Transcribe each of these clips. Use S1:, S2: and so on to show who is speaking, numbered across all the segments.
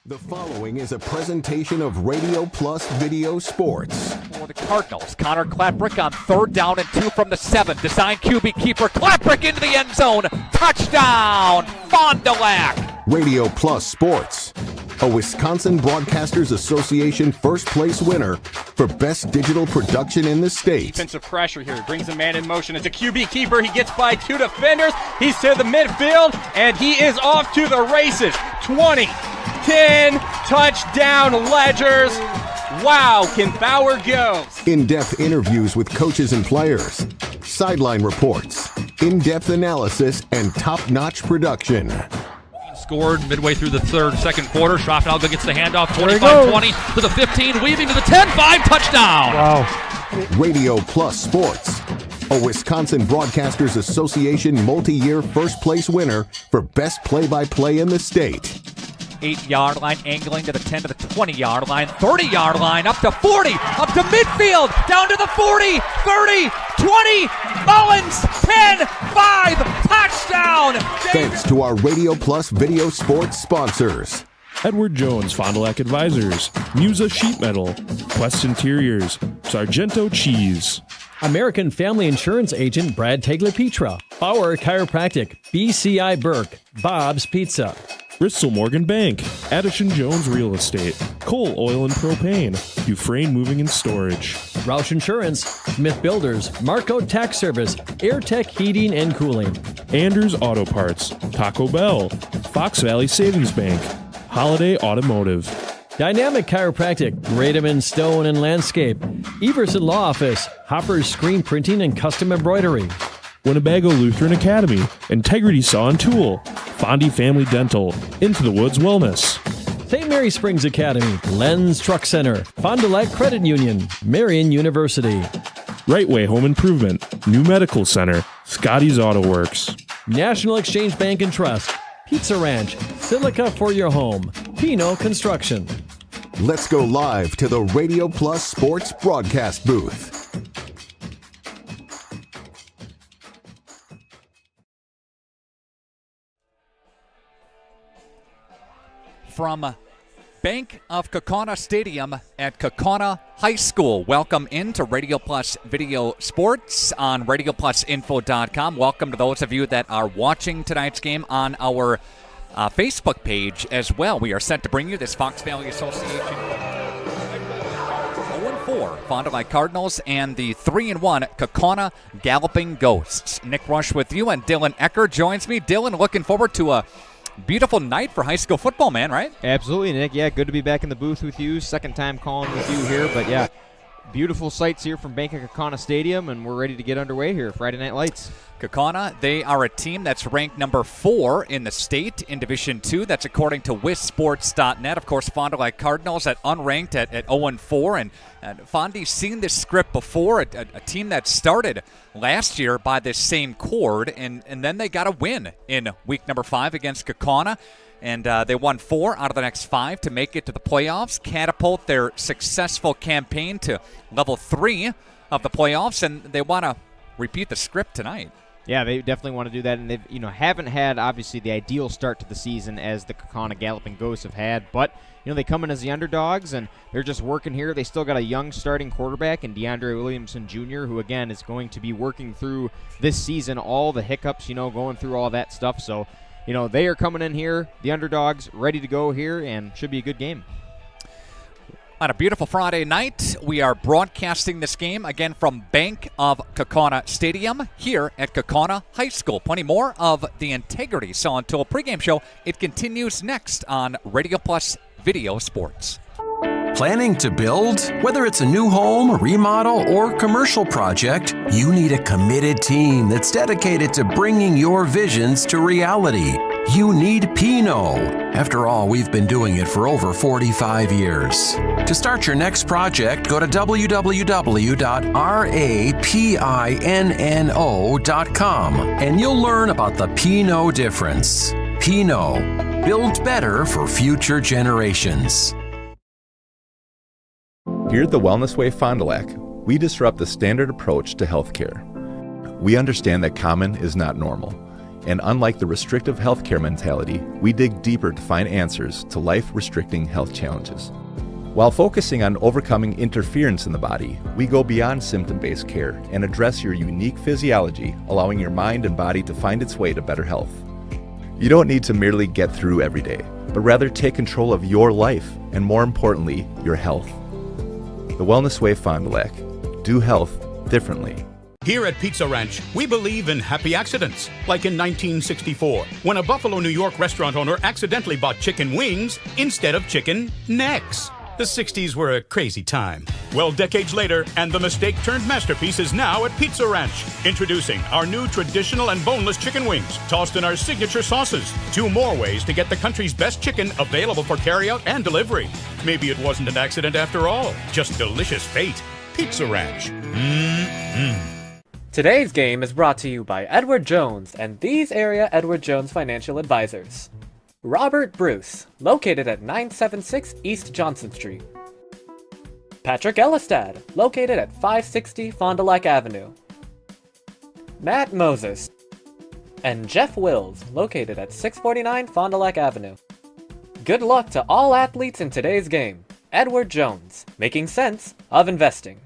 S1: The following is a presentation of Radio Plus Video Sports.
S2: For the Cardinals, Connor Klaprick on 3rd down and 2 from the 7. Design QB keeper, Klaprick into the end zone. Touchdown, Fond du Lac.
S1: Radio Plus Sports, a Wisconsin Broadcasters Association first place winner for best digital production in the state.
S3: Defensive pressure here. He brings a man in motion. It's a QB keeper. He gets by 2 defenders. He's to the midfield, and he is off to the races. 20, 10, touchdown Ledgers. Wow, can Bauer go?
S1: In-depth interviews with coaches and players, sideline reports, in-depth analysis, and top-notch production.
S4: Scored midway through the second quarter. Schraffenalga gets the handoff, 25-20 to the 15, weaving to the 10-5, touchdown.
S1: Wow. Radio Plus Sports, a Wisconsin Broadcasters Association multi-year first place winner for best play-by-play in the state.
S2: 8-yard line, angling to the 10 to the 20-yard line, 30-yard line, up to 40, up to midfield, down to the 40, 30, 20, Mullins, 10, 5, touchdown!
S1: Thanks to our Radio Plus Video Sports sponsors.
S5: Edward Jones Fond du Lac Advisors, Musa Sheet Metal, Quest Interiors, Sargento Cheese.
S6: American Family Insurance Agent Brad Tagliapietra, Bauer Chiropractic, BCI Burke, Bob's Pizza.
S5: Bristol Morgan Bank, Addison Jones Real Estate, Cole Oil and Propane, Dufresne Moving and Storage.
S6: Roush Insurance, Smith Builders, Marco Tax Service, AirTech Heating and Cooling.
S5: Anders Auto Parts, Taco Bell, Fox Valley Savings Bank, Holiday Automotive.
S6: Dynamic Chiropractic, Rademan Stone and Landscape, Everson Law Office, Hopper's Screen Printing and Custom Embroidery.
S5: Winnebago Lutheran Academy, Integrity Saw and Tool, Fondy Family Dental, Into the Woods Wellness.
S6: St. Mary Springs Academy, Lens Truck Center, Fond du Lac Credit Union, Marion University.
S5: Right Way Home Improvement, New Medical Center, Scotty's Auto Works.
S6: National Exchange Bank and Trust, Pizza Ranch, Silica for your home, Pino Construction.
S1: Let's go live to the Radio Plus Sports broadcast booth.
S2: From Bank of Kaukauna Stadium at Kaukauna High School. Welcome into Radio Plus Video Sports on RadioPlusInfo.com. Welcome to those of you that are watching tonight's game on our Facebook page as well. We are set to bring you this Fox Valley Association 0-4 Fond du Lac Cardinals and the 3-1 Kaukauna Galloping Ghosts. Nick Rush with you, and Dylan Ecker joins me. Dylan, looking forward to a beautiful night for high school football, man, right?
S7: Absolutely, Nick. Yeah, good to be back in the booth with you. Second time calling with you here, but yeah, beautiful sights here from Bank of Kaukauna Stadium, and we're ready to get underway here. Friday Night Lights.
S2: Kaukauna, they are a team that's ranked number 4 in the state in Division II. That's according to WisSports.net. Of course, Fond du Lac Cardinals at unranked at 0-4. And Fondy's seen this script before, a team that started last year by this same chord, and then they got a win in week number 5 against Kaukauna. And they won 4 out of the next 5 to make it to the playoffs, catapult their successful campaign to level 3 of the playoffs, and they want to repeat the script tonight.
S7: Yeah, they definitely want to do that, and they haven't had, obviously, the ideal start to the season as the Kaukauna Galloping Ghosts have had, but they come in as the underdogs, and they're just working here. They still got a young starting quarterback in DeAndre Williamson Jr., who, again, is going to be working through this season, all the hiccups, going through all that stuff, so they are coming in here, the underdogs, ready to go here, and should be a good game.
S2: On a beautiful Friday night, we are broadcasting this game again from Bank of Kaukauna Stadium here at Kaukauna High School. Plenty more of the Integrity Saw and Tool pregame show. It continues next on Radio Plus Video Sports.
S8: Planning to build? Whether it's a new home, remodel, or commercial project, you need a committed team that's dedicated to bringing your visions to reality. You need Pino. After all, we've been doing it for over 45 years. To start your next project, go to www.rapinno.com and you'll learn about the Pino difference. Pino, build better for future generations.
S9: Here at the Wellness Way Fond du Lac, we disrupt the standard approach to healthcare. We understand that common is not normal. And unlike the restrictive healthcare mentality, we dig deeper to find answers to life-restricting health challenges. While focusing on overcoming interference in the body, we go beyond symptom-based care and address your unique physiology, allowing your mind and body to find its way to better health. You don't need to merely get through every day, but rather take control of your life and, more importantly, your health. The Wellness Way Fond du Lac. Do health differently.
S10: Here at Pizza Ranch, we believe in happy accidents, like in 1964, when a Buffalo, New York restaurant owner accidentally bought chicken wings instead of chicken necks. The 60s were a crazy time. Well, decades later, and the mistake-turned masterpiece is now at Pizza Ranch. Introducing our new traditional and boneless chicken wings, tossed in our signature sauces. 2 more ways to get the country's best chicken available for carryout and delivery. Maybe it wasn't an accident after all, just delicious fate. Pizza Ranch.
S11: Today's game is brought to you by Edward Jones and these area Edward Jones financial advisors. Robert Bruce, located at 976 East Johnson Street. Patrick Ellistad, located at 560 Fond du Lac Avenue. Matt Moses. And Jeff Wills, located at 649 Fond du Lac Avenue. Good luck to all athletes in today's game. Edward Jones, making sense of investing.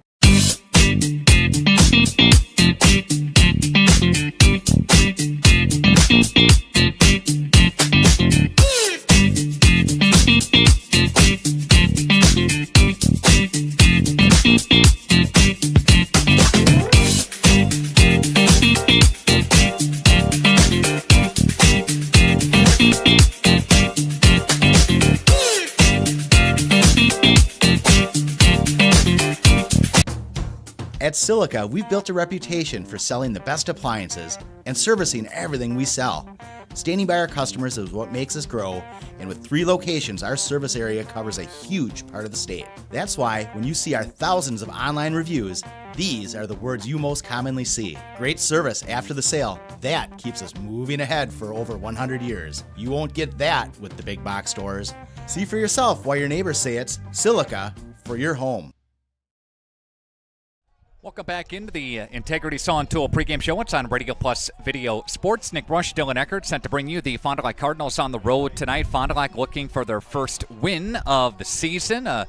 S12: At Silica, we've built a reputation for selling the best appliances and servicing everything we sell. Standing by our customers is what makes us grow, and with 3 locations, our service area covers a huge part of the state. That's why when you see our thousands of online reviews, these are the words you most commonly see. Great service after the sale. That keeps us moving ahead for over 100 years. You won't get that with the big box stores. See for yourself why your neighbors say it's Silica for your home.
S2: Welcome back into the Integrity Saw and Tool pregame show. It's on Radio Plus Video Sports. Nick Rush, Dylan Eckert, sent to bring you the Fond du Lac Cardinals on the road tonight. Fond du Lac looking for their first win of the season. A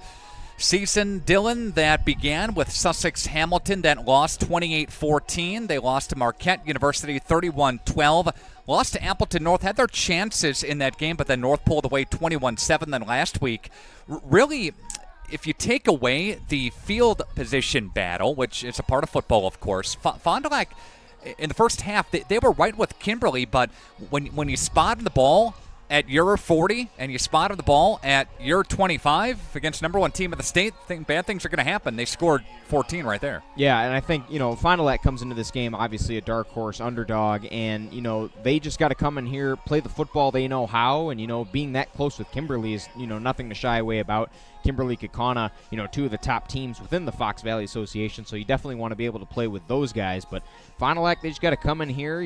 S2: season, Dylan, that began with Sussex Hamilton that lost 28-14. They lost to Marquette University 31-12. Lost to Appleton North. Had their chances in that game, but then North pulled away 21-7. Then last week, really, if you take away the field position battle, which is a part of football, of course, Fond du Lac, in the first half, they were right with Kimberly, but when you spotted the ball at your 40 and you spotted the ball at your 25 against number 1 team of the state, bad things are going to happen. They scored 14 right there.
S7: Yeah, and I think, Fond du Lac comes into this game obviously a dark horse underdog, and, they just got to come in here, play the football they know how, and, being that close with Kimberly is, nothing to shy away about. Kimberly, Kaukauna, 2 of the top teams within the Fox Valley Association, so you definitely want to be able to play with those guys. But Fond du Lac, they just got to come in here,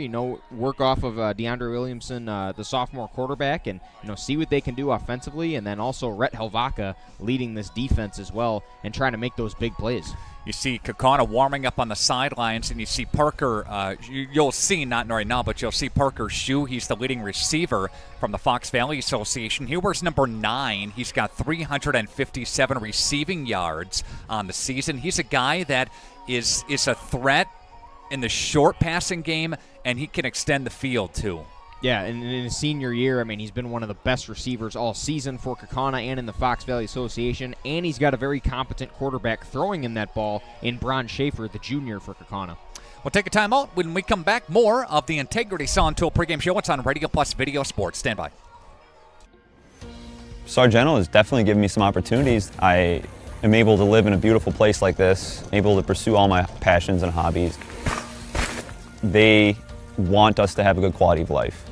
S7: work off of DeAndre Williamson, the sophomore quarterback, and, see what they can do offensively, and then also Rhett Helvaka leading this defense as well and trying to make those big plays.
S2: You see Kaukauna warming up on the sidelines, and you see Parker, you'll see, not right now, but you'll see Parker Shue. He's the leading receiver from the Fox Valley Association. He wears number 9. He's got 357 receiving yards on the season. He's a guy that is a threat in the short passing game, and he can extend the field too.
S7: Yeah, and in his senior year, he's been one of the best receivers all season for Kaukauna and in the Fox Valley Association, and he's got a very competent quarterback throwing in that ball in Bron Schaefer, the junior for Kaukauna.
S2: We'll take a timeout. When we come back, more of the Integrity Saw and Tool pregame show. It's on Radio Plus Video Sports. Stand by.
S13: Sargento has definitely given me some opportunities. I am able to live in a beautiful place like this, able to pursue all my passions and hobbies. They want us to have a good quality of life.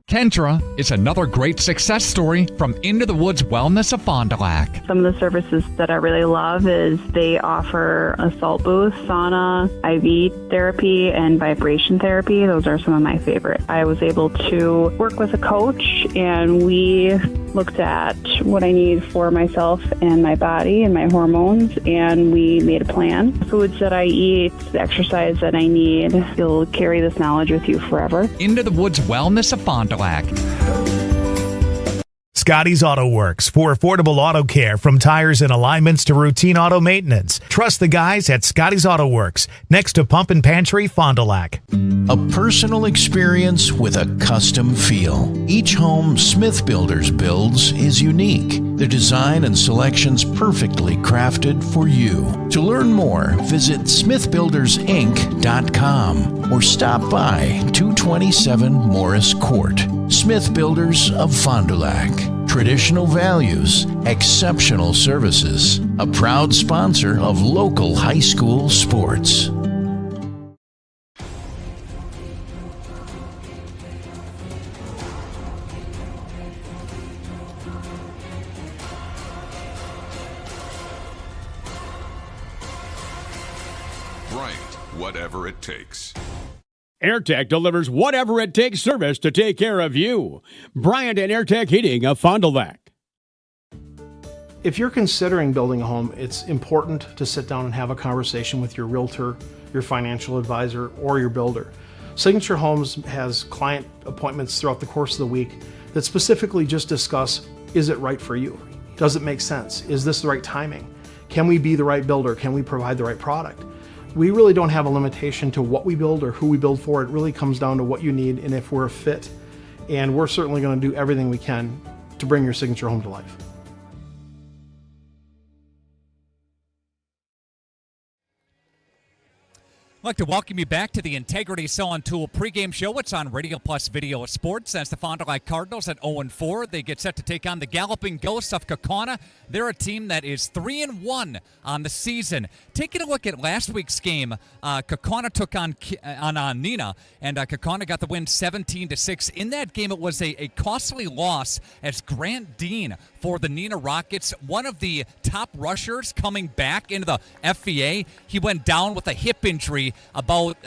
S14: Kentra is another great success story from Into the Woods Wellness of Fond du Lac.
S15: Some of the services that I really love is they offer a salt booth, sauna, IV therapy, and vibration therapy. Those are some of my favorite. I was able to work with a coach, and we looked at what I need for myself and my body and my hormones, and we made a plan. Foods that I eat, the exercise that I need, you'll carry this knowledge with you forever.
S14: Into the Woods Wellness of Fond du Lac.
S16: Scotty's Auto Works for affordable auto care, from tires and alignments to routine auto maintenance. Trust the guys at Scotty's Auto Works, next to Pump and Pantry, Fond du Lac.
S17: A personal experience with a custom feel. Each home Smith Builders builds is unique. Their design and selections perfectly crafted for you. To learn more, visit smithbuildersinc.com or stop by 227 Morris Court. Smith Builders of Fond du Lac. Traditional values, exceptional services. A proud sponsor of local high school sports.
S18: Bryant, whatever it takes.
S19: AirTech delivers whatever it takes service to take care of you. Bryant and AirTech Heating of Fond du Lac.
S20: If you're considering building a home, it's important to sit down and have a conversation with your realtor, your financial advisor, or your builder. Signature Homes has client appointments throughout the course of the week that specifically just discuss, is it right for you? Does it make sense? Is this the right timing? Can we be the right builder? Can we provide the right product? We really don't have a limitation to what we build or who we build for. It really comes down to what you need and if we're a fit. And we're certainly going to do everything we can to bring your signature home to life.
S2: I'd like to welcome you back to the Integrity Saw and Tool pregame show. It's on Radio Plus Video Sports. As the Fond du Lac Cardinals at 0-4, they get set to take on the Galloping Ghosts of Kaukauna. They're a team that is 3-1 on the season. Taking a look at last week's game, Kaukauna took on Neenah, and Kaukauna got the win 17-6. In that game, it was a costly loss as Grant Dean for the Neenah Rockets, one of the top rushers coming back into the FVA. He went down with a hip injury about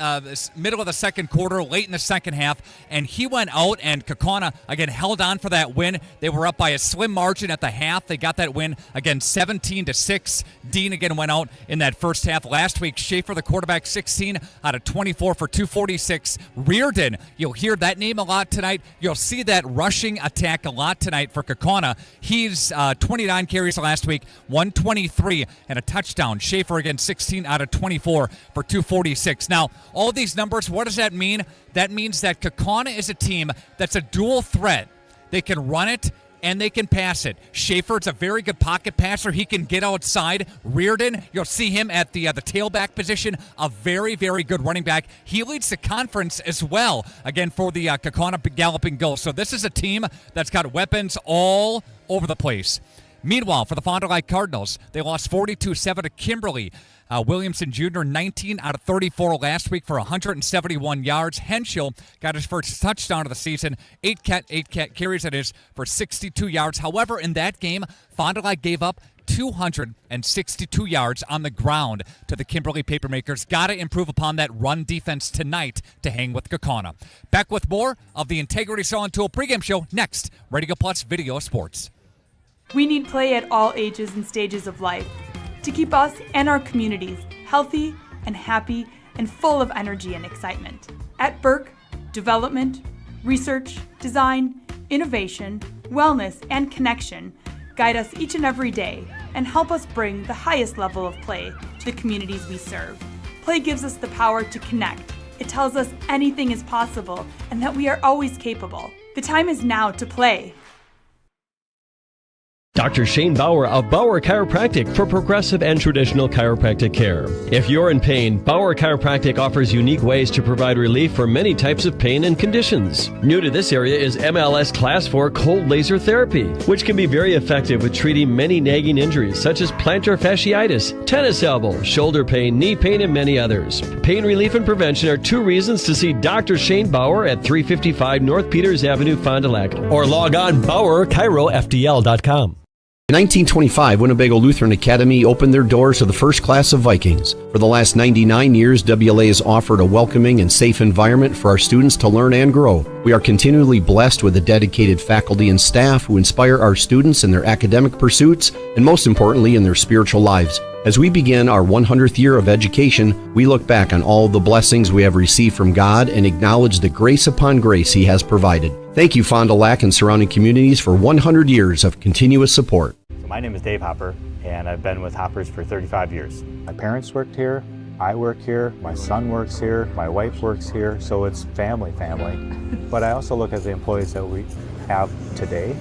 S2: middle of the second quarter, late in the second half, and he went out, and Kaukauna again held on for that win. They were up by a slim margin at the half. They got that win again 17-6. Dean again went out in that first half. Last week, Schaefer, the quarterback, 16 out of 24 for 246. Reardon, you'll hear that name a lot tonight. You'll see that rushing attack a lot tonight for Kaukauna. He's 29 carries last week, 123 and a touchdown. Schaefer again 16 out of 24 for 246. Now, all these numbers, what does that mean? That means that Kaukauna is a team that's a dual threat. They can run it and they can pass it. Schaefer's a very good pocket passer. He can get outside. Reardon, you'll see him at the tailback position, a very, very good running back. He leads the conference as well, again, for the Kaukauna Galloping Ghosts. So this is a team that's got weapons all over the place. Meanwhile, for the Fond du Lac Cardinals, they lost 42-7 to Kimberly. Williamson Jr., 19 out of 34 last week for 171 yards. Henschel got his first touchdown of the season, 8 carries, that is, for 62 yards. However, in that game, Fond du Lac gave up 262 yards on the ground to the Kimberly Papermakers. Got to improve upon that run defense tonight to hang with Kaukauna. Back with more of the Integrity Saw and Tool pregame show next. Radio Plus Video Sports.
S21: We need play at all ages and stages of life to keep us and our communities healthy and happy and full of energy and excitement. At Burke, development, research, design, innovation, wellness, and connection guide us each and every day and help us bring the highest level of play to the communities we serve. Play gives us the power to connect. It tells us anything is possible and that we are always capable. The time is now to play.
S6: Dr. Shane Bauer of Bauer Chiropractic for progressive and traditional chiropractic care. If you're in pain, Bauer Chiropractic offers unique ways to provide relief for many types of pain and conditions. New to this area is MLS Class 4 cold laser therapy, which can be very effective with treating many nagging injuries such as plantar fasciitis, tennis elbow, shoulder pain, knee pain, and many others. Pain relief and prevention are 2 reasons to see Dr. Shane Bauer at 355 North Peters Avenue, Fond du Lac, or log on BauerChiroFDL.com.
S3: In 1925, Winnebago Lutheran Academy opened their doors to the first class of Vikings. For the last 99 years, WLA has offered a welcoming and safe environment for our students to learn and grow. We are continually blessed with a dedicated faculty and staff who inspire our students in their academic pursuits and, most importantly, in their spiritual lives. As we begin our 100th year of education, we look back on all the blessings we have received from God and acknowledge the grace upon grace He has provided. Thank you, Fond du Lac and surrounding communities, for 100 years of continuous support.
S22: My name is Dave Hopper, and I've been with Hoppers for 35 years. My parents worked here, I work here, my son works here, my wife works here, so it's family. But I also look at the employees that we have today,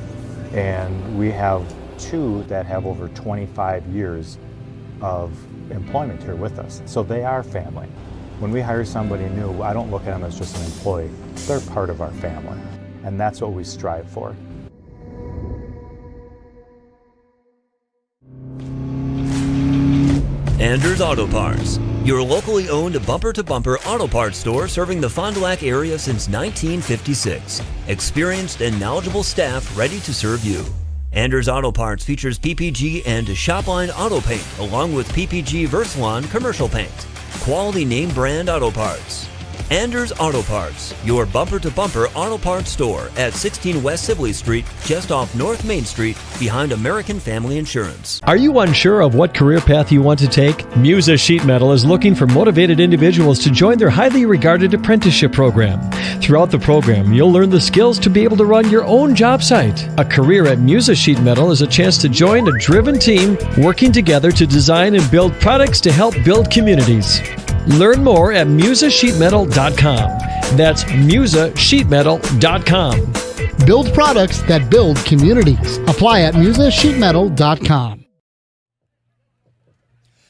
S22: and we have 2 that have over 25 years of employment here with us. So they are family. When we hire somebody new, I don't look at them as just an employee. They're part of our family, and that's what we strive for.
S23: Anders Auto Parts, your locally owned bumper-to-bumper auto parts store serving the Fond du Lac area since 1956. Experienced and knowledgeable staff ready to serve you. Anders Auto Parts features PPG and Shopline auto paint, along with PPG Versalon commercial paint. Quality name brand auto parts. Anders Auto Parts, your bumper-to-bumper auto parts store at 16 West Sibley Street, just off North Main Street, behind American Family Insurance.
S6: Are you unsure of what career path you want to take? Musa Sheet Metal is looking for motivated individuals to join their highly regarded apprenticeship program. Throughout the program, you'll learn the skills to be able to run your own job site. A career at Musa Sheet Metal is a chance to join a driven team working together to design and build products to help build communities. Learn more at musasheetmetal.com. That's musasheetmetal.com.
S24: Build products that build communities. Apply at musasheetmetal.com.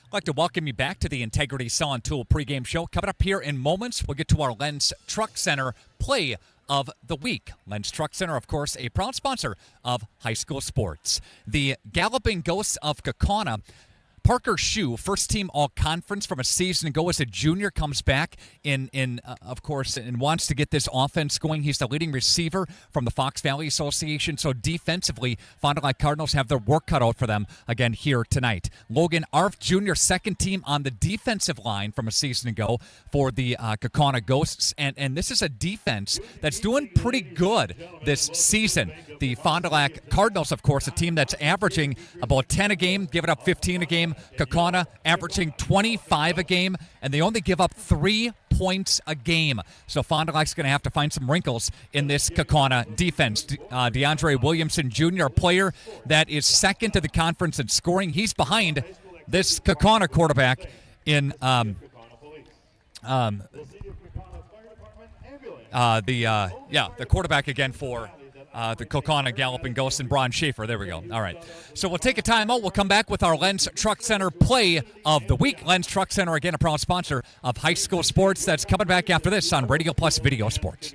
S2: I'd like to welcome you back to the Integrity Saw and Tool pregame show. Coming up here in moments, we'll get to our Lens Truck Center play of the week. Lens Truck Center, of course, a proud sponsor of high school sports. The Galloping Ghosts of Kaukauna, Parker Shue, first team all-conference from a season ago as a junior, comes back of course, and wants to get this offense going. He's the leading receiver from the Fox Valley Association. So defensively, Fond du Lac Cardinals have their work cut out for them again here tonight. Logan Arf Jr., second team on the defensive line from a season ago for the Kaukauna Ghosts. And this is a defense that's doing pretty good this season. The Fond du Lac Cardinals, of course, a team that's averaging about 10 a game, giving up 15 a game. Kaukauna averaging 25 a game, and they only give up 3 points a game. So Fond du Lac's going to have to find some wrinkles in this Kaukauna defense. DeAndre Williamson Jr., a player that is second to the conference in scoring. He's behind this Kaukauna quarterback in the quarterback again for the Kaukauna Galloping Ghosts and Braun Schaefer. There we go. All right. So we'll take a timeout. We'll come back with our Lens Truck Center play of the week. Lens Truck Center, again, a proud sponsor of high school sports. That's coming back after this on Radio Plus Video Sports.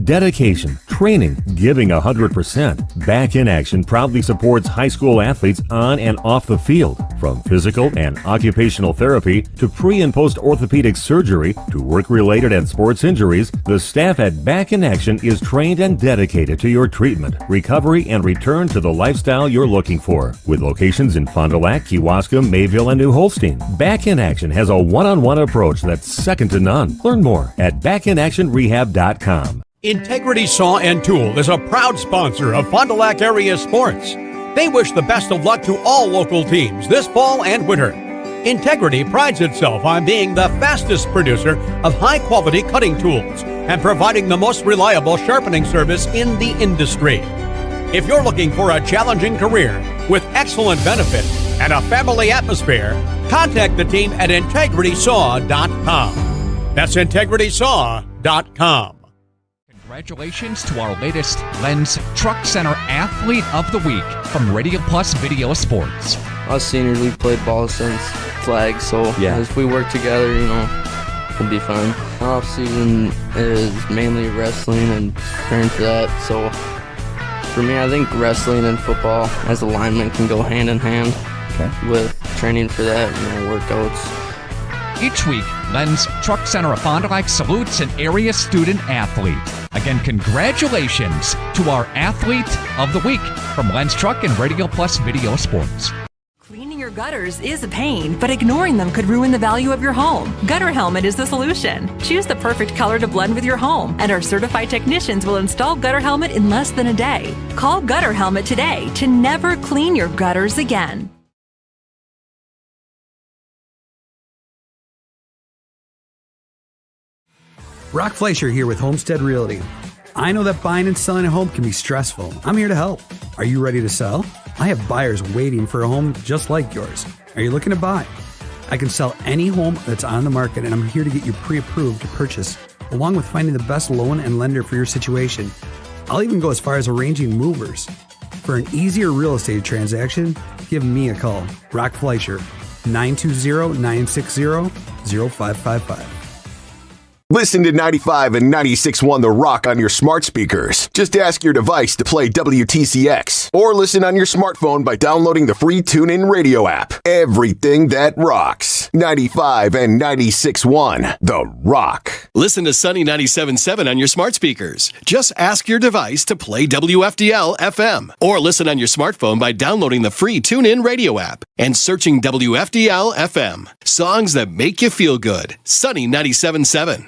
S25: Dedication, training, giving 100%. Back in Action proudly supports high school athletes on and off the field. From physical and occupational therapy to pre- and post-orthopedic surgery to work-related and sports injuries, the staff at Back in Action is trained and dedicated to your treatment, recovery, and return to the lifestyle you're looking for. With locations in Fond du Lac, Kewaskum, Mayville, and New Holstein, Back in Action has a one-on-one approach that's second to none. Learn more at backinactionrehab.com.
S19: Integrity Saw and Tool is a proud sponsor of Fond du Lac area sports. They wish the best of luck to all local teams this fall and winter. Integrity prides itself on being the fastest producer of high-quality cutting tools and providing the most reliable sharpening service in the industry. If you're looking for a challenging career with excellent benefits and a family atmosphere, contact the team at integritysaw.com. That's integritysaw.com.
S14: Congratulations to our latest Lens Truck Center Athlete of the Week from Radio Plus Video Sports.
S1: Us seniors, we've played ball since flag, so if we work together, we'll be fine. Off season is mainly wrestling and preparing for that, so for me, I think wrestling and football as a lineman can go hand in hand with training for that, workouts.
S14: Each week, Lens Truck Center of Fond du Lac salutes an area student athlete. Again, congratulations to our Athlete of the Week from Lens Truck and Radio Plus Video Sports.
S4: Cleaning your gutters is a pain, but ignoring them could ruin the value of your home. Gutter Helmet is the solution. Choose the perfect color to blend with your home, and our certified technicians will install Gutter Helmet in less than a day. Call Gutter Helmet today to never clean your gutters again.
S5: Brock Fleischer here with Homestead Realty. I know that buying and selling a home can be stressful. I'm here to help. Are you ready to sell? I have buyers waiting for a home just like yours. Are you looking to buy? I can sell any home that's on the market, and I'm here to get you pre-approved to purchase, along with finding the best loan and lender for your situation. I'll even go as far as arranging movers. For an easier real estate transaction, give me a call. Brock Fleischer, 920-960-0555.
S8: Listen to 95 and 96.1 The Rock on your smart speakers. Just ask your device to play WTCX. Or listen on your smartphone by downloading the free TuneIn radio app. Everything that rocks. 95 and 96.1 The Rock.
S9: Listen to Sunny 97.7 on your smart speakers. Just ask your device to play WFDL FM. Or listen on your smartphone by downloading the free TuneIn radio app and searching WFDL FM. Songs that make you feel good. Sunny 97.7.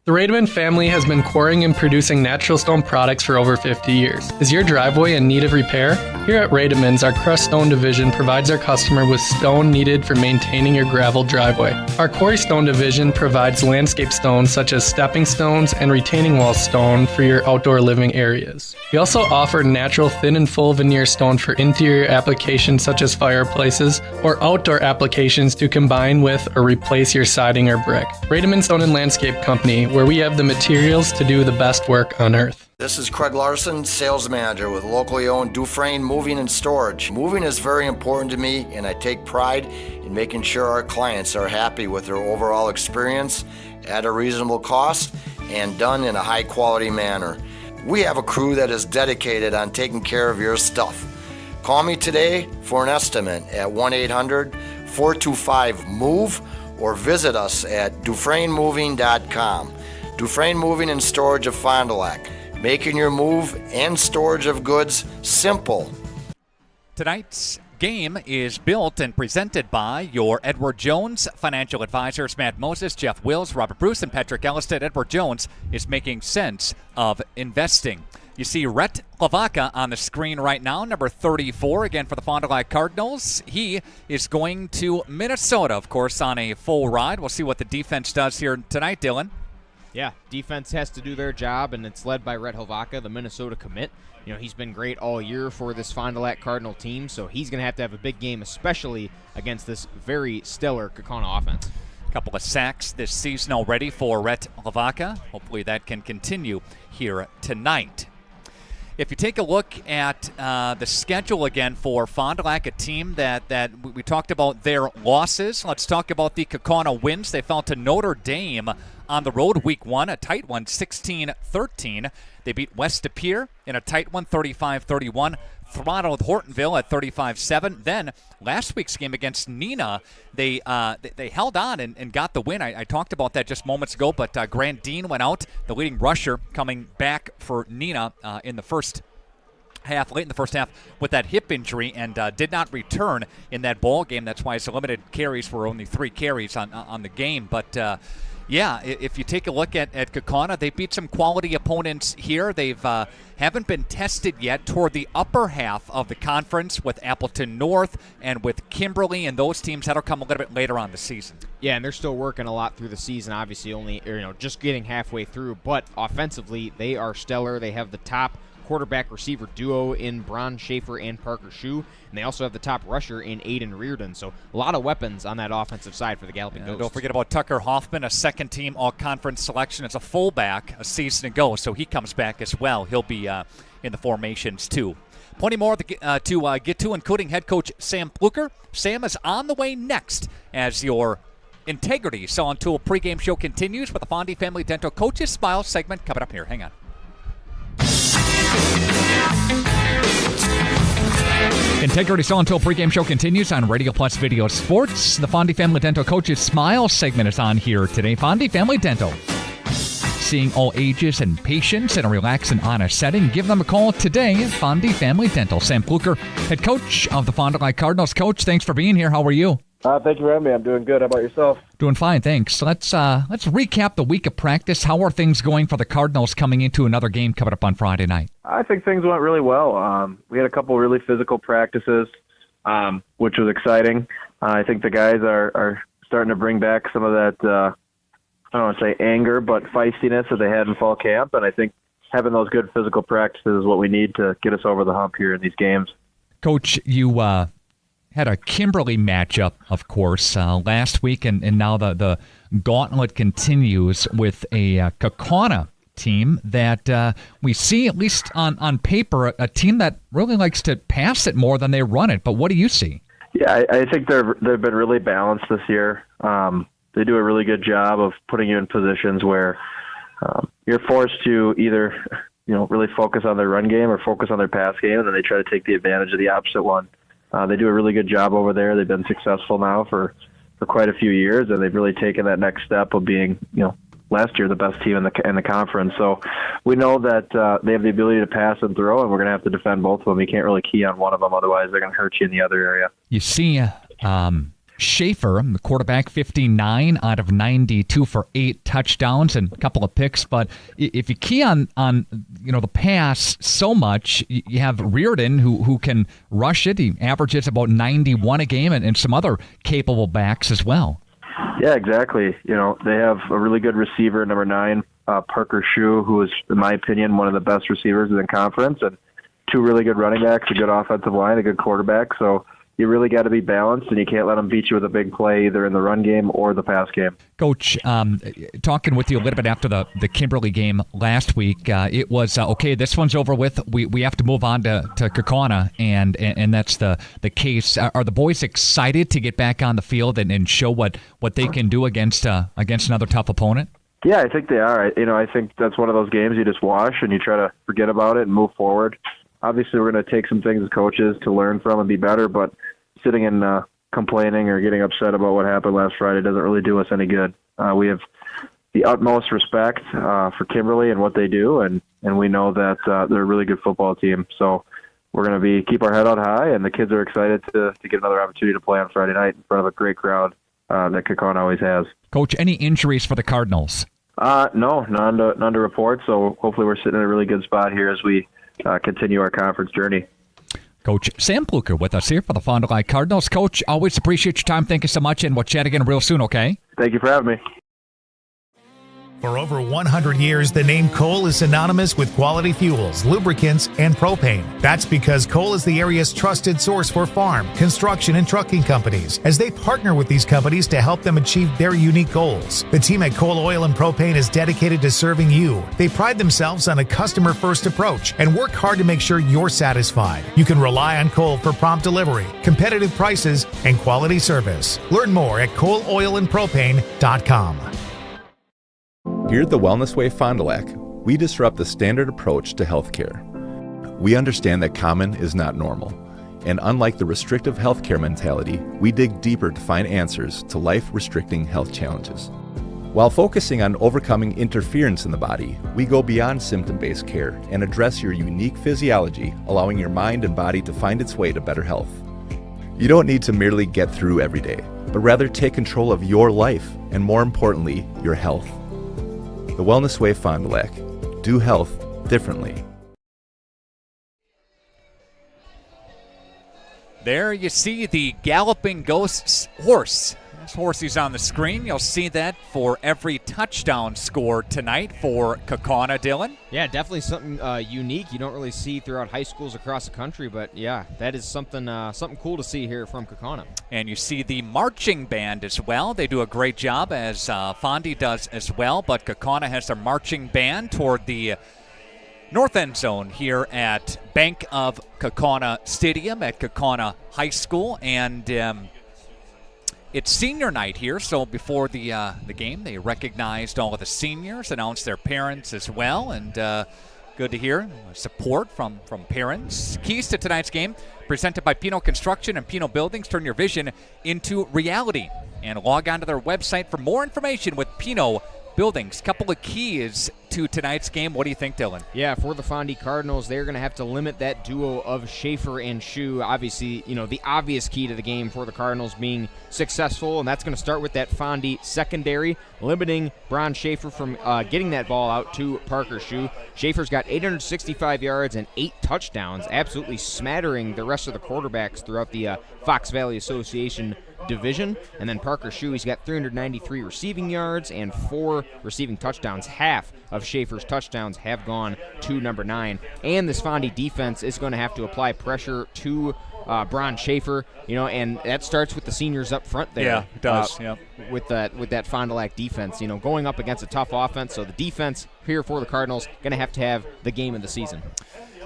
S26: The Rademan family has been quarrying and producing natural stone products for over 50 years. Is your driveway in need of repair? Here at Rademan's, our crushed stone division provides our customer with stone needed for maintaining your gravel driveway. Our quarry stone division provides landscape stones such as stepping stones and retaining wall stone for your outdoor living areas. We also offer natural thin and full veneer stone for interior applications such as fireplaces or outdoor applications to combine with or replace your siding or brick. Rademan Stone and Landscape Company, where we have the materials to do the best work on earth.
S27: This is Craig Larson, sales manager with locally owned Dufresne Moving and Storage. Moving is very important to me, and I take pride in making sure our clients are happy with their overall experience at a reasonable cost and done in a high quality manner. We have a crew that is dedicated on taking care of your stuff. Call me today for an estimate at 1-800-425-MOVE or visit us at DufresneMoving.com. Dufresne Moving and Storage of Fond du Lac, making your move and storage of goods simple.
S2: Tonight's game is built and presented by your Edward Jones financial advisors, Matt Moses, Jeff Wills, Robert Bruce, and Patrick Ellisted. Edward Jones is making sense of investing. You see Rhett Lavaka on the screen right now, number 34, again for the Fond du Lac Cardinals. He is going to Minnesota, of course, on a full ride. We'll see what the defense does here tonight, Dylan.
S7: Yeah, defense has to do their job, and it's led by Rhett Hovaka, the Minnesota commit. He's been great all year for this Fond du Lac Cardinal team, so he's going to have a big game, especially against this very stellar Kaukauna offense.
S2: A couple of sacks this season already for Rhett Lavaka. Hopefully that can continue here tonight. If you take a look at the schedule again for Fond du Lac, a team that we talked about their losses. Let's talk about the Kaukauna wins. They fell to Notre Dame on the road week 1, a tight one, 16-13. They beat West De Pere in a tight one, 35-31. Throttled Hortonville at 35-7. Then last week's game against Neenah, they held on and got the win. I talked about that just moments ago, but Grant Dean went out, the leading rusher, coming back for Neenah in the first half, late in the first half, with that hip injury, and did not return in that ball game. That's why his limited carries were only 3 carries on the game. But Yeah, if you take a look at Kaukauna, they beat some quality opponents here. They've haven't been tested yet toward the upper half of the conference with Appleton North and with Kimberly, and those teams that'll come a little bit later on the season.
S7: Yeah, and they're still working a lot through the season. Obviously, only just getting halfway through. But offensively, they are stellar. They have the top quarterback receiver duo in Bron Schaefer and Parker Shue, and they also have the top rusher in Aiden Reardon. So a lot of weapons on that offensive side for the Galloping Ghosts.
S2: Don't forget about Tucker Hoffman, a second-team all-conference selection as a fullback a season ago, so he comes back as well. He'll be in the formations too. Plenty more to get to, including head coach Sam Pluker. Sam is on the way next as your Integrity Saw and Tool pregame show continues with the Fondy Family Dental Coaches Smile segment coming up here. Hang on. Integrity Saw and Tool pregame show continues on Radio Plus Video Sports. The Fondy Family Dental Coaches Smile segment is on here today. Fondy Family Dental, seeing all ages and patients in a relaxed and honest setting. Give them a call today at Fondy Family Dental. Sam Pluker, head coach of the Fond du Lac Cardinals. Coach, thanks for being here. How are you?
S10: Thank you for having me. I'm doing good. How about yourself?
S2: Doing fine, thanks. Let's recap the week of practice. How are things going for the Cardinals coming into another game coming up on Friday night?
S10: I think things went really well. We had a couple really physical practices, which was exciting. I think the guys are starting to bring back some of that, I don't want to say anger, but feistiness that they had in fall camp. And I think having those good physical practices is what we need to get us over the hump here in these games.
S2: Coach, you had a Kimberly matchup, of course, last week, and now the gauntlet continues with a Kaukauna team that we see, at least on paper, a team that really likes to pass it more than they run it. But what do you see?
S10: Yeah, I think they've been really balanced this year. They do a really good job of putting you in positions where you're forced to either really focus on their run game or focus on their pass game, and then they try to take the advantage of the opposite one. They do a really good job over there. They've been successful now for quite a few years, and they've really taken that next step of being, last year the best team in the conference. So we know that they have the ability to pass and throw, and we're going to have to defend both of them. You can't really key on one of them, otherwise they're going to hurt you in the other area.
S2: You see Schaefer, the quarterback, 59 out of 92 for 8 touchdowns and a couple of picks. But if you key on the pass so much, you have Reardon who can rush it. He averages about 91 a game, and some other capable backs as well.
S10: Yeah, exactly. They have a really good receiver, number 9, Parker Shue, who is, in my opinion, one of the best receivers in the conference, and 2 really good running backs, a good offensive line, a good quarterback. So you really got to be balanced, and you can't let them beat you with a big play either in the run game or the pass game.
S2: Coach, talking with you a little bit after the Kimberly game last week, it was, okay, this one's over with. We have to move on to Kaukauna, and that's the case. Are the boys excited to get back on the field and show what they can do against another tough opponent?
S10: Yeah, I think they are. I think that's one of those games you just watch and you try to forget about it and move forward. Obviously, we're going to take some things as coaches to learn from and be better, but sitting and complaining or getting upset about what happened last Friday doesn't really do us any good. We have the utmost respect for Kimberly and what they do, and we know that they're a really good football team. So we're going to keep our head out high, and the kids are excited to get another opportunity to play on Friday night in front of a great crowd that Kaukauna always has.
S2: Coach, any injuries for the Cardinals?
S10: No, none to report, so hopefully we're sitting in a really good spot here as we continue our conference journey.
S2: Coach Sam Pluker with us here for the Fond du Lac Cardinals. Coach, always appreciate your time. Thank you so much, and we'll chat again real soon, okay?
S10: Thank you for having me.
S11: For over 100 years, the name Cole is synonymous with quality fuels, lubricants, and propane. That's because Cole is the area's trusted source for farm, construction, and trucking companies, as they partner with these companies to help them achieve their unique goals. The team at Cole Oil and Propane is dedicated to serving you. They pride themselves on a customer-first approach and work hard to make sure you're satisfied. You can rely on Cole for prompt delivery, competitive prices, and quality service. Learn more at ColeOilAndPropane.com.
S12: Here at the Wellness Way Fond du Lac, we disrupt the standard approach to healthcare. We understand that common is not normal, and unlike the restrictive healthcare mentality, we dig deeper to find answers to life-restricting health challenges. While focusing on overcoming interference in the body, we go beyond symptom-based care and address your unique physiology, allowing your mind and body to find its way to better health. You don't need to merely get through every day, but rather take control of your life and, more importantly, your health. The Wellness Way Fond du Lac. Do health differently.
S2: There you see the Galloping Ghost's horse. This horse is on the screen. You'll see that for every touchdown scored tonight for Kaukauna, Dylan.
S7: Yeah, definitely something unique you don't really see throughout high schools across the country, but yeah, that is something cool to see here from Kaukauna.
S2: And you see the marching band as well. They do a great job, as Fondy does as well, but Kaukauna has their marching band toward the north end zone here at Bank of Kaukauna Stadium at Kaukauna High School, and it's senior night here, so before the game, they recognized all of the seniors, announced their parents as well, and good to hear support from parents. Keys to tonight's game, presented by Pino Construction and Pino Buildings. Turn your vision into reality. And log on to their website for more information with Pino Buildings. Couple of keys to tonight's game. What do you think, Dylan?
S7: Yeah, for the Fondy Cardinals, they're going to have to limit that duo of Schaefer and Shu. Obviously, the obvious key to the game for the Cardinals being successful, and that's going to start with that Fondy secondary, limiting Bron Schaefer from getting that ball out to Parker Shu. Schaefer's got 865 yards and 8 touchdowns, absolutely smattering the rest of the quarterbacks throughout the Fox Valley Association division. And then Parker Shu, he's got 393 receiving yards and 4 receiving touchdowns. Half of Schaefer's touchdowns have gone to number 9. And this Fondy defense is going to have to apply pressure to Bron Schaefer, and that starts with the seniors up front there.
S2: Yeah, it does.
S7: With that Fond du Lac defense, going up against a tough offense. So the defense here for the Cardinals going to have the game of the season.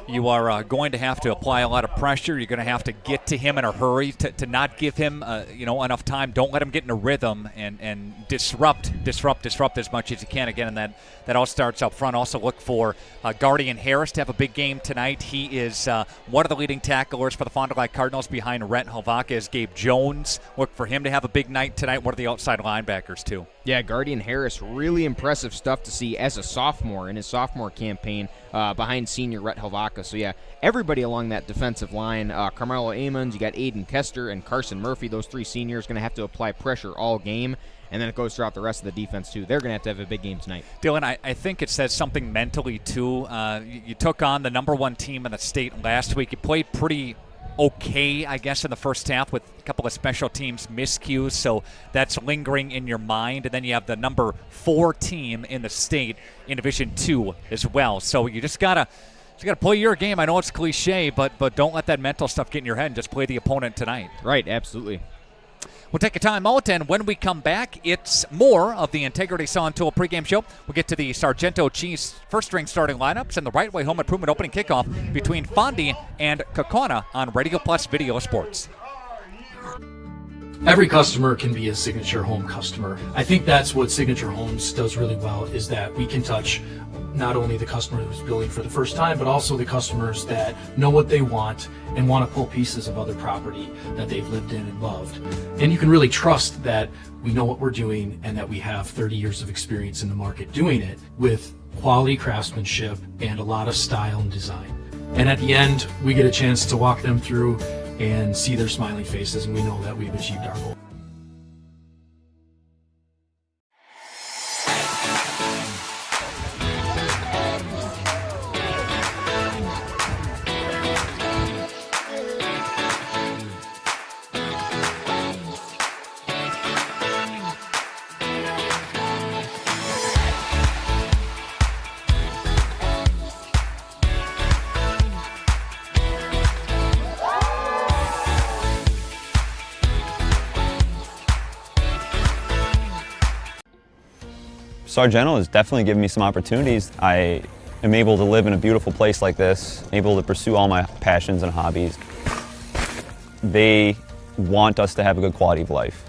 S2: You are going to have to apply a lot of pressure. You're going to have to get to him in a hurry to not give him enough time. Don't let him get in a rhythm and disrupt as much as you can. Again, and that all starts up front. Also look for Guardian Harris to have a big game tonight. He is one of the leading tacklers for the Fond du Lac Cardinals behind Rhett Helvaka is Gabe Jones. Look for him to have a big night tonight. One of the outside linebackers too.
S7: Yeah, Guardian Harris, really impressive stuff to see as a sophomore in his sophomore campaign behind senior Rhett Helvaka. So yeah, everybody along that defensive line, Carmelo Amons, you got Aiden Kester and Carson Murphy, those 3 seniors going to have to apply pressure all game. And then it goes throughout the rest of the defense, too. They're going to have a big game tonight.
S2: Dylan, I think it says something mentally, too. You took on the number 1 team in the state last week. You played pretty okay, I guess, in the first half with a couple of special teams miscues, so that's lingering in your mind. And then you have the number 4 team in the state in Division 2 as well. So you just got to play your game. I know it's cliche, but don't let that mental stuff get in your head and just play the opponent tonight.
S7: Right, absolutely.
S2: We'll take a time out, and when we come back, it's more of the Integrity Saw and Tool pregame show. We'll get to the Sargento Chiefs first-string starting lineups and the Right Way Home Improvement opening kickoff between Fondy and Kaukauna on Radio Plus Video Sports.
S13: Every customer can be a Signature Home customer. I think that's what Signature Homes does really well, is that we can touch not only the customer who's building for the first time, but also the customers that know what they want and want to pull pieces of other property that they've lived in and loved. And you can really trust that we know what we're doing and that we have 30 years of experience in the market doing it with quality craftsmanship and a lot of style and design. And at the end, we get a chance to walk them through and see their smiling faces, and we know that we've achieved our goal.
S15: Sargento has definitely given me some opportunities. I am able to live in a beautiful place like this, able to pursue all my passions and hobbies. They want us to have a good quality of life.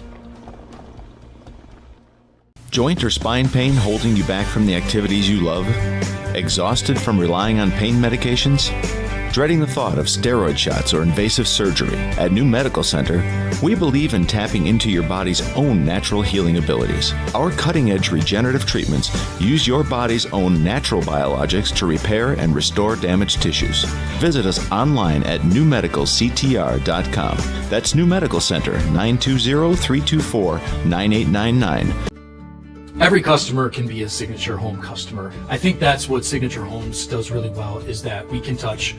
S16: Joint or spine pain holding you back from the activities you love? Exhausted from relying on pain medications? Dreading the thought of steroid shots or invasive surgery, at New Medical Center, we believe in tapping into your body's own natural healing abilities. Our cutting-edge regenerative treatments use your body's own natural biologics to repair and restore damaged tissues. Visit us online at newmedicalctr.com. That's New Medical Center, 920-324-9899.
S13: Every customer can be a Signature Home customer. I think that's what Signature Homes does really well, is that we can touch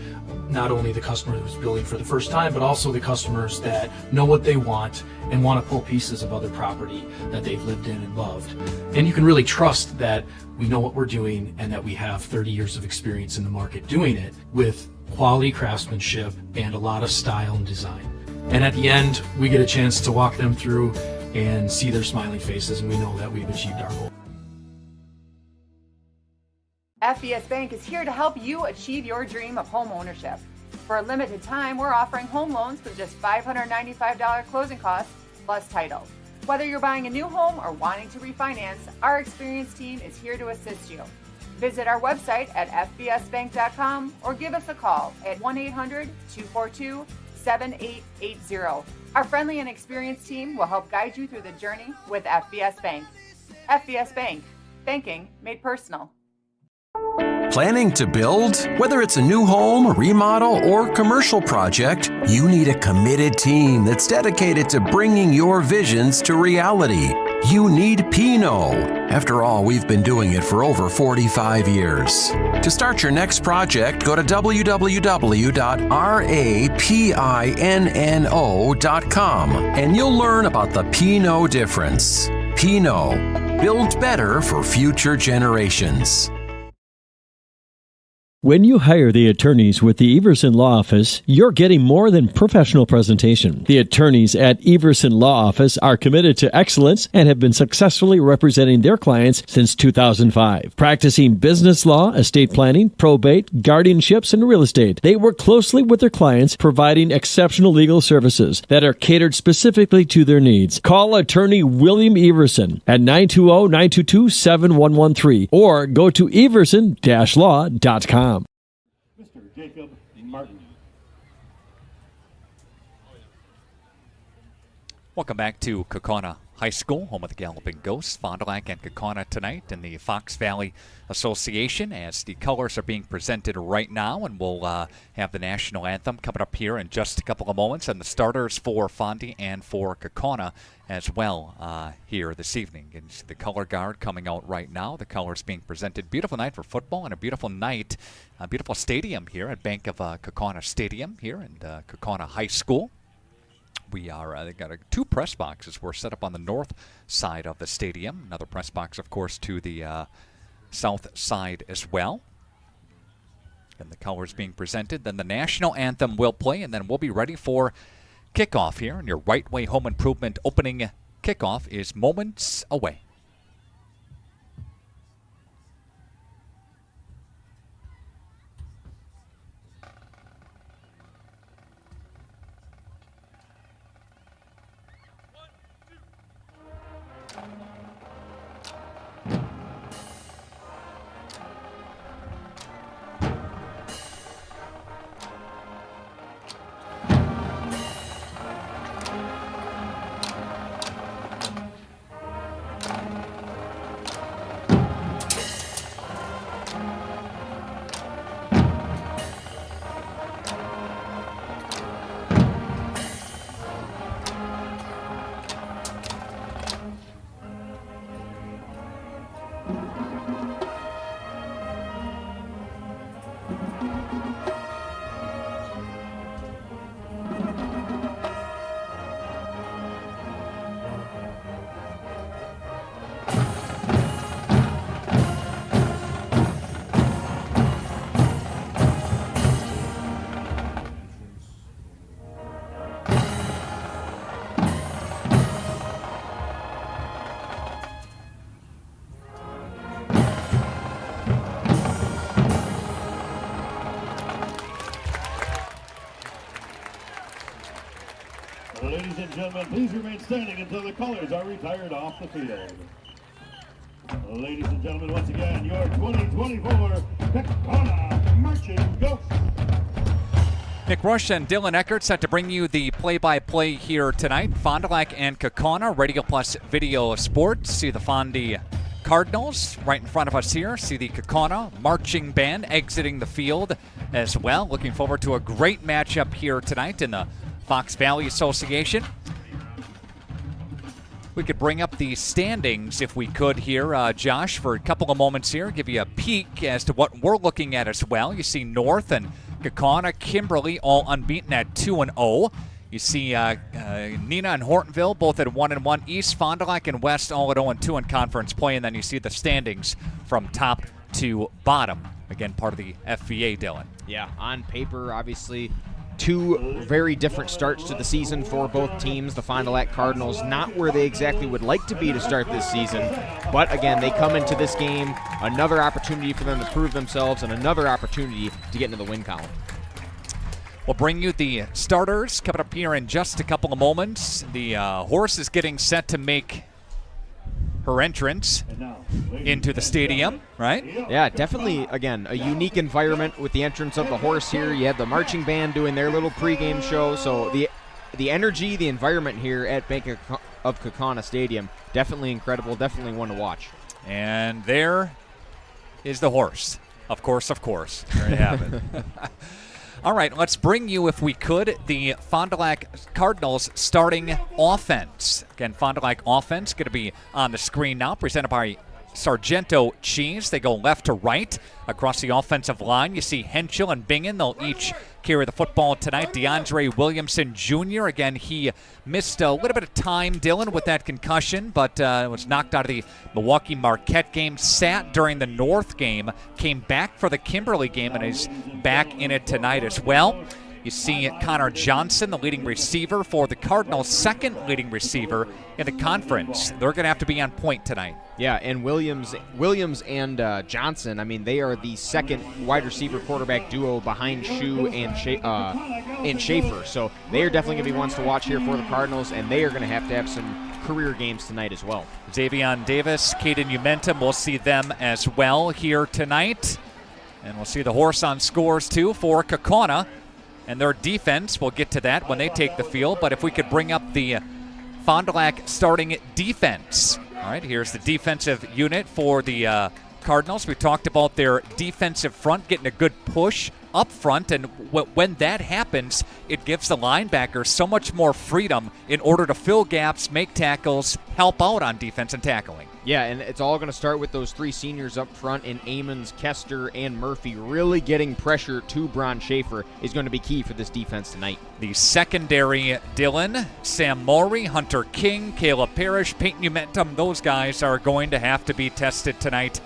S13: not only the customer who's building for the first time, but also the customers that know what they want and want to pull pieces of other property that they've lived in and loved. And you can really trust that we know what we're doing and that we have 30 years of experience in the market doing it with quality craftsmanship and a lot of style and design. And at the end, we get a chance to walk them through and see their smiling faces, and we know that we've achieved our goal.
S3: FBS Bank is here to help you achieve your dream of home ownership. For a limited time, we're offering home loans with just $595 closing costs plus title. Whether you're buying a new home or wanting to refinance, our experienced team is here to assist you. Visit our website at fbsbank.com or give us a call at 1-800-242-7880. Our friendly and experienced team will help guide you through the journey with FBS Bank. FBS Bank, banking made personal.
S17: Planning to build? Whether it's a new home, remodel, or commercial project, you need a committed team that's dedicated to bringing your visions to reality. You need Pinot. After all, we've been doing it for over 45 years. To start your next project, go to www.rapinno.com and you'll learn about the Pinot difference. Pinot, build better for future generations.
S6: When you hire the attorneys with the Everson Law Office, you're getting more than professional presentation. The attorneys at Everson Law Office are committed to excellence and have been successfully representing their clients since 2005. Practicing business law, estate planning, probate, guardianships, and real estate, they work closely with their clients, providing exceptional legal services that are catered specifically to their needs. Call attorney William Everson at 920-922-7113 or go to everson-law.com.
S18: Jacob Martin.
S2: Welcome back to Kaukauna High School, home of the Galloping Ghosts. Fond du Lac and Kaukauna tonight in the Fox Valley Association as the colors are being presented right now, and we'll have the national anthem coming up here in just a couple of moments, and the starters for Fondy and for Kaukauna as well here this evening. And the color guard coming out right now. The colors being presented. Beautiful night for football and a beautiful night, a beautiful stadium here at Bank of Kaukauna Stadium here in Kaukauna High School. We are, they've got two press boxes. We're set up on the north side of the stadium. Another press box, of course, to the south side as well. And the colors being presented. Then the national anthem will play, and then we'll be ready for kickoff here. And your Right Way Home Improvement opening kickoff is moments away.
S18: Ladies and gentlemen, please remain standing until the colors are retired off the field. Ladies and gentlemen, once again, your 2024 Kaukauna Marching Ghosts.
S2: Nick Rush and Dylan Eckert set to bring you the play-by-play here tonight. Fond du Lac and Kaukauna, Radio Plus Video Sports. See the Fondy Cardinals right in front of us here. See the Kaukauna marching band exiting the field as well. Looking forward to a great matchup here tonight in the Fox Valley Association. We could bring up the standings if we could here, Josh, for a couple of moments here. Give you a peek as to what we're looking at as well. You see North and Kaukauna, Kimberly all unbeaten at 2-0. You see Neenah and Hortonville both at 1-1. East, Fond du Lac, and West all at 0-2 in conference play. And then you see the standings from top to bottom. Again, part of the FVA, Dylan.
S7: Yeah, on paper, obviously, two very different starts to the season for both teams. The Fond du Lac Cardinals not where they exactly would like to be to start this season, but again, they come into this game, another opportunity for them to prove themselves and another opportunity to get into the win column.
S2: We'll bring you the starters coming up here in just a couple of moments. The horse is getting set to make her entrance into the stadium, right?
S7: Yeah, definitely, again, a unique environment with the entrance of the horse here. You had the marching band doing their little pregame show, so the energy, the environment here at Bank of Kaukauna Stadium, definitely incredible, definitely one to watch.
S2: And there is the horse. Of course. There you have it. All right, let's bring you, if we could, the Fond du Lac Cardinals starting offense. Again, Fond du Lac offense going to be on the screen now, presented by Sargento Cheese. They go left to right across the offensive line. You see Henschel and Bingen. They'll each carry the football tonight. DeAndre Williamson Jr., again, he missed a little bit of time, Dylan, with that concussion, but was knocked out of the Milwaukee Marquette game, sat during the North game, came back for the Kimberly game, and is back in it tonight as well. You see Connor Johnson, the leading receiver for the Cardinals, second leading receiver in the conference. They're going to have to be on point tonight.
S7: Yeah, and Williams and Johnson, I mean, they are the second wide receiver quarterback duo behind Shu and Schaefer. So they are definitely going to be ones to watch here for the Cardinals, and they are going to have some career games tonight as well.
S2: Xavion Davis, Caden Umentum, we'll see them as well here tonight. And we'll see the horse on scores, too, for Kaukauna. And their defense, we'll get to that when they take the field. But if we could bring up the Fond du Lac starting defense. All right, here's the defensive unit for the Cardinals. We talked about their defensive front getting a good push up front, and when that happens, it gives the linebackers so much more freedom in order to fill gaps, make tackles, help out on defense and tackling.
S7: Yeah, and it's all going to start with those three seniors up front in Amons, Kester, and Murphy. Really getting pressure to Bron Schaefer is going to be key for this defense tonight.
S2: The secondary, Dylan, Sam Maury, Hunter King, Caleb Parrish, Peyton Umentum, those guys are going to have to be tested tonight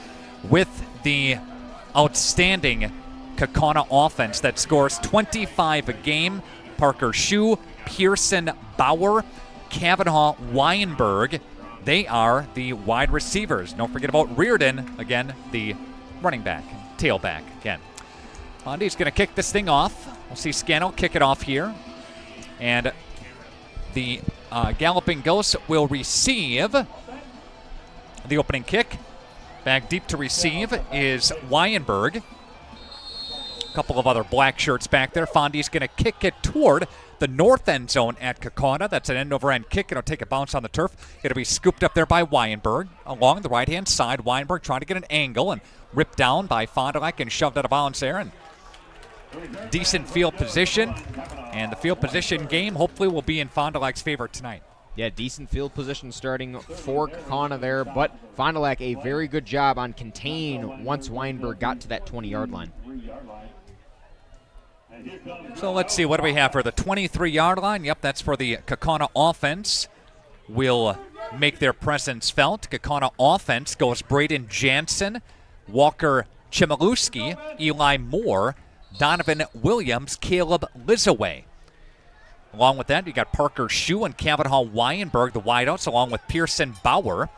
S2: with the outstanding Kaukauna offense that scores 25 a game. Parker Shu, Pearson Bauer, Kavanaugh Weinberg. They are the wide receivers. Don't forget about Reardon, again, the running back, tailback again. Fondy's going to kick this thing off. We'll see Scannell kick it off here. And the Galloping Ghost will receive the opening kick. Back deep to receive is Weinberg. A couple of other black shirts back there. Fondy's going to kick it toward the north end zone at Kaukauna. That's an end-over-end kick. It'll take a bounce on the turf. It'll be scooped up there by Weinberg. Along the right-hand side, Weinberg trying to get an angle and ripped down by Fond du Lac and shoved out of bounds there. And decent field position. And the field position game hopefully will be in Fond du Lac's favor tonight.
S7: Yeah, decent field position starting for Kaukauna there, but Fond du Lac a very good job on contain once Weinberg got to that 20-yard line.
S2: So let's see, what do we have for the 23-yard line? Yep, that's for the Kaukauna offense. Will make their presence felt. Kaukauna offense goes Braden Jansen, Walker Chmielewski, Eli Moore, Donovan Williams, Caleb Lizaway. Along with that, you got Parker Shu and Kavanaugh Weinberg, the wideouts, along with Pearson Bauer.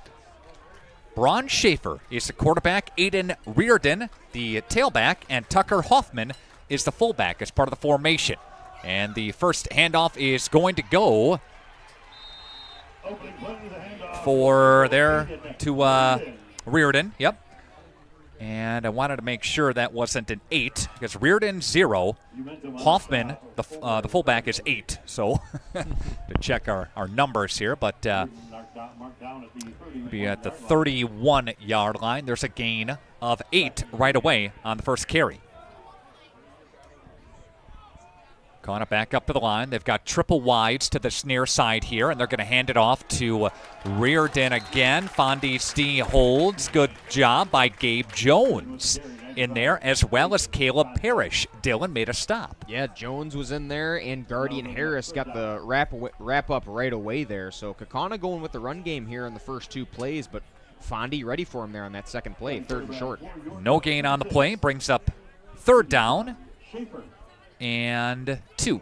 S2: Bron Schaefer is the quarterback, Aiden Reardon, the tailback, and Tucker Hoffman is the fullback as part of the formation. And the first handoff is going to go for there to Reardon. Yep. And I wanted to make sure that wasn't an 8 because Reardon 0. Hoffman, the fullback, is 8. So to check our numbers here, but be at the 31-yard line. There's a gain of 8 right away on the first carry. Kaukauna back up to the line. They've got triple wides to the near side here, and they're going to hand it off to Reardon again. Fondie holds. Good job by Gabe Jones in there, as well as Caleb Parrish. Dylan made a stop.
S7: Yeah, Jones was in there, and Guardian Harris got the wrap up right away there. So Kaukauna going with the run game here in the first 2 plays, but Fondie ready for him there on that second play, 3rd and short.
S2: No gain on the play. Brings up 3rd down. And 2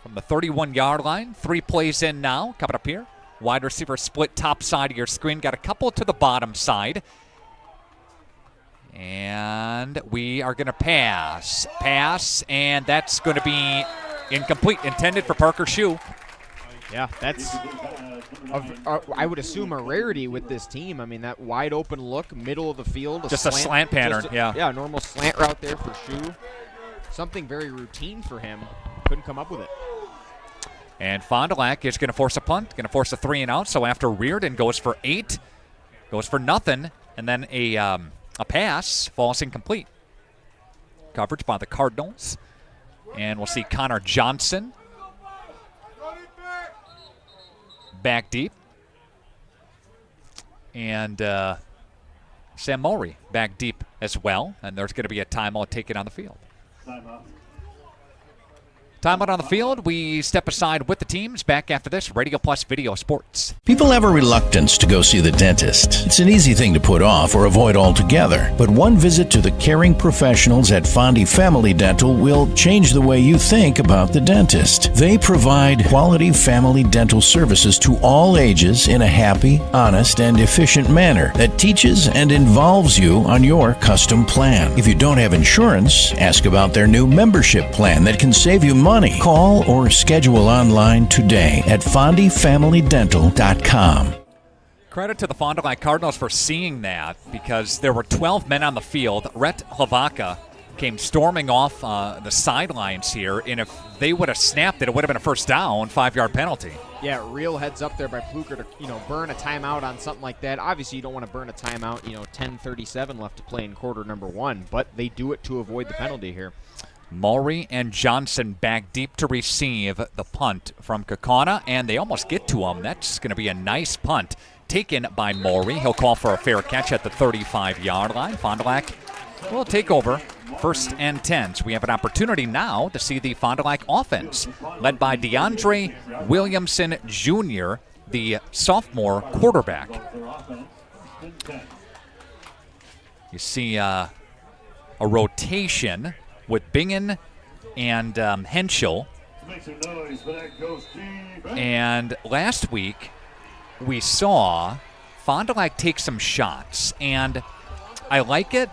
S2: from the 31-yard line. 3 plays in now. Coming up here. Wide receiver split top side of your screen. Got a couple to the bottom side. And we are going to pass. And that's going to be incomplete. Intended for Parker Shue.
S7: Yeah, that's, I would assume, a rarity with this team. I mean, that wide open look, middle of the field.
S2: Just a slant pattern, yeah.
S7: Yeah, normal slant route there for Shue. Something very routine for him. Couldn't come up with it.
S2: And Fond du Lac is going to force a punt, going to force a 3 and out. So after Reardon goes for 8, goes for nothing, and then a pass falls incomplete. Coverage by the Cardinals. And we'll see Connor Johnson back deep. And Sam Mowry back deep as well. And there's going to be a timeout taken on the field. Timeout on the field. We step aside with the teams. Back after this, Radio Plus Video Sports.
S19: People have a reluctance to go see the dentist. It's an easy thing to put off or avoid altogether. But one visit to the caring professionals at Fondie Family Dental will change the way you think about the dentist. They provide quality family dental services to all ages in a happy, honest, and efficient manner that teaches and involves you on your custom plan. If you don't have insurance, ask about their new membership plan that can save you money. Call or schedule online today at FondieFamilyDental.com.
S2: Credit to the Fond du Lac Cardinals for seeing that, because there were 12 men on the field. Rhett Hlavaca came storming off the sidelines here, and if they would have snapped it, it would have been a first down, 5-yard penalty.
S7: Yeah, real heads up there by Pluker to burn a timeout on something like that. Obviously, you don't want to burn a timeout, 10:37 left to play in quarter number 1, but they do it to avoid the penalty here.
S2: Maury and Johnson back deep to receive the punt from Kaukauna, and they almost get to him. That's going to be a nice punt taken by Maury. He'll call for a fair catch at the 35-yard line. Fond du Lac will take over 1st and 10. So we have an opportunity now to see the Fond du Lac offense, led by DeAndre Williamson Jr., the sophomore quarterback. You see a rotation with Bingen and Henschel. And last week, we saw Fond du Lac take some shots, and I like it,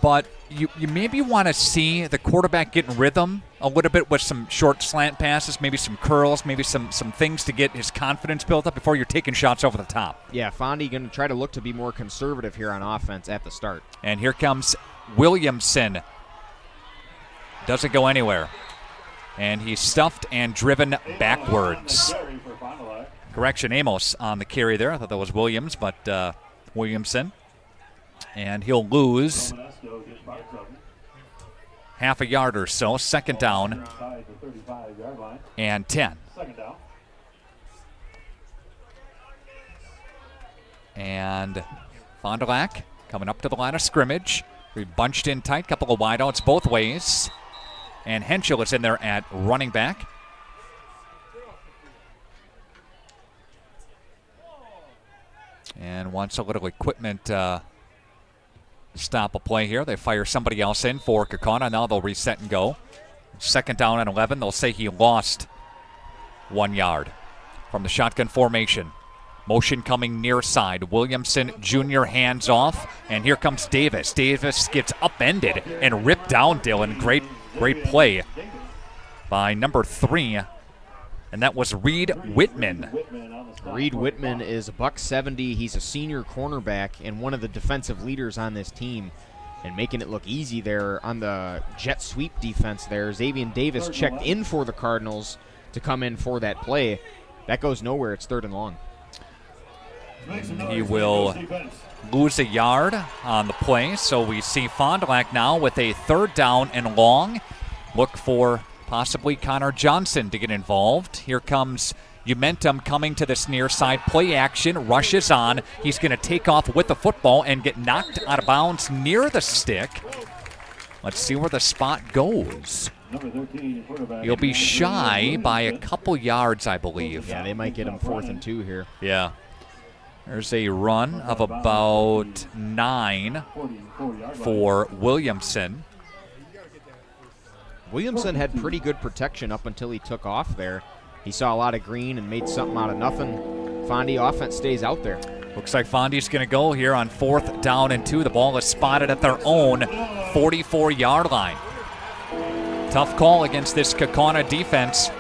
S2: but you maybe want to see the quarterback get in rhythm a little bit with some short slant passes, maybe some curls, maybe some things to get his confidence built up before you're taking shots over the top.
S7: Yeah, Fondie going to try to look to be more conservative here on offense at the start.
S2: And here comes Williamson. Doesn't go anywhere. And he's stuffed and driven backwards. Correction, Amos on the carry there. I thought that was Williams, but Williamson. And he'll lose half a yard or so. 2nd down and 10. And Fond du Lac coming up to the line of scrimmage. We bunched in tight, couple of wideouts both ways. And Henschel is in there at running back. And wants a little equipment stop a play here. They fire somebody else in for Kaukauna. Now they'll reset and go. 2nd down and 11. They'll say he lost 1 yard from the shotgun formation. Motion coming near side. Williamson Jr. hands off. And here comes Davis. Davis gets upended and ripped down, Dylan. Great play by number 3. And that was Reed Whitman.
S7: Reed Whitman is $170. He's a senior cornerback and one of the defensive leaders on this team. and making it look easy there on the jet sweep defense there. Xavier Davis checked in for the Cardinals to come in for that play. That goes nowhere. It's 3rd and long.
S2: He will lose a yard on the play, so we see Fond du Lac now with a 3rd down and long. Look for possibly Connor Johnson to get involved. Here comes Umentum coming to this near side. Play action, rushes on. He's going to take off with the football and get knocked out of bounds near the stick. Let's see where the spot goes. He'll be shy by a couple yards, I believe.
S7: Yeah, they might get him 4th and 2 here.
S2: Yeah. There's a run of about 9 for Williamson.
S7: Williamson had pretty good protection up until he took off there. He saw a lot of green and made something out of nothing. Fondy offense stays out there.
S2: Looks like Fondy's going to go here on 4th down and 2. The ball is spotted at their own 44-yard line. Tough call against this Kaukauna defense.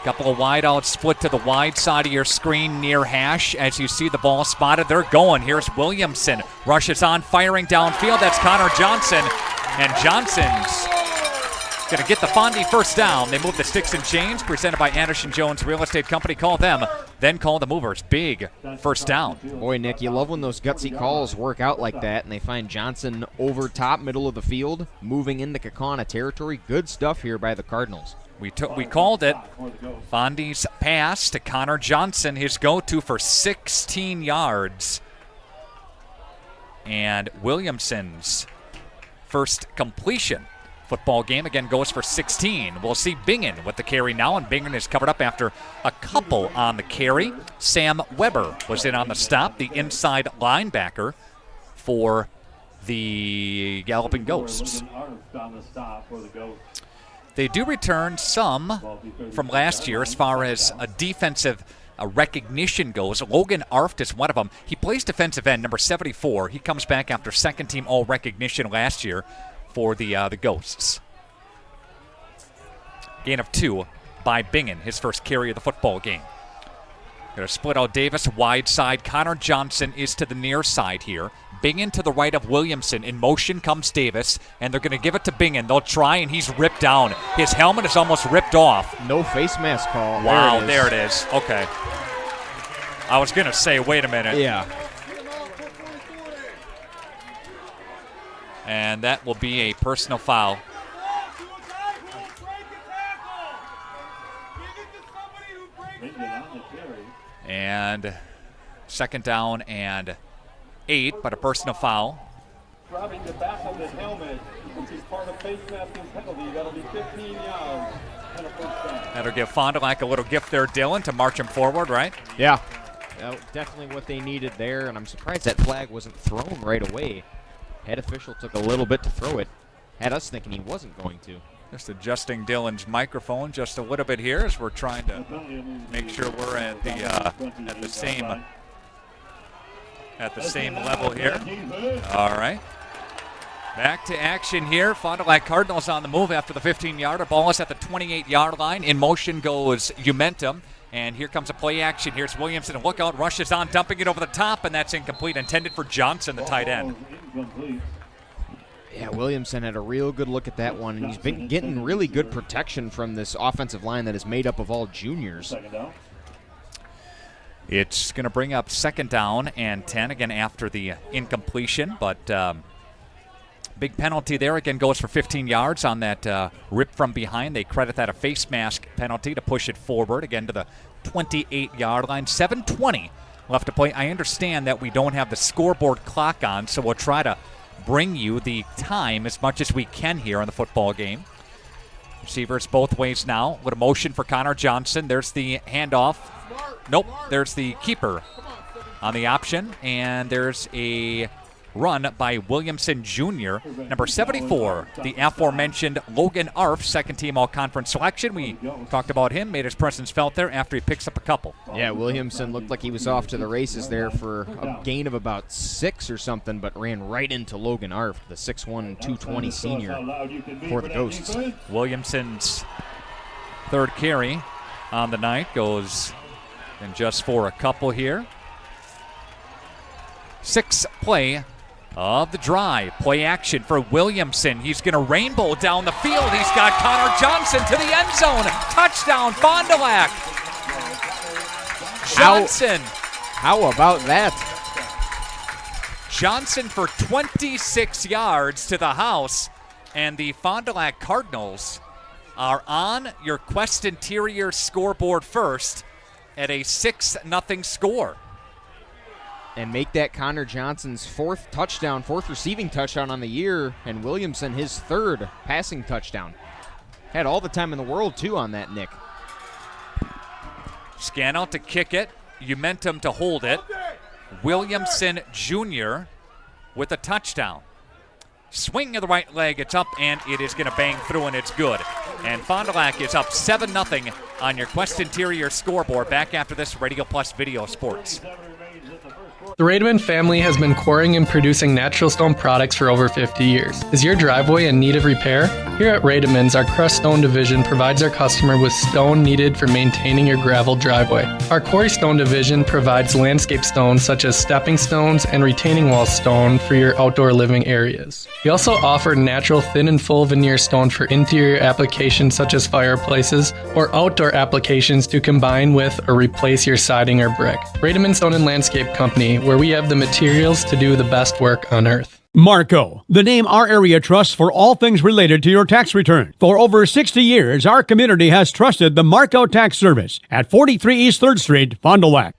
S2: Couple of wideouts split to the wide side of your screen near hash. As you see the ball spotted, they're going. Here's Williamson. Rushes on, firing downfield. That's Connor Johnson. And Johnson's going to get the Fondy 1st down. They move the sticks and chains, presented by Anderson Jones Real Estate Company. Call them, then call the movers. Big 1st down.
S7: Boy, Nick, you love when those gutsy calls work out like that, and they find Johnson over top, middle of the field, moving into Kaukauna territory. Good stuff here by the Cardinals.
S2: We called it. Fondy's pass to Connor Johnson, his go-to for 16 yards. And Williamson's first completion. Football game again goes for 16. We'll see Bingen with the carry now, and Bingen is covered up after a couple on the carry. Sam Weber was in on the stop, the inside linebacker for the Galloping Ghosts. They do return some from last year as far as a defensive recognition goes. Logan Arft is one of them. He plays defensive end, number 74. He comes back after 2nd-team All-Recognition last year for the Ghosts. Gain of 2 by Bingen, his first carry of the football game. Going to split out Davis, wide side. Connor Johnson is to the near side here. Bingen to the right of Williamson. In motion comes Davis, and they're going to give it to Bingen. They'll try, and he's ripped down. His helmet is almost ripped off.
S7: No face mask call.
S2: Wow, there it is. Okay. I was going to say, wait a minute.
S7: Yeah.
S2: And that will be a personal foul. And 2nd down and 8, but a personal foul.
S18: Grabbing the back of the helmet, which is part of face masking penalty. That'll be 15 yards and a 1st down.
S2: That'll give Fond du Lac a little gift there, Dylan, to march him forward, right?
S7: Yeah. Definitely what they needed there, and I'm surprised that flag wasn't thrown right away. Head official took a little bit to throw it. Had us thinking he wasn't going to.
S2: Just adjusting Dylan's microphone just a little bit here as we're trying to make sure we're at the same level here. All right. Back to action here. Fond du Lac Cardinals on the move after the 15-yarder. Ball is at the 28-yard line. In motion goes Umentum. And here comes a play action. Here's Williamson. Look out, rushes on, dumping it over the top, and that's incomplete. Intended for Johnson, the tight end.
S7: Yeah, Williamson had a real good look at that one, and he's been getting really good protection from this offensive line that is made up of all juniors.
S2: It's going to bring up 2nd down and 10, again after the incompletion, but big penalty there. Again, goes for 15 yards on that rip from behind. They credit that a face mask penalty to push it forward, again to the 28-yard line. 7:20 left to play. I understand that we don't have the scoreboard clock on, so we'll try to bring you the time as much as we can here on the football game. Receivers both ways now with a motion for Connor Johnson. There's the handoff. Nope, there's the keeper on the option, and there's a run by Williamson Jr., number 74, the aforementioned Logan Arf, 2nd-team All-Conference selection. We talked about him, made his presence felt there after he picks up a couple.
S7: Yeah, Williamson looked like he was off to the races there for a gain of about 6 or something, but ran right into Logan Arf, the 6'1", 220 senior for the Ghosts.
S2: Williamson's 3rd carry on the night goes in just for a couple here. 6-play of the drive. Play action for Williamson. He's going to rainbow down the field. He's got Connor Johnson to the end zone. Touchdown, Fond du Lac. Johnson.
S7: How about that?
S2: Johnson for 26 yards to the house. And the Fond du Lac Cardinals are on your Quest Interior scoreboard first at a 6-0 score.
S7: And make that Connor Johnson's fourth receiving touchdown on the year, and Williamson his third passing touchdown. Had all the time in the world, too, on that, Nick.
S2: Scannell to kick it. Umentum to hold it. Williamson Jr. with a touchdown. Swing of the right leg, it's up, and it is going to bang through, and it's good. And Fond du Lac is up 7-0 on your Quest Interior scoreboard. Back after this, Radio Plus Video Sports.
S26: The Rademan family has been quarrying and producing natural stone products for over 50 years. Is your driveway in need of repair? Here at Rademans, our crushed stone division provides our customer with stone needed for maintaining your gravel driveway. Our quarry stone division provides landscape stones such as stepping stones and retaining wall stone for your outdoor living areas. We also offer natural thin and full veneer stone for interior applications such as fireplaces or outdoor applications to combine with or replace your siding or brick. Rademan Stone and Landscape Company, where we have the materials to do the best work on earth.
S1: Marco, the name our area trusts for all things related to your tax return. For over 60 years, our community has trusted the Marco Tax Service at 43 East 3rd Street, Fond du Lac.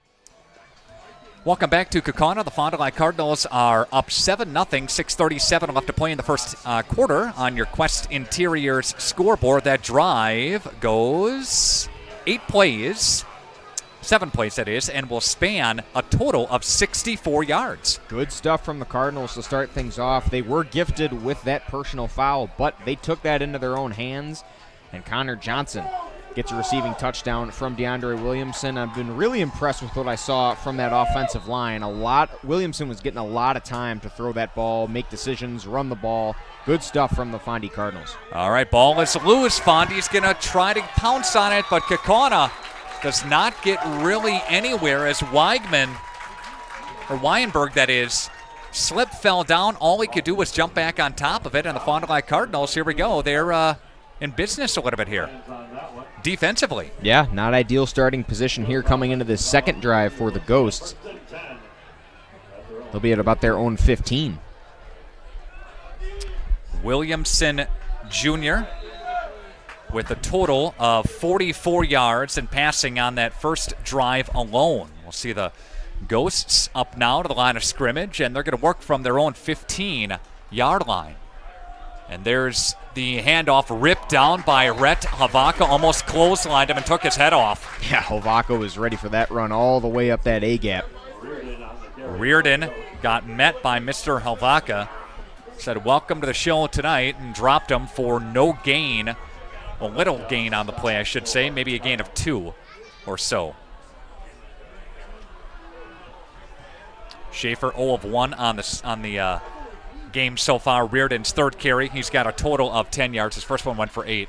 S2: Welcome back to Kaukauna. The Fond du Lac Cardinals are up 7-0, 6:37 left to play in the first quarter on your Quest Interiors scoreboard. That drive goes 7 plays that is, and will span a total of 64 yards.
S7: Good stuff from the Cardinals to start things off. They were gifted with that personal foul, but they took that into their own hands, and Connor Johnson gets a receiving touchdown from DeAndre Williamson. I've been really impressed with what I saw from that offensive line. Williamson was getting a lot of time to throw that ball, make decisions, run the ball. Good stuff from the Fondy Cardinals.
S2: All right, ball is loose. Fondy's going to try to pounce on it, but Kaukauna does not get really anywhere as Weinberg, that is, fell down. All he could do was jump back on top of it, and the Fond du Lac Cardinals, here we go. They're in business a little bit here defensively.
S7: Yeah, not ideal starting position here coming into this second drive for the Ghosts. They'll be at about their own 15.
S2: Williamson Jr. with a total of 44 yards and passing on that first drive alone. We'll see the Ghosts up now to the line of scrimmage, and they're going to work from their own 15-yard line. And there's the handoff ripped down by Rhett Havaka, almost clotheslined him and took his head off.
S7: Yeah, Havaka was ready for that run all the way up that A-gap.
S2: Reardon got met by Mr. Havaka, said welcome to the show tonight, and dropped him for no gain. A little gain on the play, I should say, maybe a gain of 2 or so. Schaefer 0 of 1 on the game so far. Reardon's third carry, he's got a total of 10 yards. His first one went for 8.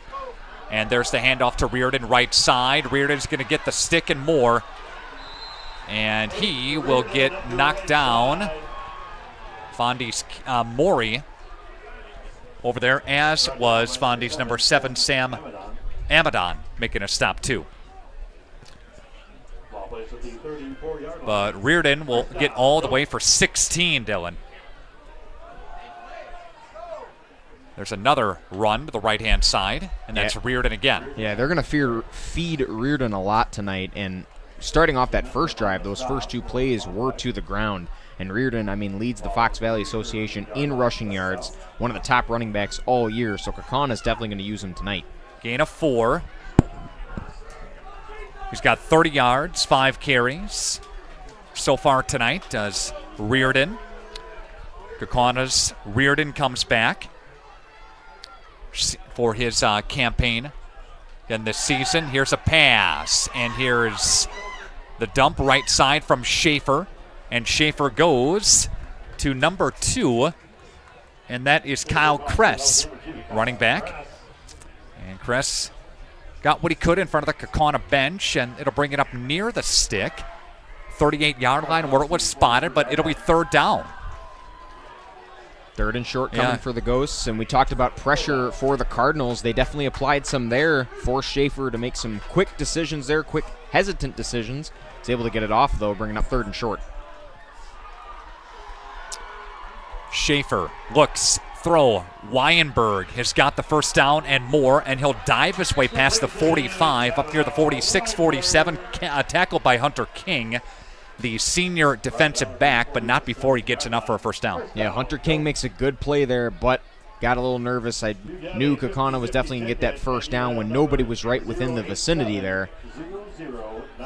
S2: And there's the handoff to Reardon, right side. Reardon's going to get the stick and more. And he will get knocked down. Fondy's Maury over there, as was Fondy's number 7, Sam Amadon, making a stop too. But Reardon will get all the way for 16, Dylan. There's another run to the right-hand side, and that's Reardon again.
S7: Yeah, they're going to feed Reardon a lot tonight, and starting off that first drive, those first 2 plays were to the ground. And Reardon, leads the Fox Valley Association in rushing yards, one of the top running backs all year, so Kaukauna is definitely going to use him tonight.
S2: Gain of 4. He's got 30 yards, 5 carries so far tonight, does Reardon. Kaukauna's Reardon comes back for his campaign in this season. Here's a pass, and here's the dump right side from Schaefer. And Schaefer goes to number 2, and that is Kyle Kress, running back. And Kress got what he could in front of the Kaukauna bench, and it'll bring it up near the stick. 38-yard line where it was spotted, but it'll be third down.
S7: Third and short coming for the Ghosts, and we talked about pressure for the Cardinals. They definitely applied some there, forced Schaefer to make some quick decisions there, quick, hesitant decisions. He's able to get it off, though, bringing up third and short.
S2: Schaefer looks, throw. Weinberg has got the first down and more, and he'll dive his way past the 45, up near the 46, 47, tackled by Hunter King, the senior defensive back, but not before he gets enough for a first down.
S7: Yeah, Hunter King makes a good play there, but got a little nervous. I knew Kaukauna was definitely going to get that first down when nobody was right within the vicinity there.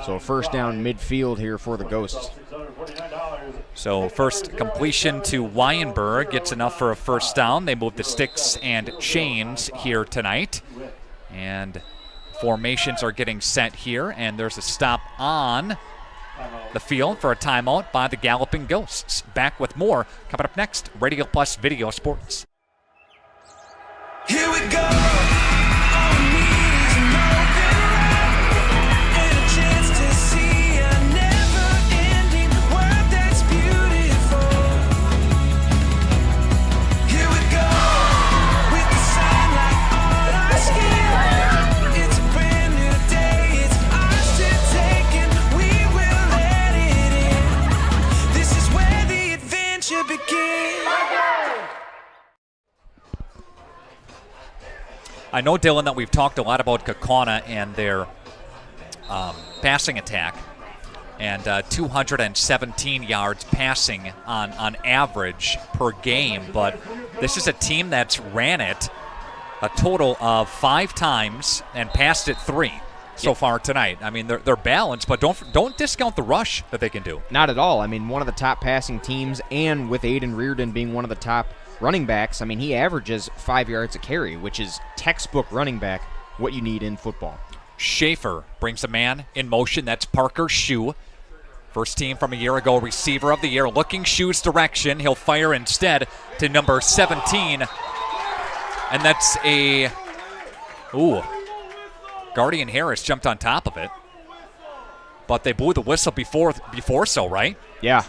S7: So first down midfield here for the Ghosts.
S2: So first completion to Weinberg gets enough for a first down. They move the sticks and chains here tonight. And formations are getting set here, and there's a stop on the field for a timeout by the Galloping Ghosts. Back with more coming up next. Radio Plus Video Sports.
S14: Here we go. All we need is an open road and a chance to see a never-ending world that's beautiful. Here we go with the sunlight on our skin. It's a brand new day. It's ours to take, and we will let it in. This is where the adventure begins.
S2: I know, Dylan, that we've talked a lot about Kaukauna and their passing attack, and 217 yards passing on average per game, but this is a team that's ran it a total of 5 times and passed it 3 so far tonight. I mean, they're balanced, but don't discount the rush that they can do.
S7: Not at all. I mean, one of the top passing teams, and with Aiden Reardon being one of the top running backs, I mean, he averages 5 yards a carry, which is textbook running back, what you need in football.
S2: Schaefer brings a man in motion. That's Parker Shue. First team from a year ago, receiver of the year, looking Shue's direction. He'll fire instead to number 17. And that's Guardian Harris jumped on top of it. But they blew the whistle before so, right?
S7: Yeah.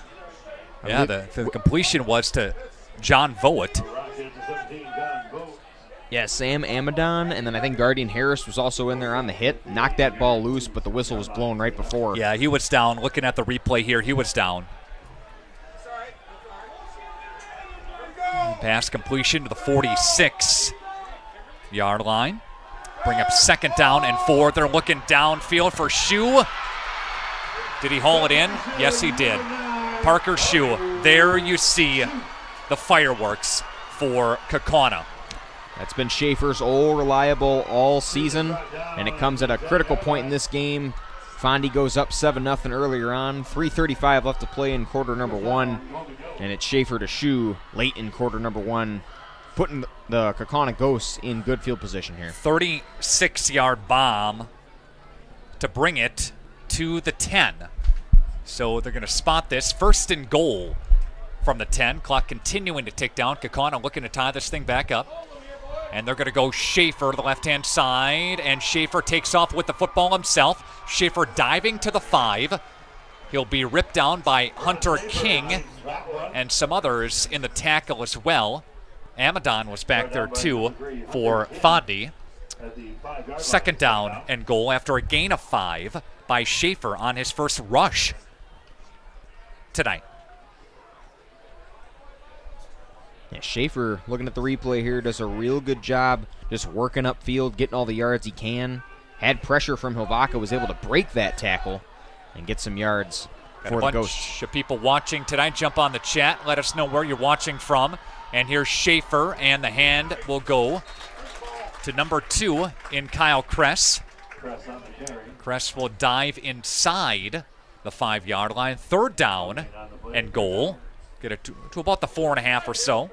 S2: Yeah, the completion was to John Voet.
S7: Yeah, Sam Amadon, and then I think Guardian Harris was also in there on the hit. Knocked that ball loose, but the whistle was blown right before.
S2: Yeah, he was down. Looking at the replay here, he was down. Pass completion to the 46-yard line. Bring up second down and 4. They're looking downfield for Shue. Did he haul it in? Yes, he did. Parker Shue. There you see the fireworks for Kaukauna.
S7: That's been Schaefer's reliable all season, and it comes at a critical point in this game. Fondy goes up 7-0 earlier on. 3:35 left to play in quarter number 1, and it's Schaefer to Shue late in quarter number 1, putting the Kaukauna Ghosts in good field position here.
S2: 36-yard bomb to bring it to the 10. So they're going to spot this. First and goal from the 10. Clock continuing to tick down. Kaukauna looking to tie this thing back up. And they're going to go Schaefer to the left-hand side. And Schaefer takes off with the football himself. Schaefer diving to the 5. He'll be ripped down by Hunter King and some others in the tackle as well. Amadon was back there too for Fondy. Second down and goal after a gain of 5 by Schaefer on his first rush tonight.
S7: Yeah, Schaefer, looking at the replay here, does a real good job just working upfield, getting all the yards he can. Had pressure from Hovaka, was able to break that tackle and get some yards for the Ghosts.
S2: A bunch of people watching tonight. Jump on the chat. Let us know where you're watching from. And here's Schaefer, and the hand will go to number 2 in Kyle Kress. Kress will dive inside the 5-yard line. Third down and goal. Get it to about the 4.5 or so.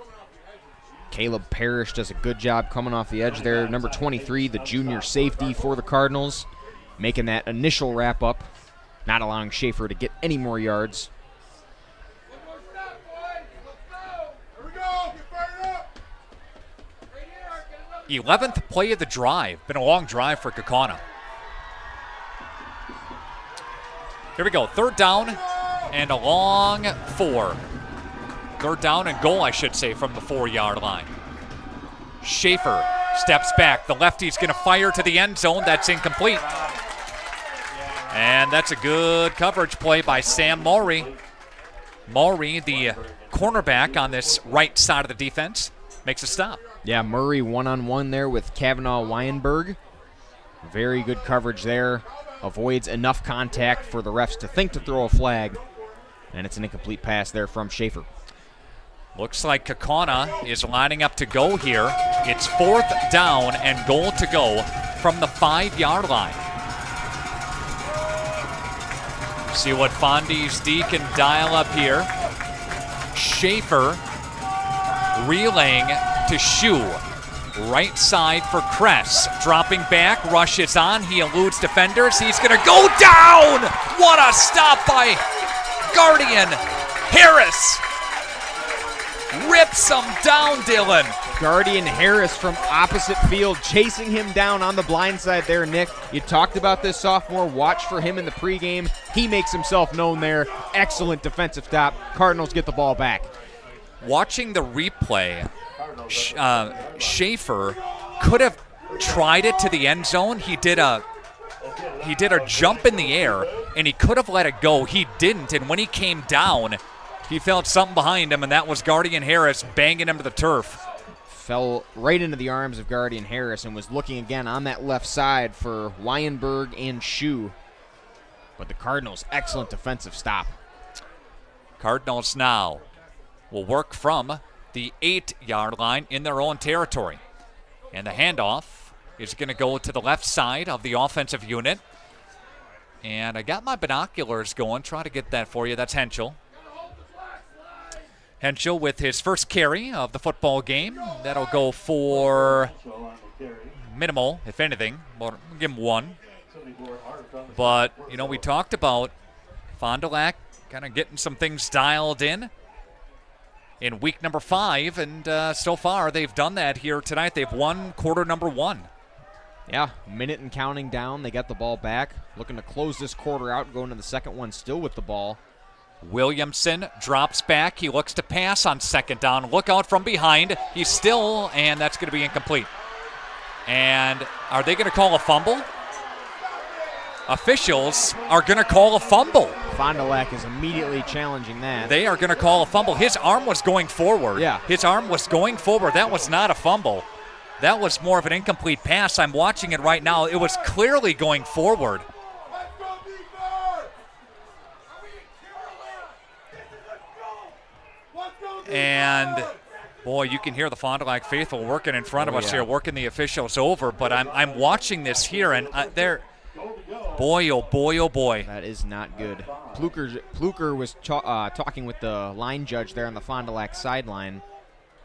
S7: Caleb Parrish does a good job coming off the edge there. Number 23, the junior safety for the Cardinals, making that initial wrap up, not allowing Schaefer to get any more yards.
S14: Here we go. Get fired up.
S2: 11th play of the drive. Been a long drive for Kaukauna. Here we go. Third down and a long 4. Third down and goal, I should say, from the 4-yard line. Schaefer steps back. The lefty's going to fire to the end zone. That's incomplete. And that's a good coverage play by Sam Maury. Maury, the cornerback on this right side of the defense, makes a stop.
S7: Yeah, Murray one-on-one there with Kavanaugh Weinberg. Very good coverage there. Avoids enough contact for the refs to think to throw a flag. And it's an incomplete pass there from Schaefer.
S2: Looks like Kaukauna is lining up to go here. It's 4th down and goal to go from the 5-yard line. See what Fondy's D can dial up here. Schaefer relaying to Shu. Right side for Kress. Dropping back, rushes on. He eludes defenders. He's going to go down! What a stop by Guardian Harris. Rips him down, Dylan.
S7: Guardian Harris from opposite field chasing him down on the blind side there, Nick. You talked about this sophomore. Watch for him in the pregame. He makes himself known there. Excellent defensive stop. Cardinals get the ball back.
S2: Watching the replay, Schaefer could have tried it to the end zone. He did a jump in the air, and he could have let it go. He didn't, and when he came down, he felt something behind him, and that was Guardian Harris banging him to the turf.
S7: Fell right into the arms of Guardian Harris and was looking again on that left side for Weinberg and Shu. But the Cardinals, excellent defensive stop.
S2: Cardinals now will work from the 8-yard line in their own territory. And the handoff is going to go to the left side of the offensive unit. And I got my binoculars going, try to get that for you. That's Henschel. Henschel with his first carry of the football game. That'll go for minimal, if anything. We'll give him 1. But, we talked about Fond du Lac kind of getting some things dialed in week number 5, and so far they've done that here tonight. They've won quarter number 1.
S7: Yeah, minute and counting down. They got the ball back. Looking to close this quarter out, going to the second one still with the ball.
S2: Williamson drops back. He looks to pass on second down. Look out from behind. He's still, and that's going to be incomplete. And are they going to call a fumble? Officials are going to call a fumble.
S7: Fond du Lac is immediately challenging that.
S2: They are going to call a fumble. His arm was going forward.
S7: Yeah.
S2: His arm was going forward. That was not a fumble. That was more of an incomplete pass. I'm watching it right now. It was clearly going forward. And, boy, you can hear the Fond du Lac faithful working in front of us here, working the officials over. But I'm watching this here, and they're, boy, oh boy, oh boy.
S7: That is not good. Pluker was talking with the line judge there on the Fond du Lac sideline.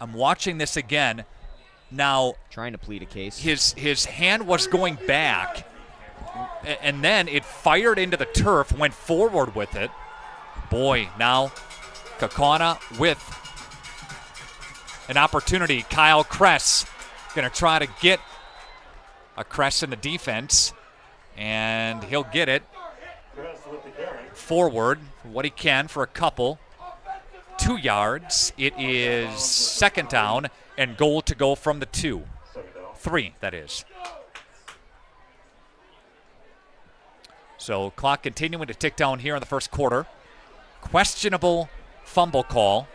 S2: I'm watching this again. Now,
S7: trying to plead a case.
S2: His hand was going back, and then it fired into the turf, went forward with it. Boy, now Kaukauna with an opportunity. Kyle Kress going to try to get a Kress in the defense, and he'll get it forward what he can for a couple. 2 yards. It is second down and goal to go from the 2. 3, that is. So clock continuing to tick down here in the first quarter. Questionable fumble call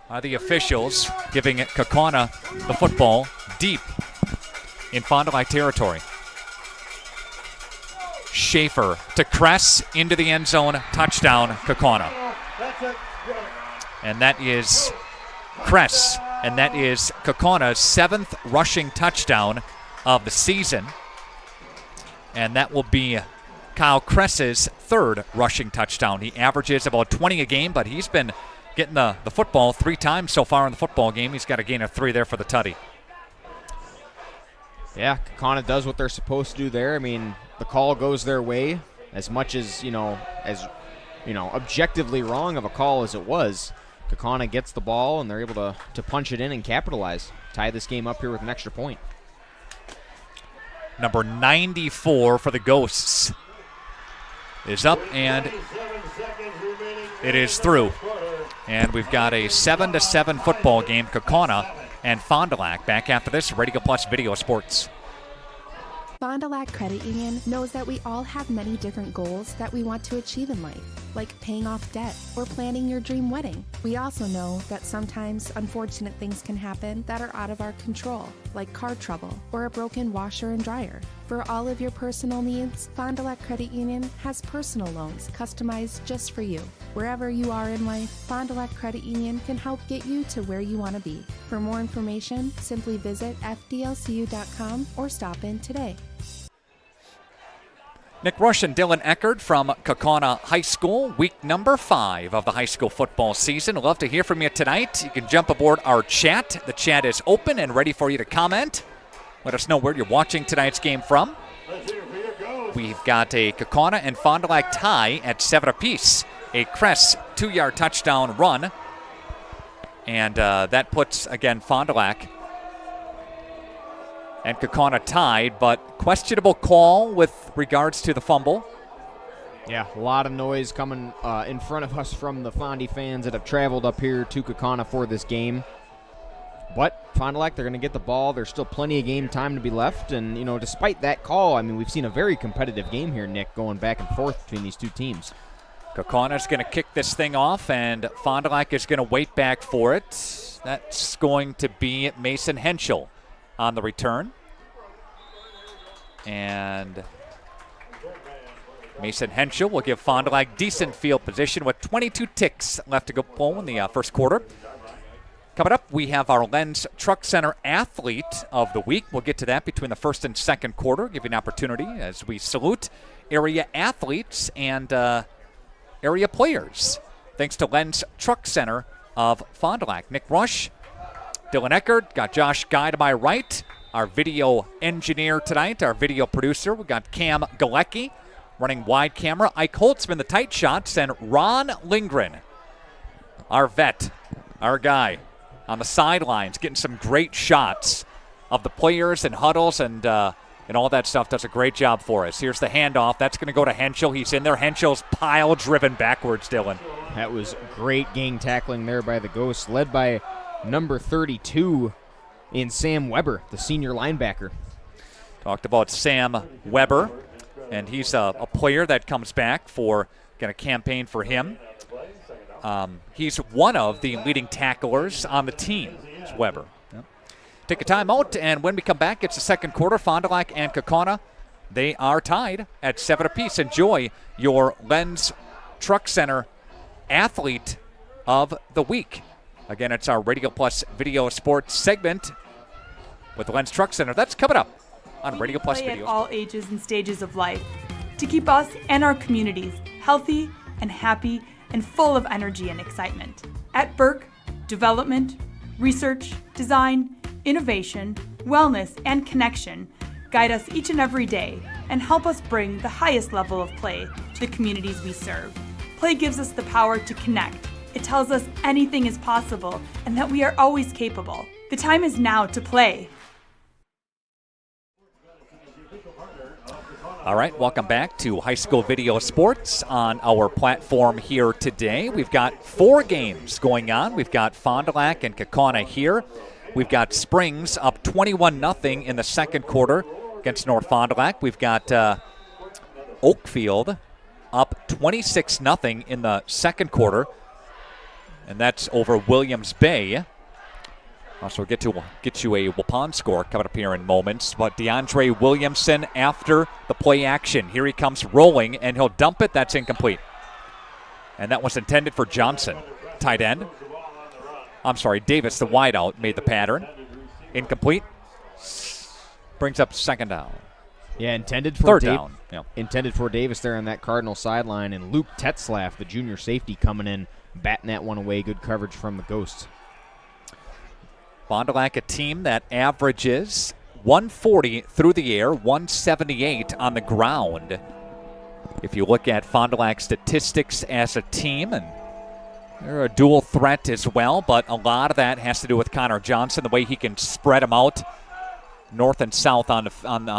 S2: by the officials, giving it Kaukauna the football deep in Fond du Lac territory. Schaefer to Kress into the end zone. Touchdown, Kaukauna. And that is Kress, and that is Kaukauna's 7th rushing touchdown of the season. And that will be Kyle Kress's 3rd rushing touchdown. He averages about 20 a game, but he's been getting the football 3 times so far in the football game. He's got a gain of 3 there for the tutty.
S7: Yeah, Kaukauna does what they're supposed to do there. I mean, the call goes their way as much as, objectively wrong of a call as it was. Kaukauna gets the ball, and they're able to punch it in and capitalize. Tie this game up here with an extra point.
S2: Number 94 for the Ghosts is up, and it is through. And we've got a 7-7 football game, Kaukauna and Fond du Lac. Back after this, Radio Plus Video Sports.
S4: Fond du Lac Credit Union knows that we all have many different goals that we want to achieve in life, like paying off debt or planning your dream wedding. We also know that sometimes unfortunate things can happen that are out of our control, like car trouble or a broken washer and dryer. For all of your personal needs, Fond du Lac Credit Union has personal loans customized just for you. Wherever you are in life, Fond du Lac Credit Union can help get you to where you want to be. For more information, simply visit fdlcu.com or stop in today.
S2: Nick Rush and Dylan Eckert from Kaukauna High School, week number 5 of the high school football season. Love to hear from you tonight. You can jump aboard our chat. The chat is open and ready for you to comment. Let us know where you're watching tonight's game from. We've got a Kaukauna and Fond du Lac tie at 7 apiece. A Kress 2-yard touchdown run. And that puts, again, Fond du Lac and Kaukauna tied, but questionable call with regards to the fumble.
S7: Yeah, a lot of noise coming in front of us from the Fondy fans that have traveled up here to Kaukauna for this game. But Fond du Lac, they're going to get the ball. There's still plenty of game time to be left. And, you know, despite that call, I mean, we've seen a very competitive game here, Nick, going back and forth between these two teams.
S2: Kaukana's going to kick this thing off, and Fond du Lac is going to wait back for it. That's going to be Mason Henschel on the return. And Mason Henschel will give Fond du Lac decent field position with 22 ticks left to go in the first quarter. Coming up, we have our Lens Truck Center Athlete of the Week. We'll get to that between the first and second quarter, give you an opportunity as we salute area athletes and area players. Thanks to Lens Truck Center of Fond du Lac. Nick Rush, Dylan Eckert, got Josh Guy to my right, our video engineer tonight, our video producer. We got Cam Galecki running wide camera, Ike Holtzman, the tight shots, and Ron Lindgren, our vet, our guy on the sidelines, getting some great shots of the players and huddles and all that stuff. Does a great job for us. Here's the handoff. That's going to go to Henschel. He's in there. Henschel's pile driven backwards, Dylan.
S7: That was great gang tackling there by the Ghosts, led by number 32 in Sam Weber, the senior linebacker.
S2: Talked about Sam Weber, and he's a player that comes back for going to campaign for him. He's one of the leading tacklers on the team, is Weber. Yep. Take a timeout, and when we come back, it's the second quarter. Fond du Lac and Kaukauna, they are tied at 7 apiece. Enjoy your Lens Truck Center Athlete of the Week. Again, it's our Radio Plus Video Sports segment with the Lens Truck Center. That's coming up on Radio Plus
S20: Play
S2: Video.
S20: At all ages and stages of life to keep us and our communities healthy and happy and full of energy and excitement. At Burke, development, research, design, innovation, wellness, and connection guide us each and every day and help us bring the highest level of play to the communities we serve. Play gives us the power to connect. It tells us anything is possible and that we are always capable. The time is now to play.
S2: All right, welcome back to High School Video Sports on our platform here today. We've got 4 games going on. We've got Fond du Lac and Kaukauna here. We've got Springs up 21-0 in the second quarter against North Fond du Lac. We've got Oakfield up 26-0 in the second quarter, and that's over Williams Bay. Also, get you a Waupun score coming up here in moments. But DeAndre Williamson after the play action. Here he comes rolling, and he'll dump it. That's incomplete. And that was intended for Johnson, tight end. I'm sorry, Davis, the wideout, made the pattern. Incomplete. Brings up second down.
S7: Yeah, intended for
S2: third down. Yeah.
S7: Intended for Davis there on that Cardinal sideline. And Luke Tetzlaff, the junior safety, coming in, batting that one away. Good coverage from the Ghosts.
S2: Fond du Lac, a team that averages 140 through the air, 178 on the ground. If you look at Fond du Lac statistics as a team, and they're a dual threat as well, but a lot of that has to do with Connor Johnson, the way he can spread them out north and south on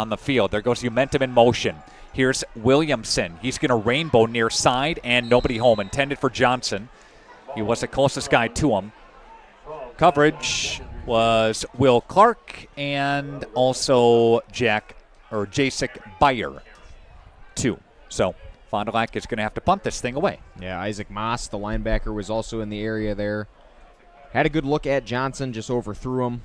S2: the field. There goes momentum in motion. Here's Williamson. He's going to rainbow near side and nobody home. Intended for Johnson. He was the closest guy to him. Coverage was Will Clark and also Jacek Beyer, 2. So Fond du Lac is going to have to punt this thing away.
S7: Yeah, Isaac Moss, the linebacker, was also in the area there. Had a good look at Johnson, just overthrew him.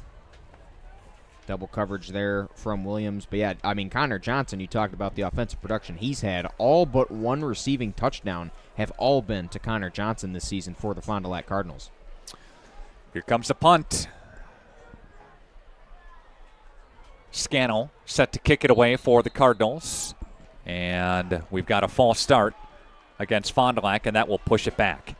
S7: Double coverage there from Williams. But yeah, I mean, Connor Johnson, you talked about the offensive production he's had. All but one receiving touchdown have all been to Connor Johnson this season for the Fond du Lac Cardinals.
S2: Here comes the punt. Scannell set to kick it away for the Cardinals. And we've got a false start against Fond du Lac, and that will push it back.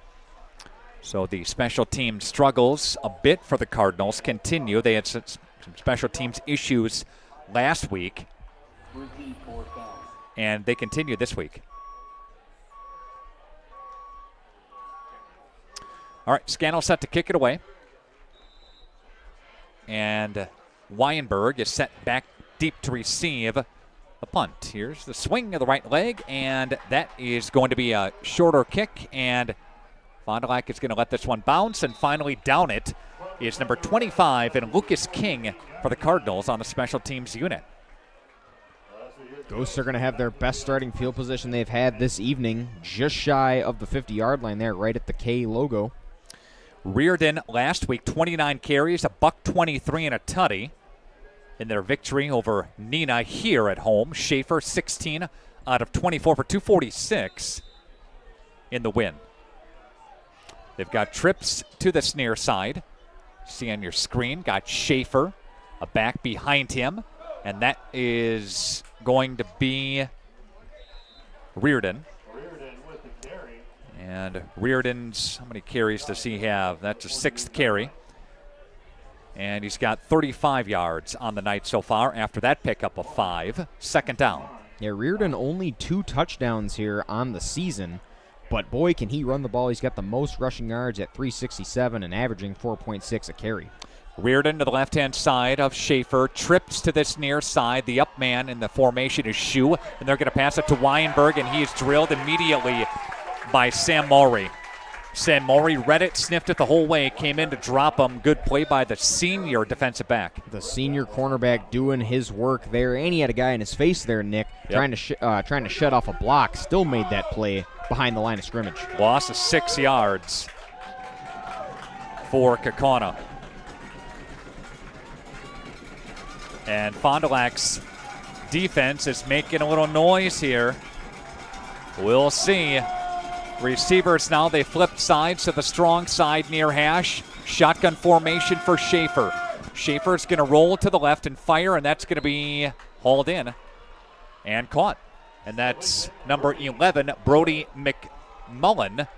S2: So the special team struggles a bit for the Cardinals continue. They had some special teams issues last week, and they continue this week. All right, Scannell set to kick it away. And Weinberg is set back deep to receive the punt. Here's the swing of the right leg, and that is going to be a shorter kick, and Fond du Lac is going to let this one bounce, and finally down it is number 25 and Lucas King for the Cardinals on the special teams unit.
S7: Ghosts are going to have their best starting field position they've had this evening, just shy of the 50-yard line there, right at the K logo.
S2: Reardon last week, 29 carries, a $123 and a tutty in their victory over Neenah here at home. Schaefer, 16 out of 24 for 246 in the win. They've got trips to the near side. See on your screen, got Schaefer, a back behind him, and that is going to be Reardon. And Reardon's, how many carries does he have? That's a 6th carry. And he's got 35 yards on the night so far after that pickup of 5. Second down.
S7: Yeah, Reardon only 2 touchdowns here on the season, but boy, can he run the ball. He's got the most rushing yards at 367 and averaging 4.6 a carry.
S2: Reardon to the left-hand side of Schaefer, trips to this near side. The up man in the formation is Shu, and they're going to pass it to Weinberg, and he is drilled immediately by Sam Maury. Sam Maury read it, sniffed it the whole way, came in to drop him. Good play by the senior defensive back.
S7: The senior cornerback doing his work there, and he had a guy in his face there, Nick, trying to shut off a block. Still made that play behind the line of scrimmage.
S2: Loss of 6 yards for Kaukauna. And Fond du Lac's defense is making a little noise here. We'll see. Receivers now, they flip sides to the strong side near hash. Shotgun formation for Schaefer. Schaefer's going to roll to the left and fire, and that's going to be hauled in and caught. And that's number 11, Brody McMullen.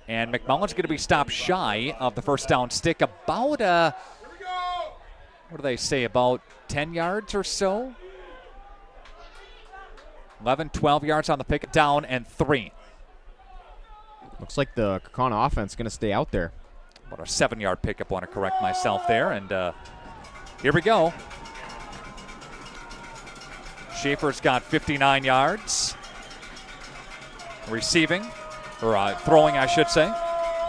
S2: And McMullen's going to be stopped shy of the first down stick. About, what do they say, about 10 yards or so? 11, 12 yards on the pick, down and 3.
S7: Looks like the Kaukauna offense is going to stay out there.
S2: About a 7-yard pickup, want to correct myself there. And here we go. Schaefer's got 59 yards. Receiving, or throwing, I should say.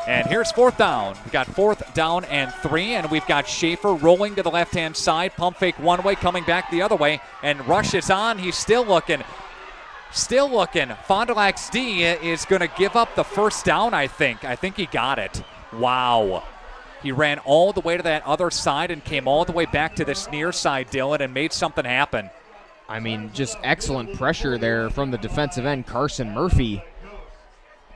S2: And here's 4th down. We got 4th down and 3, and we've got Schaefer rolling to the left-hand side. Pump fake one way, coming back the other way, and Rush is on. He's still looking. Still looking. Fond du Lac's D is going to give up the first down, I think. I think he got it. Wow. He ran all the way to that other side and came all the way back to this near side, Dylan, and made something happen.
S7: I mean, just excellent pressure there from the defensive end, Carson Murphy.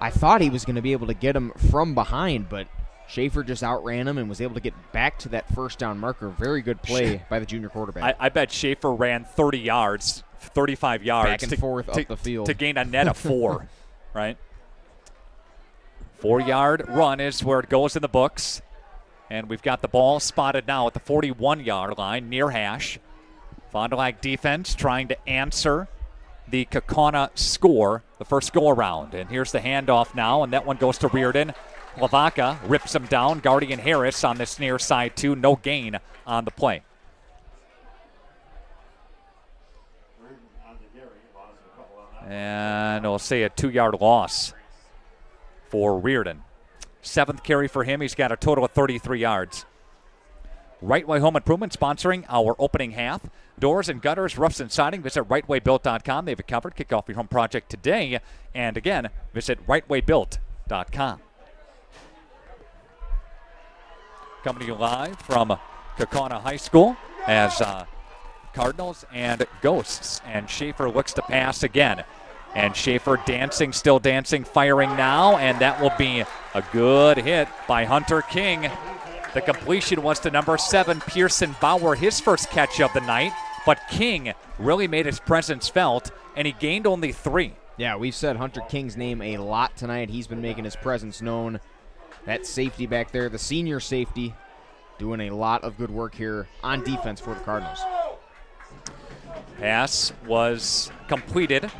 S7: I thought he was going to be able to get him from behind, but Schaefer just outran him and was able to get back to that first down marker. Very good play by the junior quarterback.
S2: I bet Schaefer ran 30 yards, 35 yards.
S7: Back and forth up the field.
S2: To gain a net of 4, right? 4-yard run is where it goes in the books. And we've got the ball spotted now at the 41-yard line near hash. Fond du Lac defense trying to answer the Kaukauna score, the first go-around. And here's the handoff now, and that one goes to Reardon. Lavaca rips him down. Guardian Harris on this near side, too. No gain on the play. And we'll say a 2-yard loss for Reardon. 7th carry for him. He's got a total of 33 yards. Right Way Home Improvement sponsoring our opening half. Doors and gutters, roofs and siding. Visit rightwaybuilt.com. They have it covered. Kick off your home project today. And again, visit rightwaybuilt.com. Coming to you live from Kaukauna High School as Cardinals and Ghosts. And Schaefer looks to pass again. And Schaefer dancing, still dancing, firing now. And that will be a good hit by Hunter King. The completion was to number 7, Pearson Bauer, his first catch of the night. But King really made his presence felt, and he gained only 3.
S7: Yeah, we've said Hunter King's name a lot tonight. He's been making his presence known. That safety back there, the senior safety, doing a lot of good work here on defense for the Cardinals.
S2: Pass was completed.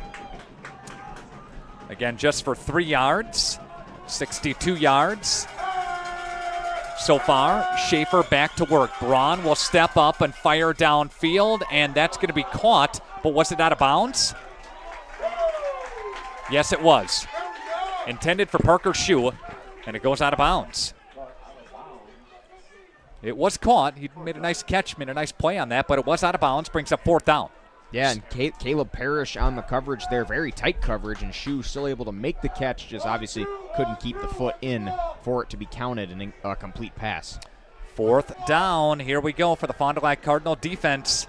S2: Again, just for 3 yards, 62 yards. So far, Schaefer back to work. Braun will step up and fire downfield, and that's going to be caught. But was it out of bounds? Yes, it was. Intended for Parker Shue, and it goes out of bounds. It was caught. He made a nice catch, made a nice play on that, but it was out of bounds. Brings up 4th down.
S7: Yeah, and Caleb Parrish on the coverage there. Very tight coverage, and Shue still able to make the catch. Just obviously couldn't keep the foot in for it to be counted in a complete pass.
S2: 4th down. Here we go for the Fond du Lac Cardinal defense.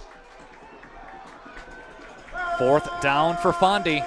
S2: 4th down for Fondy.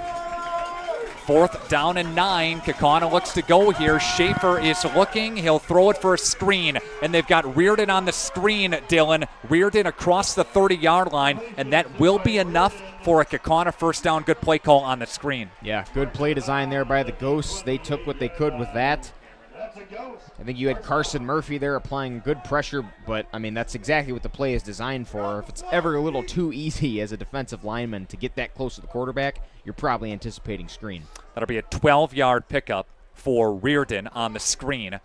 S2: 4th down and 9. Kaukauna looks to go here. Schaefer is looking. He'll throw it for a screen. And they've got Reardon on the screen, Dylan. Reardon across the 30-yard line. And that will be enough for a Kaukauna first down. Good play call on the screen.
S7: Yeah, good play design there by the Ghosts. They took what they could with that. I think you had Carson Murphy there applying good pressure, but, I mean, that's exactly what the play is designed for. If it's ever a little too easy as a defensive lineman to get that close to the quarterback, you're probably anticipating screen.
S2: That'll be a 12-yard pickup for Reardon on the screen.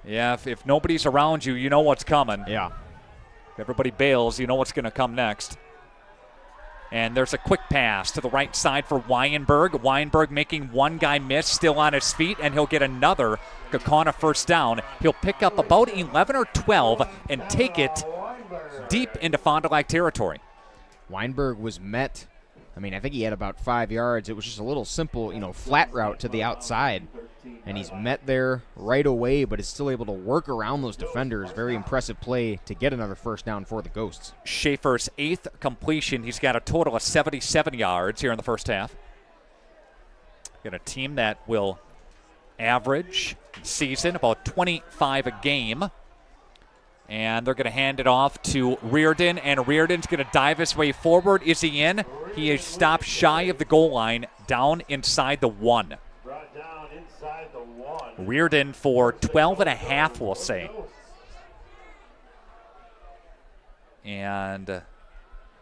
S2: Yeah, if nobody's around you, you know what's coming.
S7: Yeah.
S2: If everybody bails, you know what's going to come next. And there's a quick pass to the right side for Weinberg. Weinberg making one guy miss, still on his feet, and he'll get another Kaukauna first down. He'll pick up about 11 or 12 and take it deep into Fond du Lac territory.
S7: Weinberg was met, I mean, I think he had about 5 yards. It was just a little simple, flat route to the outside. And he's met there right away, but is still able to work around those defenders. Very impressive play to get another first down for the Ghosts.
S2: Schaefer's 8th completion. He's got a total of 77 yards here in the first half. Got a team that will average season about 25 a game. And they're going to hand it off to Reardon, and Reardon's going to dive his way forward. Is he in? He is stopped shy of the goal line, down inside the 1. Reardon for 12.5, we'll say. And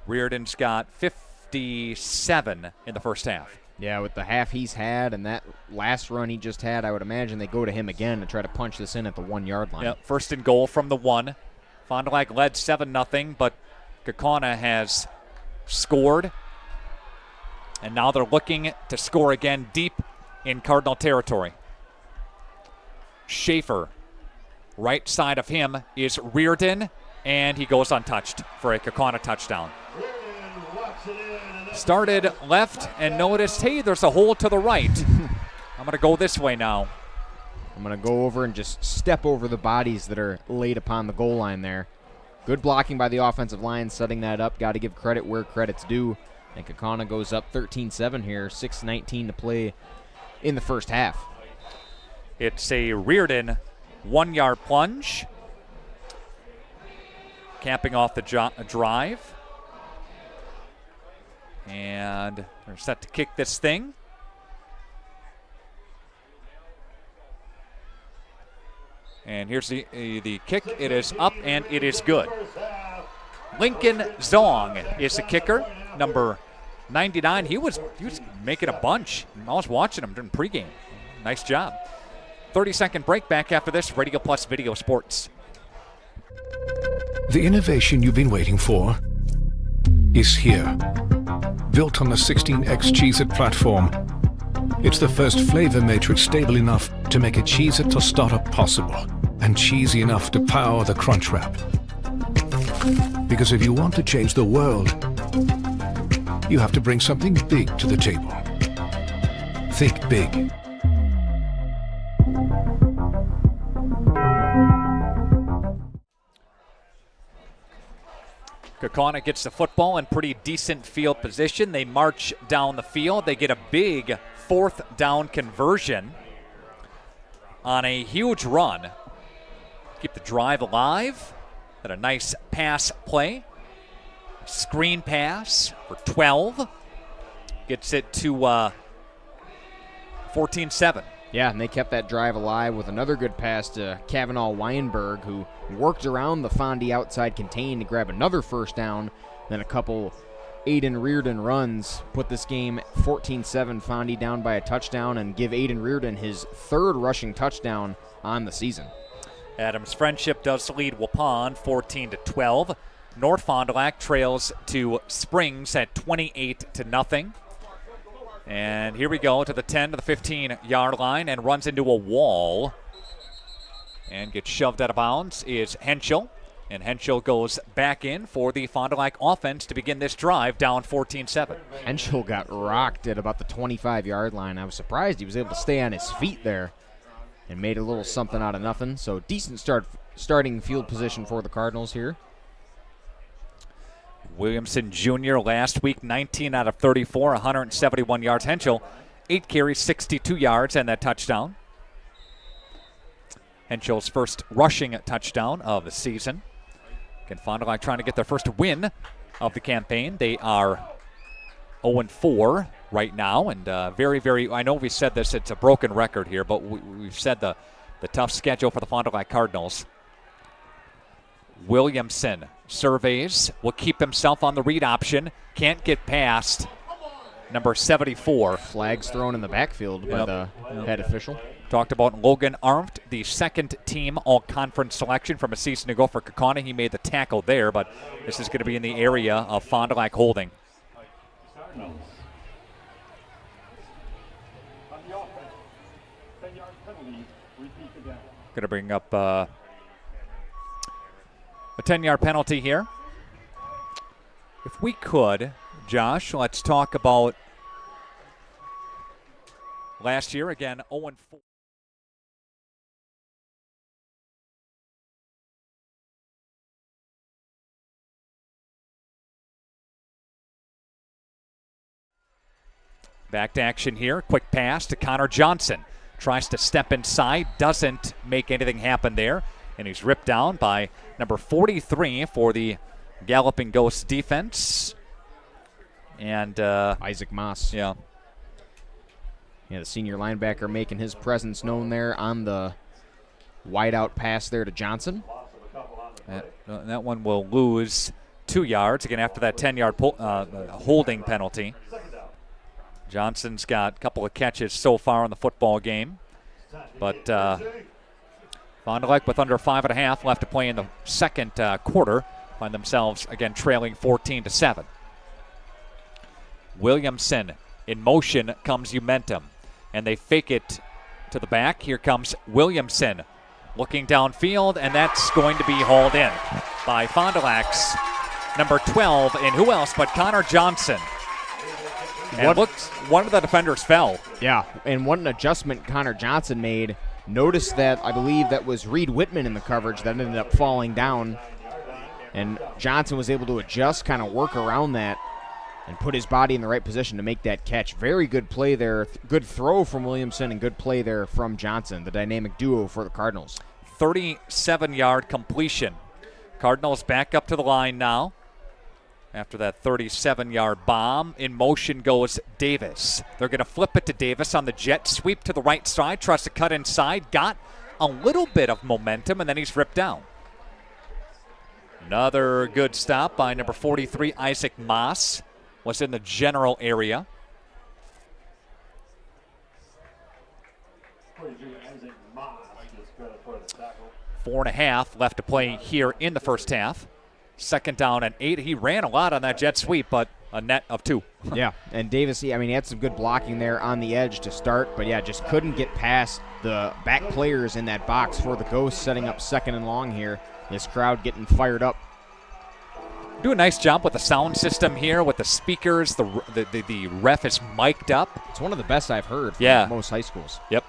S2: Reardon's got 57 in the first half.
S7: Yeah, with the half he's had and that last run he just had, I would imagine they go to him again and try to punch this in at the 1-yard line.
S2: Yep, first and goal from the 1. Fond du Lac led 7-0, but Kaukauna has scored. And now they're looking to score again deep in Cardinal territory. Schaefer, right side of him is Reardon, and he goes untouched for a Kaukauna touchdown. Started left and noticed, hey, there's a hole to the right. I'm going to go this way now.
S7: I'm going to go over and just step over the bodies that are laid upon the goal line there. Good blocking by the offensive line, setting that up. Got to give credit where credit's due. And Kaukauna goes up 13-7 here, 6:19 to play in the first half.
S2: It's a Reardon 1-yard plunge. Capping off the drive. And they're set to kick this thing. And here's the kick. It is up and it is good. Lincoln Zong is the kicker, number 99. He was making a bunch. I was watching him during pregame. Nice job. 30-second break. Back after this. Radio Plus Video Sports.
S5: The innovation you've been waiting for is here. Built on the 16X Cheez-It platform, It's the first flavor matrix stable enough to make a cheese at tostada possible, and cheesy enough to power the Crunch Wrap. Because if you want to change the world, you have to bring something big to the table. Think big.
S2: Kaukauna gets the football in pretty decent field position. They march down the field. They get a big 4th down conversion on a huge run. Keep the drive alive. Had a nice pass play. Screen pass for 12. Gets it to 14-7.
S7: Yeah, and they kept that drive alive with another good pass to Kavanaugh Weinberg, who worked around the Fondy outside contain to grab another first down. Then a couple Aiden Reardon runs put this game 14-7, Fondy down by a touchdown, and give Aiden Reardon his 3rd rushing touchdown on the season.
S2: Adams Friendship does lead Waupun 14-12. North Fond du Lac trails to Springs at 28-0. And here we go to the 10 to the 15-yard line and runs into a wall and gets shoved out of bounds is Henschel. And Henschel goes back in for the Fond du Lac offense to begin this drive down 14-7.
S7: Henschel got rocked at about the 25-yard line. I was surprised he was able to stay on his feet there and made a little something out of nothing. So decent starting field position for the Cardinals here.
S2: Williamson Jr. last week, 19 out of 34, 171 yards. Henschel, 8 carries, 62 yards, and that touchdown. Henschel's first rushing touchdown of the season. Again, Fond du Lac trying to get their first win of the campaign. They are 0-4 right now, and very, I know we said this, it's a broken record here, but we've said the tough schedule for the Fond du Lac Cardinals. Williamson surveys, will keep himself on the read option, can't get past number 74.
S7: Flags thrown in the backfield by the head official.
S2: Talked about Logan Arndt, the second team all-conference selection from a season ago for Kaukauna. He made the tackle there, but this is going to be in the area of Fond du Lac holding.
S18: Cardinals. On the offense, 10-yard penalty, repeat again.
S2: Going to bring up a 10-yard penalty here. If we could, Josh, let's talk about last year, again, 0-4. Back to action here. Quick pass to Connor Johnson. Tries to step inside, doesn't make anything happen there. And he's ripped down by number 43 for the Galloping Ghosts defense. And
S7: Isaac Moss.
S2: Yeah.
S7: Yeah, the senior linebacker making his presence known there on the wide-out pass there to Johnson.
S2: That one will lose 2 yards, again, after that 10-yard holding penalty. Johnson's got a couple of catches so far in the football game. But Fond du Lac with under 5.5 left to play in the second quarter. Find themselves, again, trailing 14-7. Williamson in motion comes Umentum. And they fake it to the back. Here comes Williamson looking downfield, and that's going to be hauled in by Fond du Lac's number 12, and who else but Connor Johnson. And one of the defenders fell.
S7: Yeah, and what an adjustment Connor Johnson made. Notice that, I believe that was Reed Whitman in the coverage that ended up falling down. And Johnson was able to adjust, kind of work around that, and put his body in the right position to make that catch. Very good play there. Good throw from Williamson and good play there from Johnson, the dynamic duo for the Cardinals.
S2: 37-yard completion. Cardinals back up to the line now. After that 37-yard bomb, in motion goes Davis. They're going to flip it to Davis on the jet sweep to the right side. Tries to cut inside. Got a little bit of momentum, and then he's ripped down. Another good stop by number 43, Isaac Moss. Was in the general area. 4.5 left to play here in the first half. Second down and 8. He ran a lot on that jet sweep, but a net of 2.
S7: Yeah, and Davis, he had some good blocking there on the edge to start, but just couldn't get past the back players in that box for the Ghosts, setting up 2nd and long here. This crowd getting fired up.
S2: Do a nice job with the sound system here, with the speakers. The ref is mic'd up.
S7: It's one of the best I've heard from most high schools.
S2: Yep.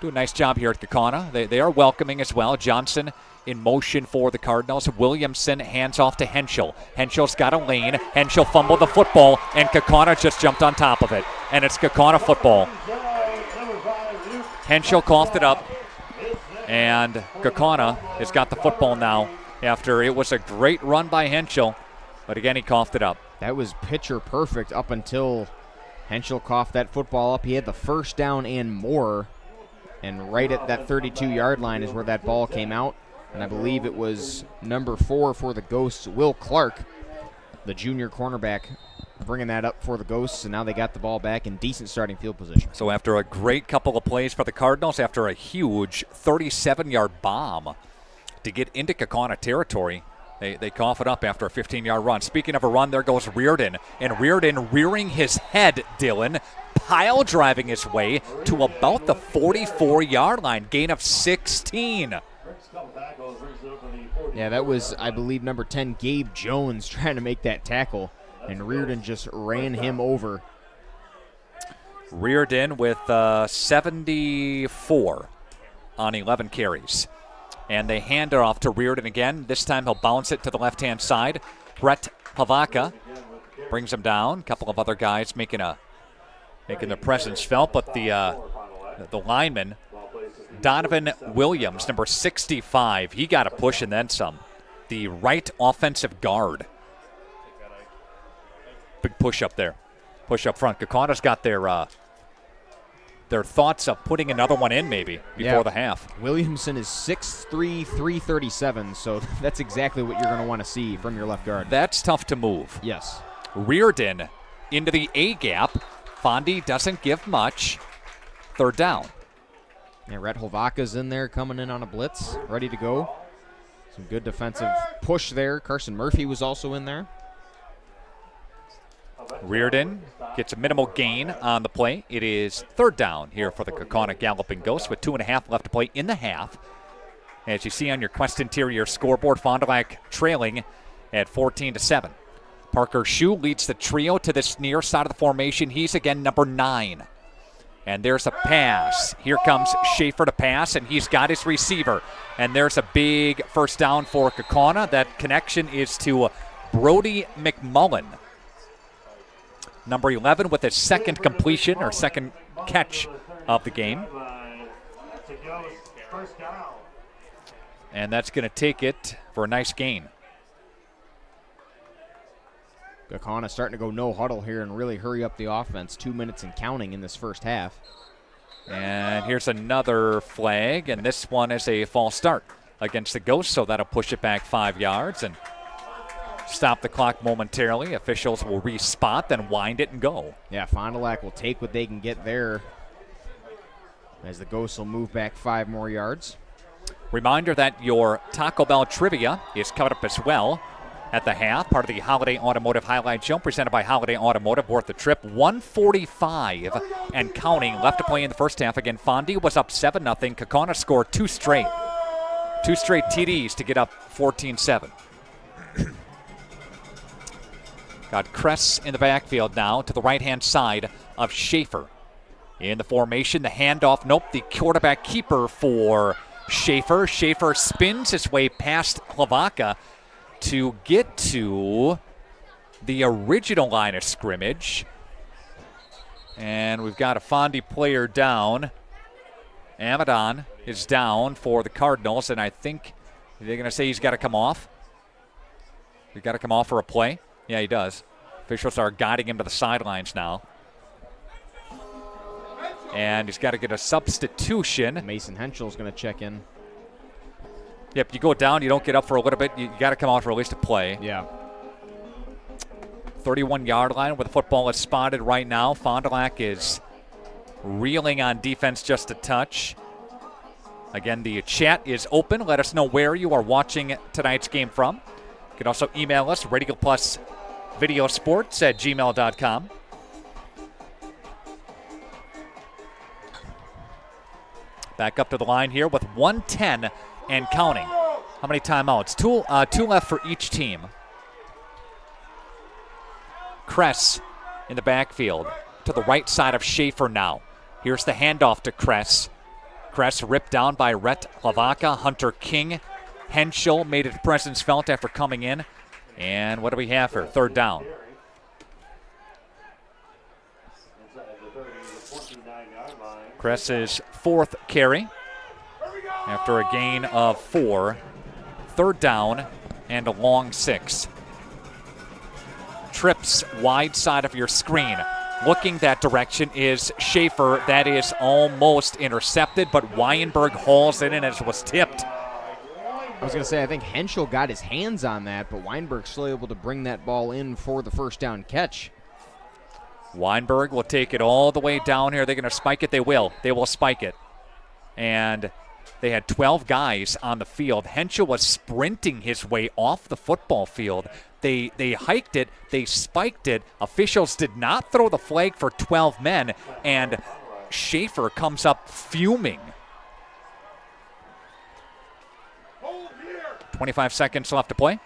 S2: Do a nice job here at Kaukauna. They are welcoming as well. Johnson in motion for the Cardinals. Williamson hands off to Henschel. Henschel's got a lane. Henschel fumbled the football, and Kaukauna just jumped on top of it. And it's Kaukauna football. Henschel coughed it up, and Kaukauna has got the football now after it was a great run by Henschel. But again, he coughed it up.
S7: That was picture perfect up until Henschel coughed that football up. He had the first down and more. And right at that 32-yard line is where that ball came out. And I believe it was number 4 for the Ghosts, Will Clark, the junior cornerback, bringing that up for the Ghosts. And now they got the ball back in decent starting field position.
S2: So after a great couple of plays for the Cardinals, after a huge 37-yard bomb to get into Kaukauna territory, they cough it up after a 15-yard run. Speaking of a run, there goes Reardon. And Reardon rearing his head, Dylan, pile driving his way to about the 44-yard line, gain of 16.
S7: Yeah, that was, I believe, number 10, Gabe Jones, trying to make that tackle, and Reardon just ran him over.
S2: Reardon with 74 on 11 carries. And they hand it off to Reardon again. This time he'll bounce it to the left-hand side. Brett Pavaka brings him down. A couple of other guys making their presence felt, but the lineman, Donovan Williams, number 65, he got a push and then some. The right offensive guard. Big push up there. Push up front. Kaukauna's got their thoughts of putting another one in maybe before the half.
S7: Williamson is 6'3", 337, so that's exactly what you're going to want to see from your left guard.
S2: That's tough to move.
S7: Yes.
S2: Reardon into the A gap. Fondy doesn't give much. 3rd down.
S7: Yeah, Rhett Hovaka's in there coming in on a blitz, ready to go. Some good defensive push there. Carson Murphy was also in there.
S2: Reardon gets a minimal gain on the play. It is 3rd down here for the Kaukauna Galloping Ghosts with 2.5 left to play in the half. As you see on your Quest Interior scoreboard, Fond du Lac trailing at 14-7. Parker Shue leads the trio to this near side of the formation. He's again number 9. And there's a pass. Here comes Schaefer to pass, and he's got his receiver. And there's a big first down for Kaukauna. That connection is to Brody McMullen. Number 11 with his second completion or second catch of the game. And that's going to take it for a nice gain.
S7: Kaukauna starting to go no huddle here and really hurry up the offense. 2 minutes and counting in this first half.
S2: And here's another flag, and this one is a false start against the Ghosts, so that'll push it back 5 yards and stop the clock momentarily. Officials will respot, then wind it and go.
S7: Yeah, Fond du Lac will take what they can get there as the Ghosts will move back 5 more yards.
S2: Reminder that your Taco Bell trivia is covered up as well at the half, part of the Holiday Automotive Highlight Show presented by Holiday Automotive, worth the trip. 145 and counting left to play in the first half. Again, Fondy was up 7-0. Kaukauna scored 2 straight. 2 straight TDs to get up 14-7. Got Kress in the backfield now to the right-hand side of Schaefer. In the formation, the handoff. Nope, the quarterback keeper for Schaefer. Schaefer spins his way past Hlavaca to get to the original line of scrimmage. And we've got a Fondy player down. Amadon is down for the Cardinals, and I think they're going to say he's got to come off. He's got to come off for a play. Yeah, he does. Officials are guiding him to the sidelines now. And he's got to get a substitution.
S7: Mason Henschel's going to check in.
S2: Yep, you go down, you don't get up for a little bit, you got to come out for at least a play.
S7: Yeah.
S2: 31-yard line where the football is spotted right now. Fond du Lac is reeling on defense just a touch. Again, the chat is open. Let us know where you are watching tonight's game from. You can also email us, Radio Plus videosports@gmail.com. Back up to the line here with 1:10 and counting. How many timeouts? Two left for each team. Kress in the backfield to the right side of Schaefer now. Here's the handoff to Kress. Kress ripped down by Rhett Lavaka. Hunter King. Henschel made his presence felt after coming in. And what do we have here? Third down. Kress's fourth carry after a gain of 4. Third down and a long 6. Trips wide side of your screen. Looking that direction is Schaefer. That is almost intercepted, but Weinberg hauls it in as it was tipped.
S7: I was going to say, I think Henschel got his hands on that, but Weinberg's still able to bring that ball in for the first down catch.
S2: Weinberg will take it all the way down here. They're going to spike it. They will. They will spike it. And they had 12 guys on the field. Henschel was sprinting his way off the football field. They hiked it. They spiked it. Officials did not throw the flag for 12 men. And Schaefer comes up fuming. 25 seconds left to play.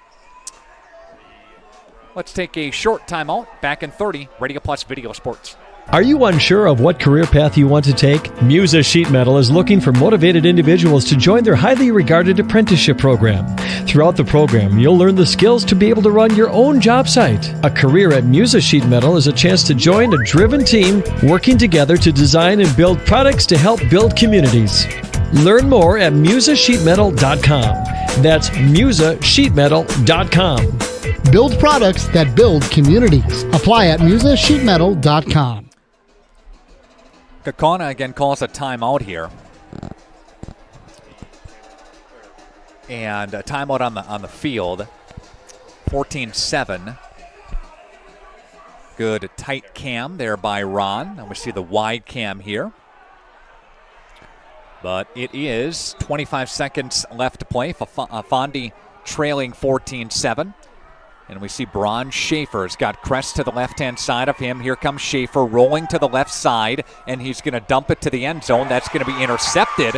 S2: Let's take a short timeout. Back in 30. Radio Plus Video Sports.
S6: Are you unsure of what career path you want to take? Musa Sheet Metal is looking for motivated individuals to join their highly regarded apprenticeship program. Throughout the program, you'll learn the skills to be able to run your own job site. A career at Musa Sheet Metal is a chance to join a driven team working together to design and build products to help build communities. Learn more at musasheetmetal.com. That's musasheetmetal.com.
S8: Build products that build communities. Apply at musasheetmetal.com.
S2: Kaukauna again calls a timeout here. And a timeout on the field. 14-7. Good tight cam there by Ron. And we see the wide cam here. But it is 25 seconds left to play. Fondy trailing 14-7. And we see Braun Schaefer's got Kress to the left-hand side of him. Here comes Schaefer rolling to the left side, and he's going to dump it to the end zone. That's going to be intercepted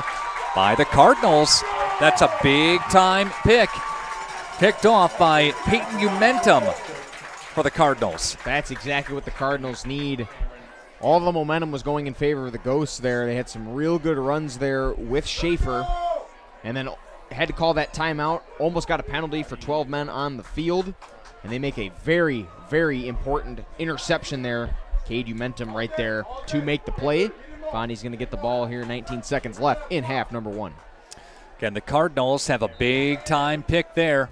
S2: by the Cardinals. That's a big-time pick. Picked off by Peyton Umentum for the Cardinals.
S7: That's exactly what the Cardinals need. All the momentum was going in favor of the Ghosts there. They had some real good runs there with Schaefer, and then had to call that timeout. Almost got a penalty for 12 men on the field. And they make a very, very important interception there. Cade Umentum right there to make the play. Fondy's going to get the ball here. 19 seconds left in half number 1.
S2: Again, the Cardinals have a big-time pick there.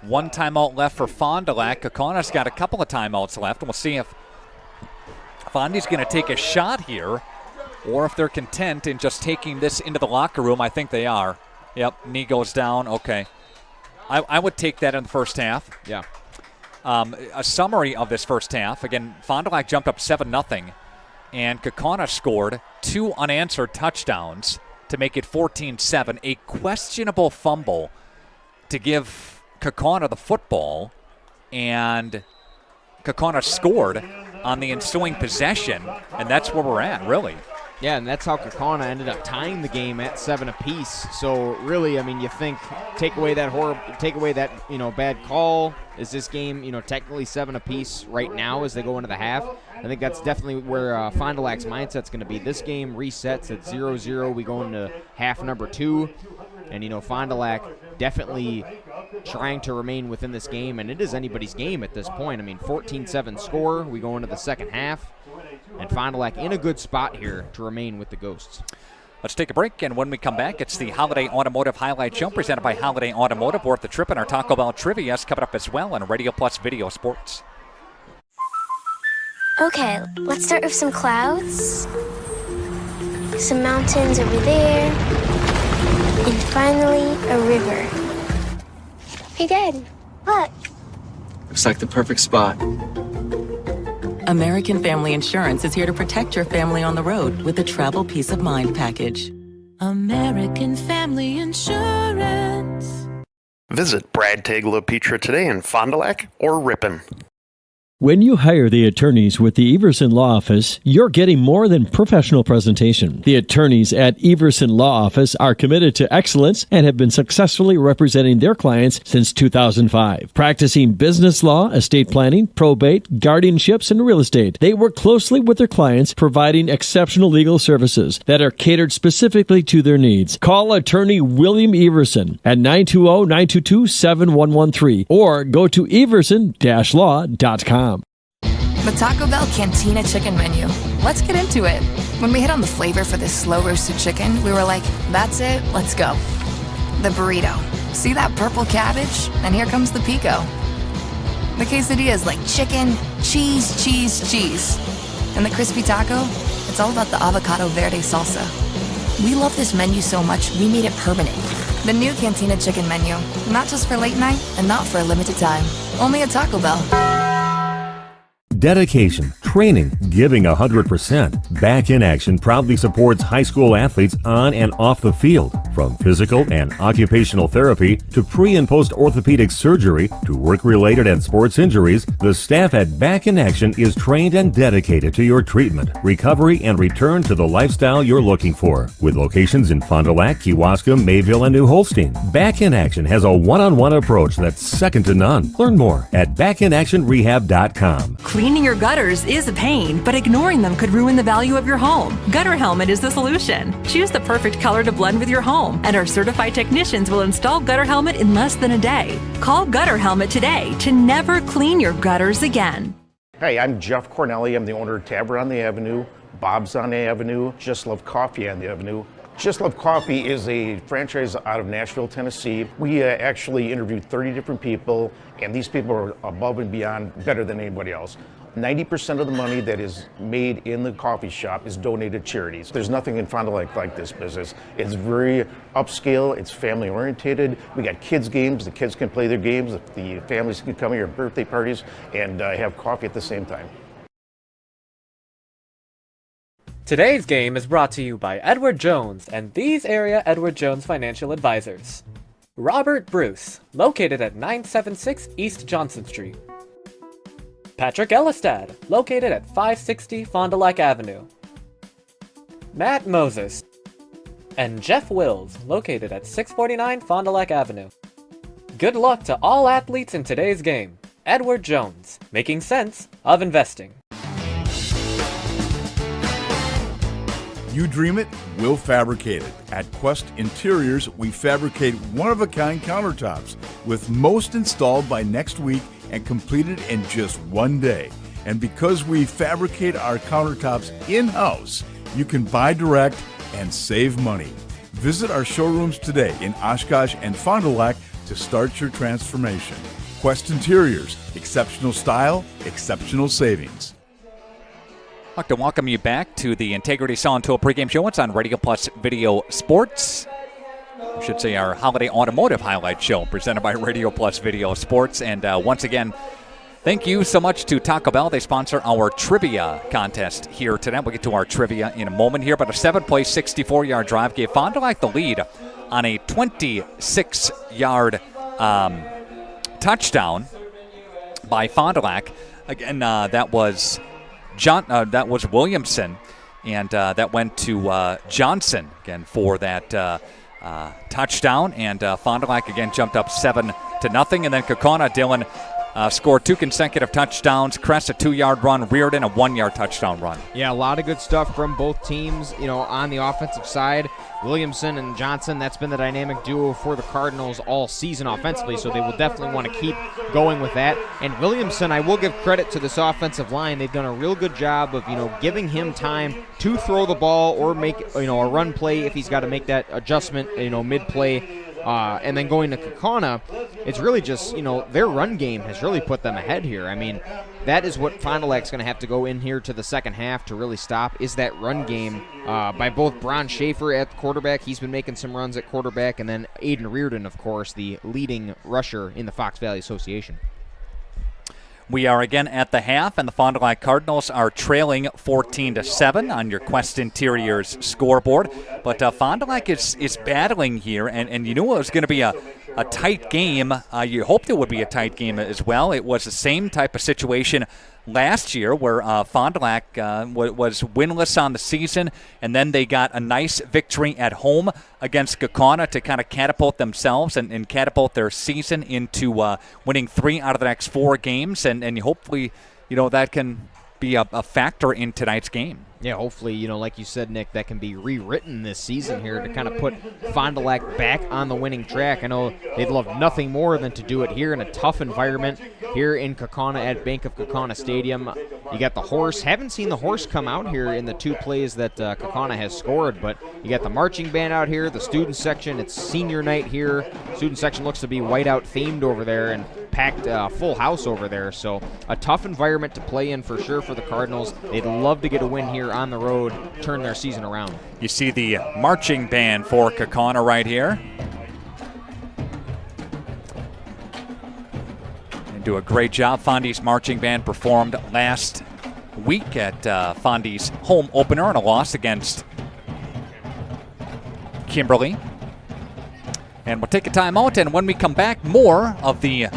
S2: One timeout left for Fond du Lac. Kaukauna's got a couple of timeouts left. And we'll see if Fondy's going to take a shot here or if they're content in just taking this into the locker room. I think they are. Yep, knee goes down. Okay. I would take that in the first half.
S7: Yeah.
S2: A summary of this first half. Again, Fond du Lac jumped up 7-0, and Kaukauna scored 2 unanswered touchdowns to make it 14-7. A questionable fumble to give Kaukauna the football, and Kaukauna scored on the ensuing possession, and that's where we're at, really.
S7: Yeah, and that's how Kaukauna ended up tying the game at 7 apiece. So really, I mean, you think take away that bad call. Is this game, technically 7 apiece right now as they go into the half? I think that's definitely where Fond du Lac's mindset's going to be. This game resets at 0-0. We go into half number 2, and Fond du Lac definitely trying to remain within this game, and it is anybody's game at this point. I mean, 14-7 score. We go into the second half. And Fond du Lac in a good spot here to remain with the Ghosts.
S2: Let's take a break, and when we come back, it's the Holiday Automotive Highlight Show presented by Holiday Automotive. Worth the trip, and our Taco Bell trivia is coming up as well on Radio Plus Video Sports.
S9: Okay, let's start with some clouds, some mountains over there, and finally a river. Hey, Dad, look.
S21: Looks like the perfect spot.
S22: American Family Insurance is here to protect your family on the road with the Travel Peace of Mind package.
S23: American Family Insurance.
S24: Visit Brad Tagle Petra today in Fond du Lac or Ripon.
S6: When you hire the attorneys with the Everson Law Office, you're getting more than professional presentation. The attorneys at Everson Law Office are committed to excellence and have been successfully representing their clients since 2005. Practicing business law, estate planning, probate, guardianships, and real estate, they work closely with their clients, providing exceptional legal services that are catered specifically to their needs. Call attorney William Everson at 920-922-7113 or go to everson-law.com.
S10: The Taco Bell Cantina Chicken Menu. Let's get into it. When we hit on the flavor for this slow-roasted chicken, we were like, that's it, let's go. The burrito. See that purple cabbage? And here comes the pico. The quesadilla is like chicken, cheese, cheese, cheese. And the crispy taco? It's all about the avocado verde salsa. We love this menu so much, we made it permanent. The new Cantina Chicken Menu. Not just for late night and not for a limited time. Only at Taco Bell.
S11: Dedication, training, giving 100%. Back in Action proudly supports high school athletes on and off the field. From physical and occupational therapy to pre- and post-orthopedic surgery to work-related and sports injuries, the staff at Back in Action is trained and dedicated to your treatment, recovery, and return to the lifestyle you're looking for. With locations in Fond du Lac, Kewaskum, Mayville, and New Holstein, Back in Action has a one-on-one approach that's second to none. Learn more at backinactionrehab.com.
S12: Cleaning your gutters is a pain, but ignoring them could ruin the value of your home. Gutter Helmet is the solution. Choose the perfect color to blend with your home, and our certified technicians will install Gutter Helmet in less than a day. Call Gutter Helmet today to never clean your gutters again.
S15: Hey, I'm Jeff Cornelli. I'm the owner of Tavern on the Avenue, Bob's on the Avenue, Just Love Coffee on the Avenue. Just Love Coffee is a franchise out of Nashville, Tennessee. We actually interviewed 30 different people, and these people are above and beyond better than anybody else. 90% of the money that is made in the coffee shop is donated to charities. There's nothing in Fond du Lac like this business. It's very upscale, it's family oriented. We got kids games, the kids can play their games, the families can come here at birthday parties and have coffee at the same time.
S24: Today's game is brought to you by Edward Jones and these area Edward Jones financial advisors. Robert Bruce, located at 976 East Johnson Street. Patrick Elistad, located at 560 Fond du Lac Avenue. Matt Moses. And Jeff Wills, located at 649 Fond du Lac Avenue. Good luck to all athletes in today's game. Edward Jones, making sense of investing.
S25: You dream it, we'll fabricate it. At Quest Interiors, we fabricate one-of-a-kind countertops, with most installed by next week and completed in just one day. And because we fabricate our countertops in-house, you can buy direct and save money. Visit our showrooms today in Oshkosh and Fond du Lac to start your transformation. Quest Interiors, exceptional style, exceptional savings.
S2: I'd like to welcome you back to the Integrity Saw and Tool pregame show. It's on Radio Plus Video Sports. I should say our holiday automotive highlight show presented by Radio Plus Video Sports. And once again, thank you so much to Taco Bell. They sponsor our trivia contest here today. We'll get to our trivia in a moment here. But a 7-play, 64-yard drive gave Fond du Lac the lead on a 26-yard touchdown by Fond du Lac. Again, that was Williamson, and that went to Johnson again for that touchdown. And Fond du Lac again jumped up 7-0, and then Kaukauna, Dylan scored 2 consecutive touchdowns. Crest a 2-yard run, Reardon a 1-yard touchdown run.
S7: Yeah, a lot of good stuff from both teams. You know, on the offensive side, Williamson and Johnson, that's been the dynamic duo for the Cardinals all season offensively, so they will definitely want to keep going with that. And Williamson, I will give credit to this offensive line. They've done a real good job of, giving him time to throw the ball or make, a run play if he's got to make that adjustment, mid-play. And then going to Kaukauna, it's really just, their run game has really put them ahead here. I mean, that is what Fond du Lac's going to have to go in here to the second half to really stop, is that run game by both Bron Schaefer at quarterback. He's been making some runs at quarterback, and then Aiden Reardon, of course, the leading rusher in the Fox Valley Association.
S2: We are again at the half, and the Fond du Lac Cardinals are trailing 14-7 on your Quest Interiors scoreboard. But Fond du Lac is battling here, and you knew it was going to be a a tight game. You hoped it would be a tight game as well. It was the same type of situation last year where Fond du Lac was winless on the season, and then they got a nice victory at home against Kaukauna to kind of catapult themselves and catapult their season into winning 3 out of the next 4 games, and hopefully, that can be a factor in tonight's game.
S7: Yeah, hopefully, like you said, Nick, that can be rewritten this season here to kind of put Fond du Lac back on the winning track. I know they'd love nothing more than to do it here in a tough environment here in Kaukauna at Bank of Kaukauna Stadium. You got the horse. Haven't seen the horse come out here in the 2 plays that Kaukauna has scored, but you got the marching band out here, the student section. It's senior night here. Student section looks to be whiteout themed over there and packed full house over there. So a tough environment to play in for sure for the Cardinals. They'd love to get a win here on the road, turn their season around.
S2: You see the marching band for Kaukauna right here. And do a great job. Fondy's marching band performed last week at Fondy's home opener in a loss against Kimberly. And we'll take a timeout, and when we come back, more of the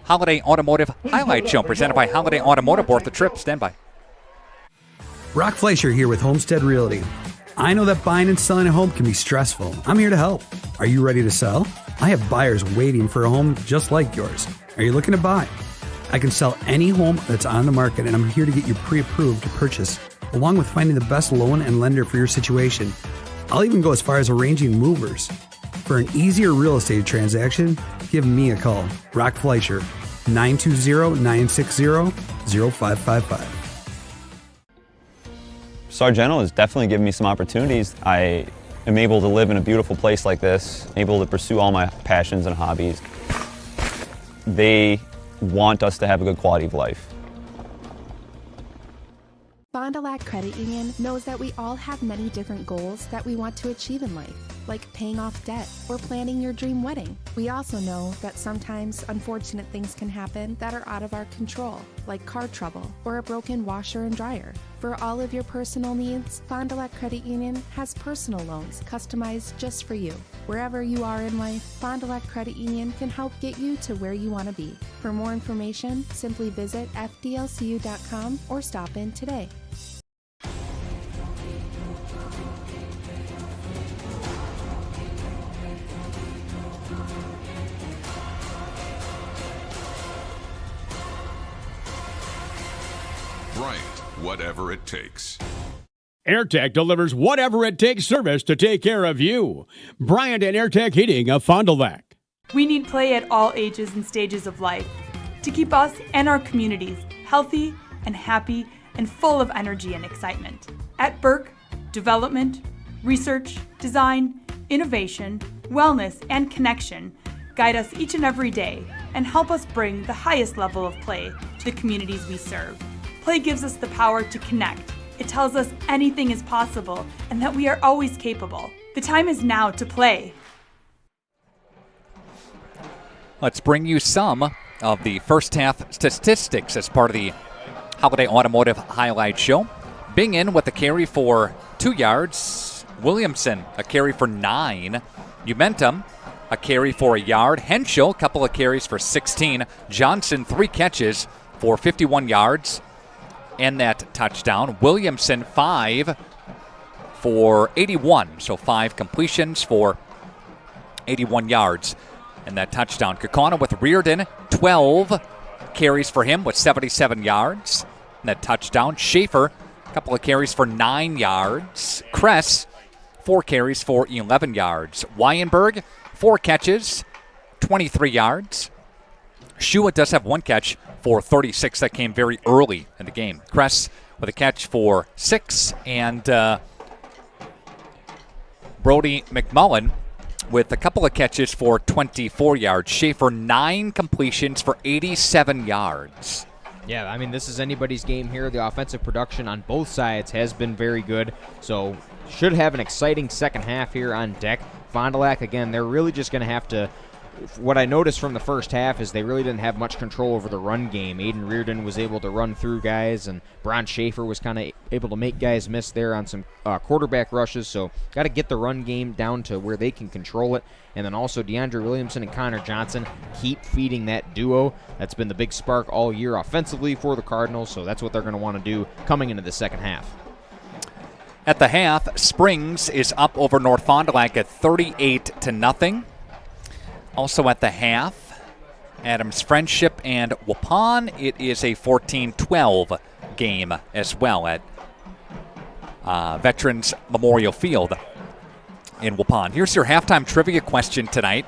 S2: Holiday Automotive Highlight Show presented by Holiday Automotive. Worth the trip. Stand by.
S3: Brock Fleischer here with Homestead Realty. I know that buying and selling a home can be stressful. I'm here to help. Are you ready to sell? I have buyers waiting for a home just like yours. Are you looking to buy? I can sell any home that's on the market, and I'm here to get you pre-approved to purchase, along with finding the best loan and lender for your situation. I'll even go as far as arranging movers. For an easier real estate transaction, give me a call. Brock Fleischer, 920-960-0555.
S13: Sargento has definitely given me some opportunities. I am able to live in a beautiful place like this, able to pursue all my passions and hobbies. They want us to have a good quality of life.
S4: Fond du Lac Credit Union knows that we all have many different goals that we want to achieve in life, like paying off debt or planning your dream wedding. We also know that sometimes unfortunate things can happen that are out of our control, like car trouble or a broken washer and dryer. For all of your personal needs, Fond du Lac Credit Union has personal loans customized just for you. Wherever you are in life, Fond du Lac Credit Union can help get you to where you want to be. For more information, simply visit fdlcu.com or stop in today.
S16: Bryant, whatever it takes.
S1: AirTech delivers whatever it takes service to take care of you. Bryant and AirTech Heating of Fond du Lac.
S20: We need play at all ages and stages of life to keep us and our communities healthy and happy and full of energy and excitement. At Burke, development, research, design, innovation, wellness, and connection guide us each and every day and help us bring the highest level of play to the communities we serve. Play gives us the power to connect. It tells us anything is possible and that we are always capable. The time is now to play.
S2: Let's bring you some of the first half statistics as part of the Holiday Automotive Highlight Show. Bingen with a carry for 2 yards. Williamson, a carry for 9. Umentum, a carry for a yard. Henschel, a couple of carries for 16. Johnson, 3 catches for 51 yards and that touchdown. Williamson, 5 for 81. So 5 completions for 81 yards and that touchdown. Kaukauna with Reardon, 12 carries for him with 77 yards and that touchdown. Schaefer, a couple of carries for 9 yards. Kress, 4 carries for 11 yards. Wyenberg, 4 catches, 23 yards. Shua does have 1 catch for 36. That came very early in the game. Kress with a catch for 6. And Brody McMullen with a couple of catches for 24 yards. Schaefer, 9 completions for 87 yards.
S7: Yeah, I mean, this is anybody's game here. The offensive production on both sides has been very good. So should have an exciting second half here on deck. Fond du Lac, again, they're really just going to have to what I noticed from the first half is they really didn't have much control over the run game. Aiden Reardon was able to run through guys, and Bron Schaefer was kind of able to make guys miss there on some quarterback rushes. So got to get the run game down to where they can control it. And then also DeAndre Williamson and Connor Johnson keep feeding that duo. That's been the big spark all year offensively for the Cardinals, so that's what they're going to want to do coming into the second half.
S2: At the half, Springs is up over North Fond du Lac at 38-0. Also at the half, Adams Friendship and Waupun, it is a 14-12 game as well at Veterans Memorial Field in Waupun. Here's your halftime trivia question tonight.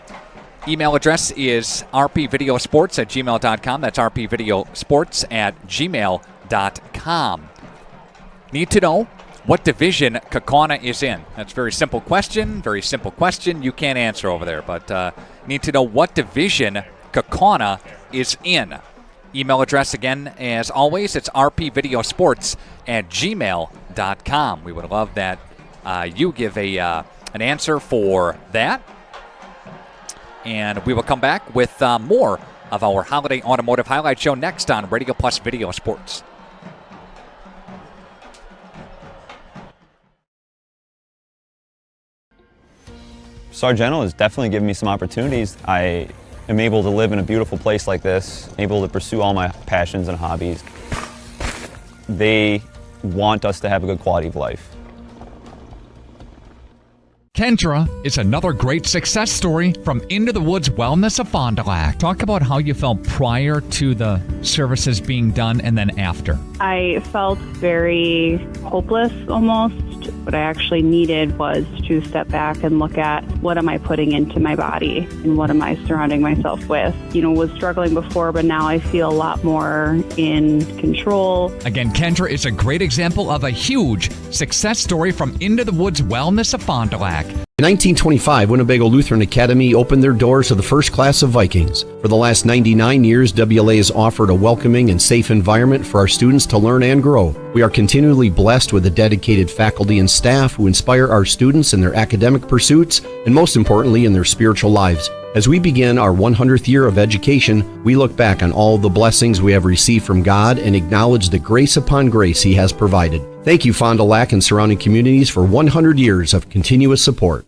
S2: Email address is rpvideosports@gmail.com. That's rpvideosports@gmail.com. Need to know what division Kaukauna is in. That's a very simple question. Very simple question. You can't answer over there, but need to know what division Kaukauna is in. Email address again, as always, it's rpvideosports@gmail.com. We would love that you give an answer for that. And we will come back with more of our Holiday Automotive Highlight Show next on Radio Plus Video Sports.
S13: Sargento has definitely given me some opportunities. I am able to live in a beautiful place like this, able to pursue all my passions and hobbies. They want us to have a good quality of life.
S5: Kendra is another great success story from Into the Woods Wellness of Fond du Lac. Talk about how you felt prior to the services being done and then after.
S14: I felt very hopeless almost. What I actually needed was to step back and look at what am I putting into my body and what am I surrounding myself with. Was struggling before, but now I feel a lot more in control.
S5: Again, Kendra is a great example of a huge success story from Into the Woods Wellness of Fond du Lac.
S17: In 1925, Winnebago Lutheran Academy opened their doors to the first class of Vikings. For the last 99 years, WLA has offered a welcoming and safe environment for our students to learn and grow. We are continually blessed with a dedicated faculty and staff who inspire our students in their academic pursuits and, most importantly, in their spiritual lives. As we begin our 100th year of education, we look back on all the blessings we have received from God and acknowledge the grace upon grace He has provided. Thank you, Fond du Lac and surrounding communities, for 100 years of continuous support.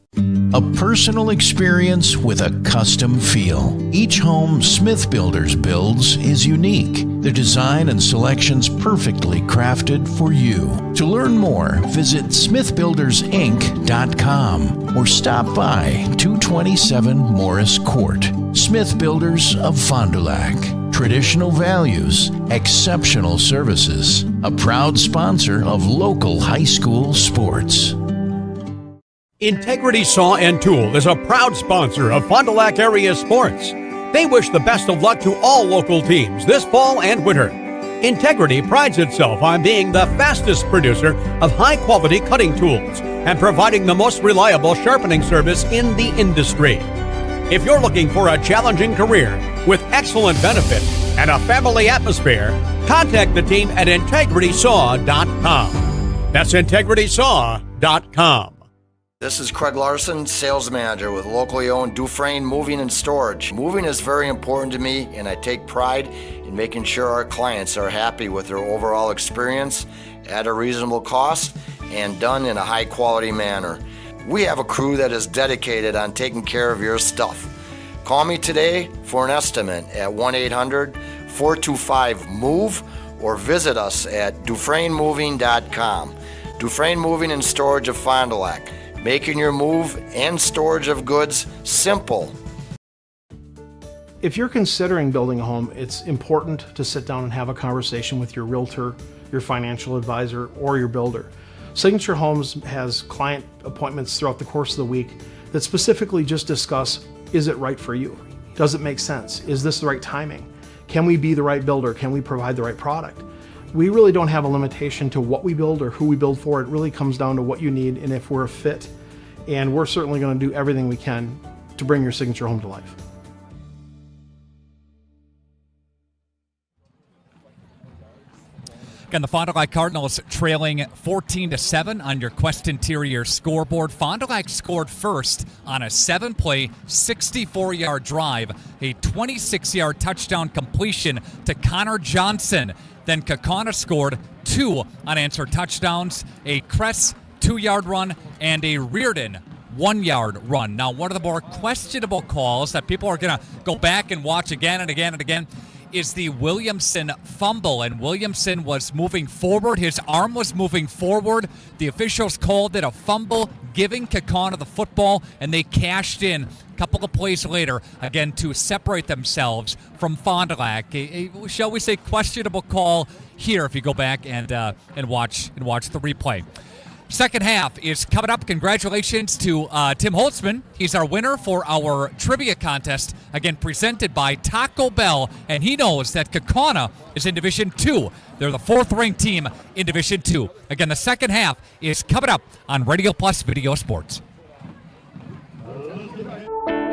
S18: A personal experience with a custom feel. Each home Smith Builders builds is unique. Their design and selections perfectly crafted for you. To learn more, visit smithbuildersinc.com or stop by 227 Morris Court. Smith Builders of Fond du Lac. Traditional values, exceptional services. A proud sponsor of local high school sports.
S1: Integrity Saw and Tool is a proud sponsor of Fond du Lac area sports. They wish the best of luck to all local teams this fall and winter. Integrity prides itself on being the fastest producer of high-quality cutting tools and providing the most reliable sharpening service in the industry. If you're looking for a challenging career with excellent benefits and a family atmosphere, contact the team at integritysaw.com. That's integritysaw.com.
S19: This is Craig Larson, sales manager with locally owned Dufresne Moving and Storage. Moving is very important to me, and I take pride in making sure our clients are happy with their overall experience at a reasonable cost and done in a high quality manner. We have a crew that is dedicated on taking care of your stuff. Call me today for an estimate at 1-800-425-MOVE or visit us at DufresneMoving.com. Dufresne Moving and Storage of Fond du Lac. Making your move and storage of goods simple.
S26: If you're considering building a home, it's important to sit down and have a conversation with your realtor, your financial advisor, or your builder. Signature Homes has client appointments throughout the course of the week that specifically just discuss, is it right for you? Does it make sense? Is this the right timing? Can we be the right builder? Can we provide the right product? We really don't have a limitation to what we build or who we build for. It really comes down to what you need and if we're a fit. And we're certainly going to do everything we can to bring your signature home to life.
S2: Again, the Fond du Lac Cardinals trailing 14-7 on your Quest Interior scoreboard. Fond du Lac scored first on a 7-play, 64-yard drive, a 26-yard touchdown completion to Connor Johnson. Then Kaukauna scored 2 unanswered touchdowns, a Kress 2-yard run, and a Reardon 1-yard run. Now, one of the more questionable calls that people are going to go back and watch again and again and again is the Williamson fumble, and Williamson was moving forward. His arm was moving forward. The officials called it a fumble, giving Kaukauna the football, and they cashed in a couple of plays later, again, to separate themselves from Fond du Lac. A, shall we say, questionable call here if you go back and watch the replay. Second half is coming up. Congratulations to Tim Holtzman. He's our winner for our trivia contest, again presented by Taco Bell, and he knows that Kaukauna is in Division 2. They're the 4th-ranked team in Division 2. Again, the second half is coming up on Radio Plus Video Sports.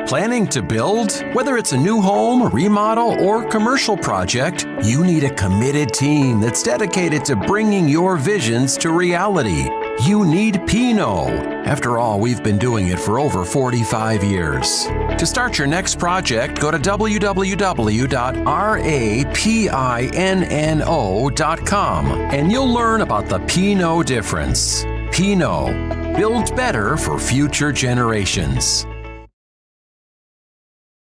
S6: Planning to build? Whether it's a new home, remodel, or commercial project, you need a committed team that's dedicated to bringing your visions to reality. You need Pinot. After all, we've been doing it for over 45 years. To start your next project, go to www.rapinno.com and you'll learn about the Pinot difference. Pinot, build better for future generations.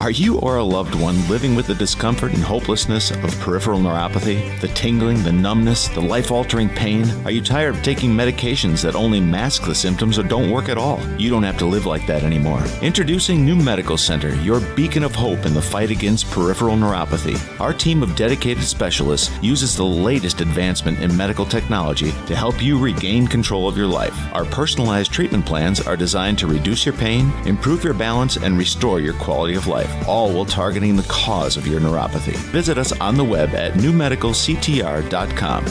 S8: Are you or a loved one living with the discomfort and hopelessness of peripheral neuropathy? The tingling, the numbness, the life-altering pain? Are you tired of taking medications that only mask the symptoms or don't work at all? You don't have to live like that anymore. Introducing New Medical Center, your beacon of hope in the fight against peripheral neuropathy. Our team of dedicated specialists uses the latest advancement in medical technology to help you regain control of your life. Our personalized treatment plans are designed to reduce your pain, improve your balance, and restore your quality of life, all while targeting the cause of your neuropathy. Visit us on the web at newmedicalctr.com.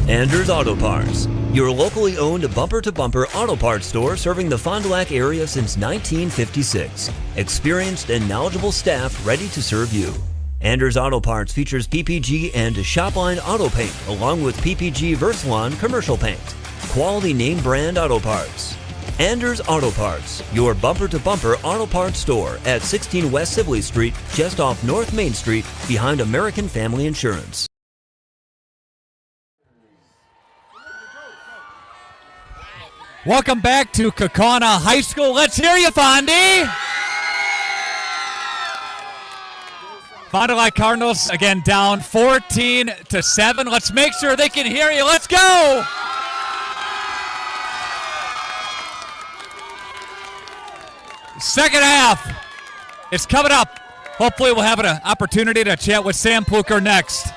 S9: Anders Auto Parts, your locally owned bumper-to-bumper auto parts store serving the Fond du Lac area since 1956. Experienced and knowledgeable staff ready to serve you. Anders Auto Parts features PPG and Shopline auto paint, along with PPG Versalon commercial paint. Quality name brand auto parts. Anders Auto Parts, your bumper-to-bumper auto parts store at 16 West Sibley Street, just off North Main Street, behind American Family Insurance.
S2: Welcome back to Kaukauna High School. Let's hear you, Fondy. Fond du Lac Cardinals, again, down 14-7. Let's make sure they can hear you. Let's go. Second half is coming up. Hopefully we'll have an opportunity to chat with Sam Pluker next.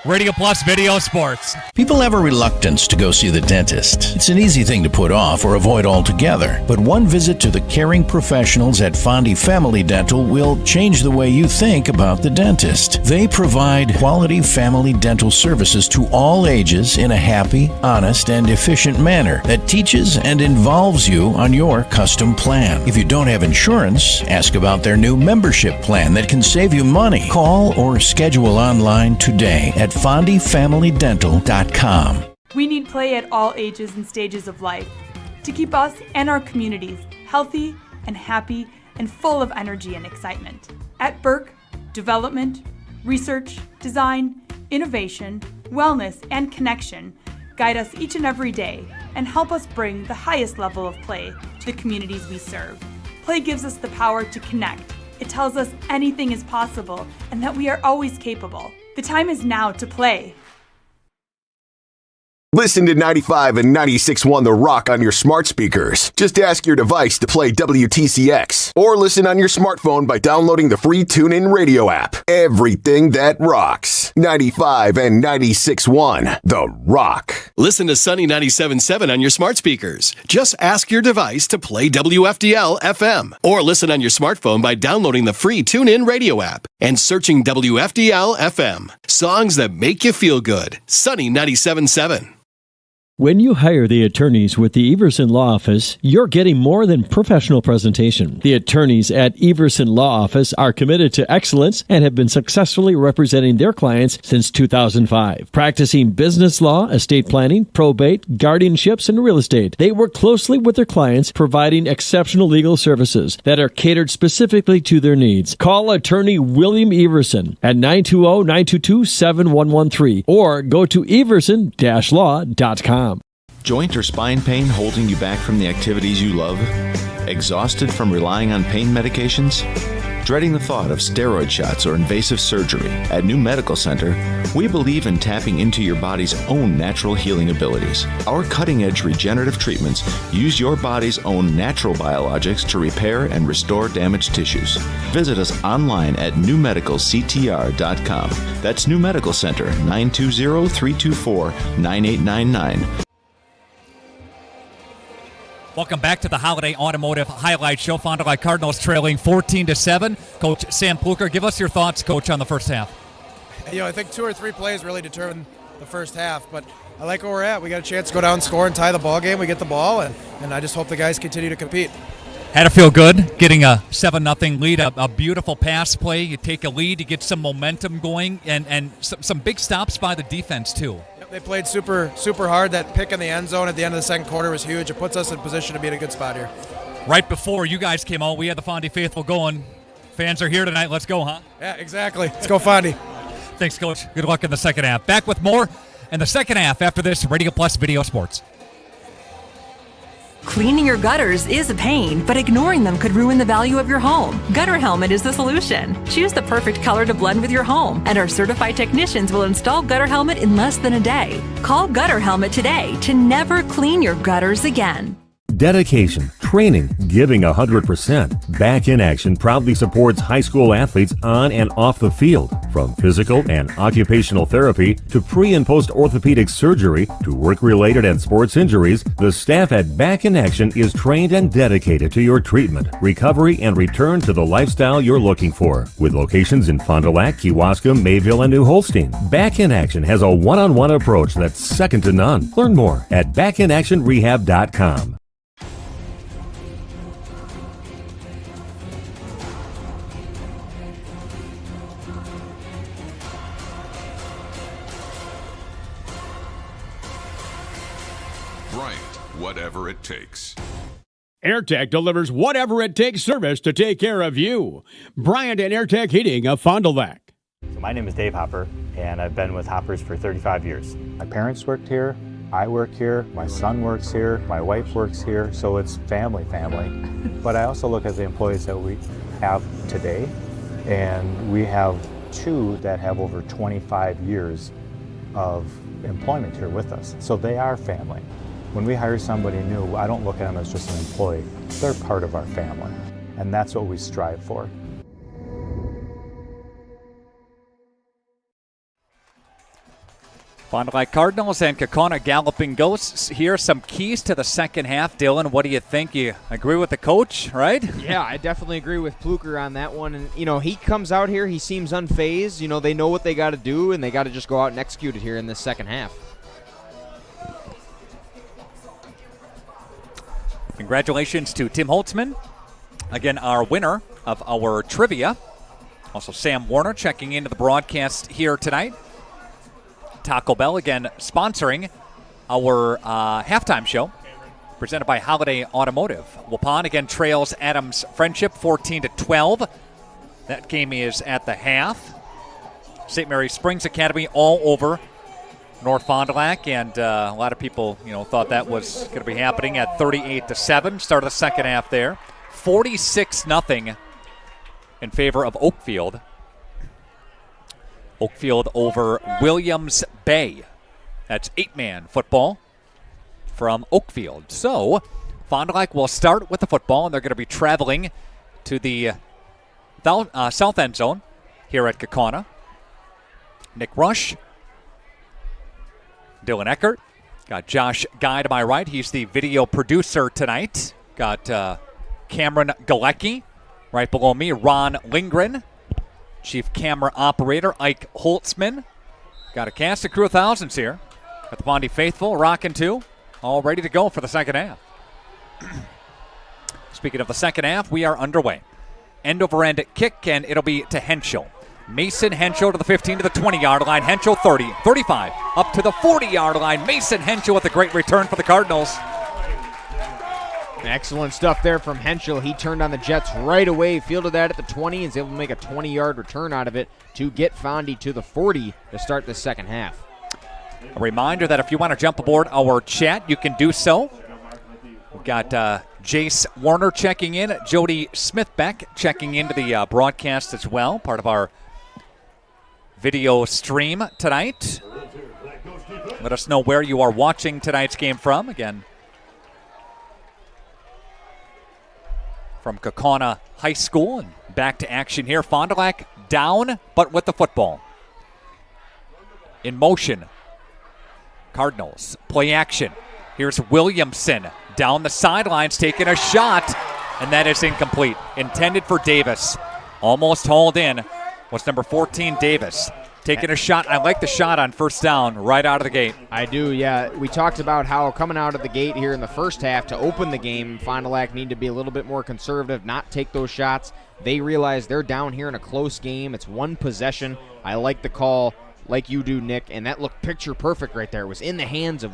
S2: Radio Plus Video Sports.
S18: People have a reluctance to go see the dentist. It's an easy thing to put off or avoid altogether. But one visit to the caring professionals at Fondi Family Dental will change the way you think about the dentist. They provide quality family dental services to all ages in a happy, honest, and efficient manner that teaches and involves you on your custom plan. If you don't have insurance, ask about their new membership plan that can save you money. Call or schedule online today at FondiFamilyDental.com.
S20: We need play at all ages and stages of life to keep us and our communities healthy and happy and full of energy and excitement. At Burke, development, research, design, innovation, wellness, and connection guide us each and every day and help us bring the highest level of play to the communities we serve. Play gives us the power to connect. It tells us anything is possible and that we are always capable. The time is now to play.
S21: Listen to 95 and 96.1 The Rock on your smart speakers. Just ask your device to play WTCX. Or listen on your smartphone by downloading the free TuneIn radio app. Everything that rocks. 95 and 96.1 The Rock.
S22: Listen to Sunny 97.7 on your smart speakers. Just ask your device to play WFDL FM. Or listen on your smartphone by downloading the free TuneIn radio app and searching WFDL FM. Songs that make you feel good. Sunny 97.7.
S10: When you hire the attorneys with the Everson Law Office, you're getting more than professional presentation. The attorneys at Everson Law Office are committed to excellence and have been successfully representing their clients since 2005. Practicing business law, estate planning, probate, guardianships, and real estate, they work closely with their clients, providing exceptional legal services that are catered specifically to their needs. Call attorney William Everson at 920-922-7113 or go to everson-law.com.
S8: Joint or spine pain holding you back from the activities you love? Exhausted from relying on pain medications? Dreading the thought of steroid shots or invasive surgery? At New Medical Center, we believe in tapping into your body's own natural healing abilities. Our cutting-edge regenerative treatments use your body's own natural biologics to repair and restore damaged tissues. Visit us online at newmedicalctr.com. That's New Medical Center, 920-324-9899.
S2: Welcome back to the Holiday Automotive Highlight Show. Fond du Lac Cardinals trailing 14-7. Coach Sam Pluker, give us your thoughts, Coach, on the first half.
S11: I think 2 or 3 plays really determined the first half, but I like where we're at. We got a chance to go down, score, and tie the ball game. We get the ball, and I just hope the guys continue to compete.
S2: Had to feel good getting a 7-0 lead, a beautiful pass play. You take a lead, you get some momentum going, and some big stops by the defense, too.
S11: They played super hard. That pick in the end zone at the end of the second quarter was huge. It puts us in position to be in a good spot here.
S2: Right before you guys came out, we had the Fondy faithful going. Fans are here tonight. Let's go, huh?
S11: Yeah, exactly. Let's go, Fondy.
S2: Thanks, Coach. Good luck in the second half. Back with more in the second half after this Radio Plus Video Sports.
S12: Cleaning your gutters is a pain, but ignoring them could ruin the value of your home. Gutter Helmet is the solution. Choose the perfect color to blend with your home, and our certified technicians will install Gutter Helmet in less than a day. Call Gutter Helmet today to never clean your gutters again.
S15: Dedication, training, giving 100%. Back in Action proudly supports high school athletes on and off the field. From physical and occupational therapy to pre- and post-orthopedic surgery to work-related and sports injuries, the staff at Back in Action is trained and dedicated to your treatment, recovery, and return to the lifestyle you're looking for. With locations in Fond du Lac, Kewaskum, Mayville, and New Holstein, Back in Action has a one-on-one approach that's second to none. Learn more at backinactionrehab.com.
S16: Whatever it takes.
S1: AirTech delivers whatever it takes service to take care of you. Bryant and AirTech Heating of Fond du Lac.
S23: So my name is Dave Hopper, and I've been with Hoppers for 35 years. My parents worked here, I work here, my son works here, my wife works here, so it's family. But I also look at the employees that we have today, and we have 2 that have over 25 years of employment here with us. So they are family. When we hire somebody new, I don't look at them as just an employee. They're part of our family, and that's what we strive for.
S2: Fond du Lac Cardinals and Kaukauna Galloping Ghosts. Here are some keys to the second half. Dylan, what do you think? You agree with the coach, right?
S7: Yeah, I definitely agree with Pluker on that one. And, he comes out here, he seems unfazed. They know what they got to do, and they got to just go out and execute it here in this second half.
S2: Congratulations to Tim Holtzman, again, our winner of our trivia. Also, Sam Warner checking into the broadcast here tonight. Taco Bell, again, sponsoring our halftime show, presented by Holiday Automotive. Waupun, again, trails Adams Friendship 14-12. That game is at the half. St. Mary Springs Academy all over North Fond du Lac, and a lot of people, thought that was going to be happening at 38-7. Start of the second half there. 46-0 in favor of Oakfield. Oakfield over Williams Bay. That's 8-man football from Oakfield. So, Fond du Lac will start with the football, and they're going to be traveling to the south end zone here at Kaukauna. Nick Rush, Dylan Eckert. Got Josh Guy to my right. He's the video producer tonight. Got Cameron Galecki right below me. Ron Lindgren, chief camera operator. Ike Holtzman. Got a cast of crew of thousands here. But the Fondy faithful rocking too, all ready to go for the second half. Speaking of the second half, we are underway. End-over-end kick, and it'll be to Henschel. Mason Henschel to the 15, to the 20-yard line. Henschel 30, 35, up to the 40-yard line. Mason Henschel with a great return for the Cardinals.
S7: Excellent stuff there from Henschel. He turned on the Jets right away, fielded that at the 20, and is able to make a 20-yard return out of it to get Fondy to the 40 to start the second half.
S2: A reminder that if you want to jump aboard our chat, you can do so. We've got Jace Warner checking in, Jody Smithbeck checking into the broadcast as well, part of our video stream tonight. Let us know where you are watching tonight's game from. Again, from Kaukauna High School, and back to action here. Fond du Lac down, but with the football. In motion. Cardinals play action. Here's Williamson down the sidelines, taking a shot, and that is incomplete. Intended for Davis. Almost hauled in was number 14, Davis. Taking a shot. I like the shot on first down right out of the gate.
S7: I do, yeah. We talked about how coming out of the gate here in the first half to open the game, Fond du Lac need to be a little bit more conservative, not take those shots. They realize they're down here in a close game. It's one possession. I like the call like you do, Nick, and that looked picture perfect right there. It was in the hands of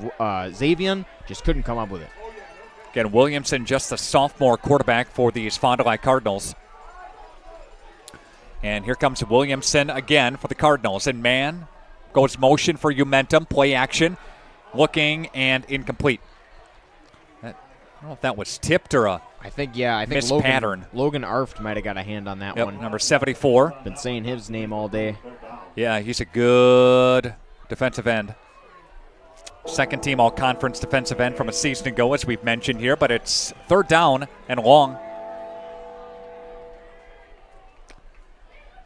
S7: Xavier, just couldn't come up with it.
S2: Again, Williamson, just a sophomore quarterback for these Fond du Lac Cardinals. And here comes Williamson again for the Cardinals. And man, goes motion for Umentum, play action, looking and incomplete. I don't know if that was tipped or
S7: I think
S2: pattern.
S7: Logan Arft might have got a hand on that one.
S2: Number 74.
S7: Been saying his name all day.
S2: Yeah, he's a good defensive end. Second team all-conference defensive end from a season ago, as we've mentioned here, but it's third down and long.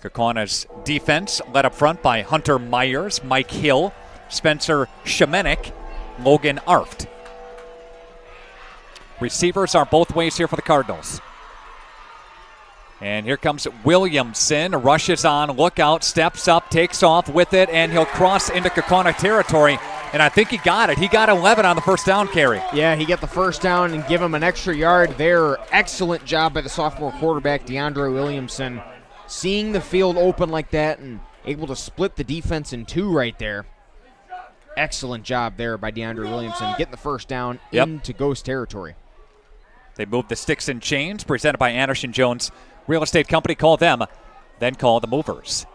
S2: Kaukauna's defense led up front by Hunter Myers, Mike Hill, Spencer Shemenek, Logan Arft. Receivers are both ways here for the Cardinals. And here comes Williamson, rushes on, look out, steps up, takes off with it, and he'll cross into Kaukauna territory. And I think he got it. He got 11 on the first down carry.
S7: Yeah, he got the first down and give him an extra yard there. Excellent job by the sophomore quarterback, DeAndre Williamson. Seeing the field open like that and able to split the defense in two right there. Excellent job there by DeAndre Williamson, getting the first down into Ghost territory.
S2: They moved the sticks and chains, presented by Anderson Jones Real Estate Company. Call them, then call the movers.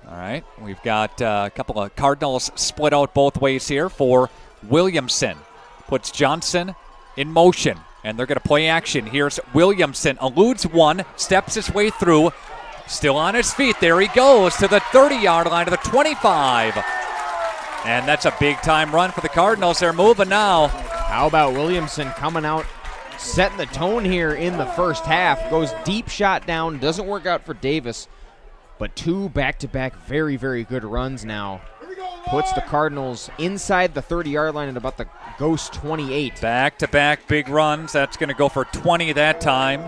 S2: All right, we've got a couple of Cardinals split out both ways here for Williamson. Puts Johnson in motion, and they're going to play action. Here's Williamson, eludes one, steps his way through, still on his feet. There he goes to the 30-yard line, to the 25. And that's a big-time run for the Cardinals. They're moving now.
S7: How about Williamson coming out, setting the tone here in the first half. Goes deep shot down, doesn't work out for Davis. But two back-to-back very, very good runs now. Puts the Cardinals inside the 30-yard line at about the Ghost 28.
S2: Back-to-back big runs. That's going to go for 20 that time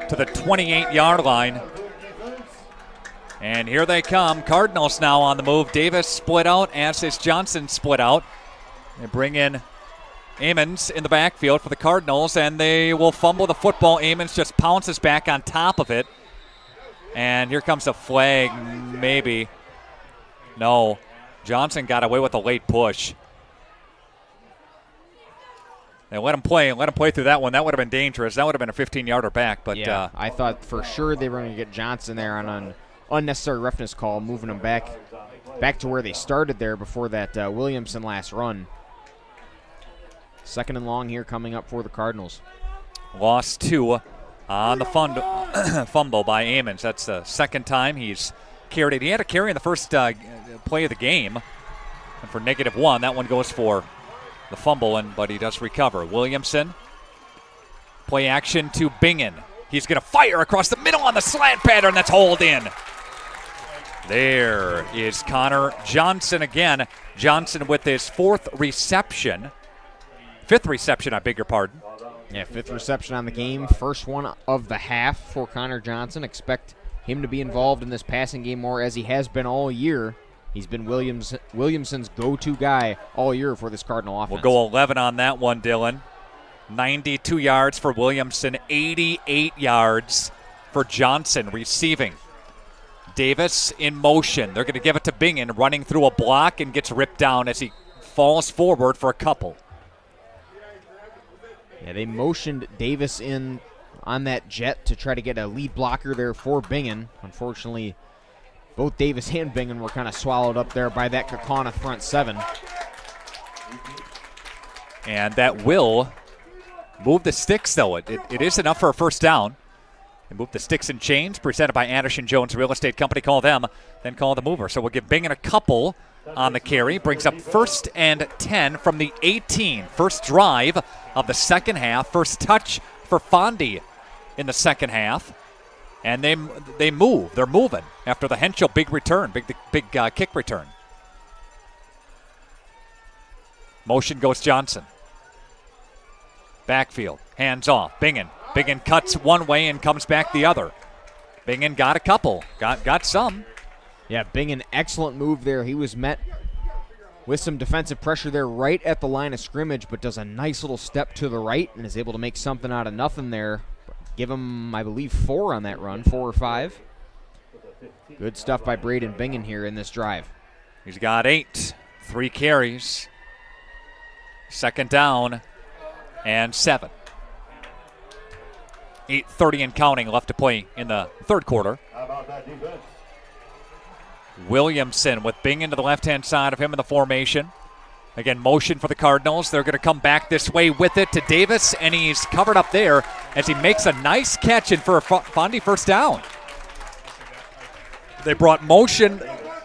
S2: to the 28-yard line. And here they come. Cardinals now on the move. Davis split out, as is Johnson split out. They bring in Amons in the backfield for the Cardinals, and they will fumble the football. Amons just pounces back on top of it. And here comes a flag, maybe. No. Johnson got away with a late push. They let him play through that one. That would have been dangerous. That would have been a 15-yarder back. But
S7: yeah, I thought for sure they were going to get Johnson there on an unnecessary roughness call, moving them back to where they started there before that Williamson last run. Second and long here coming up for the Cardinals.
S2: Lost two on the fumble by Amons. That's the second time he's carried it. He had a carry in the first play of the game. And for -1, that one goes for the fumble, but he does recover. Williamson, play action to Bingen. He's going to fire across the middle on the slant pattern. That's hauled in. There is Connor Johnson again. Johnson with his fifth reception, I beg your pardon.
S7: Yeah, fifth reception on the game. First one of the half for Connor Johnson. Expect him to be involved in this passing game more, as he has been all year. He's been Williamson's go-to guy all year for this Cardinal offense.
S2: We'll go 11 on that one, Dylan. 92 yards for Williamson, 88 yards for Johnson receiving. Davis in motion. They're going to give it to Bingen, running through a block and gets ripped down as he falls forward for a couple.
S7: Yeah, they motioned Davis in on that jet to try to get a lead blocker there for Bingen. Unfortunately, both Davis and Bingen were kind of swallowed up there by that Kaukauna front seven.
S2: And that will move the sticks, though. It is enough for a first down. And move the sticks and chains, presented by Anderson Jones Real Estate Company. Call them, then call the mover. So we'll give Bingen a couple on the carry. Brings up 1st and 10 from the 18. First drive of the second half. First touch for Fondy in the second half. And they move. They're moving after the Henschel big return, big kick return. Motion goes Johnson. Backfield, hands off. Bingen cuts one way and comes back the other. Bingen got a couple, got some.
S7: Yeah, Bingen, excellent move there. He was met with some defensive pressure there right at the line of scrimmage, but does a nice little step to the right and is able to make something out of nothing there. Give him, I believe, 4 on that run, 4 or 5. Good stuff by Braden Bingen here in this drive.
S2: He's got 8, 3 carries. Second down and 7. 8:30 and counting left to play in the third quarter. Williamson with Bingen to the left-hand side of him in the formation. Again, motion for the Cardinals. They're going to come back this way with it to Davis, and he's covered up there as he makes a nice catch and for a Fondy first down. They brought motion,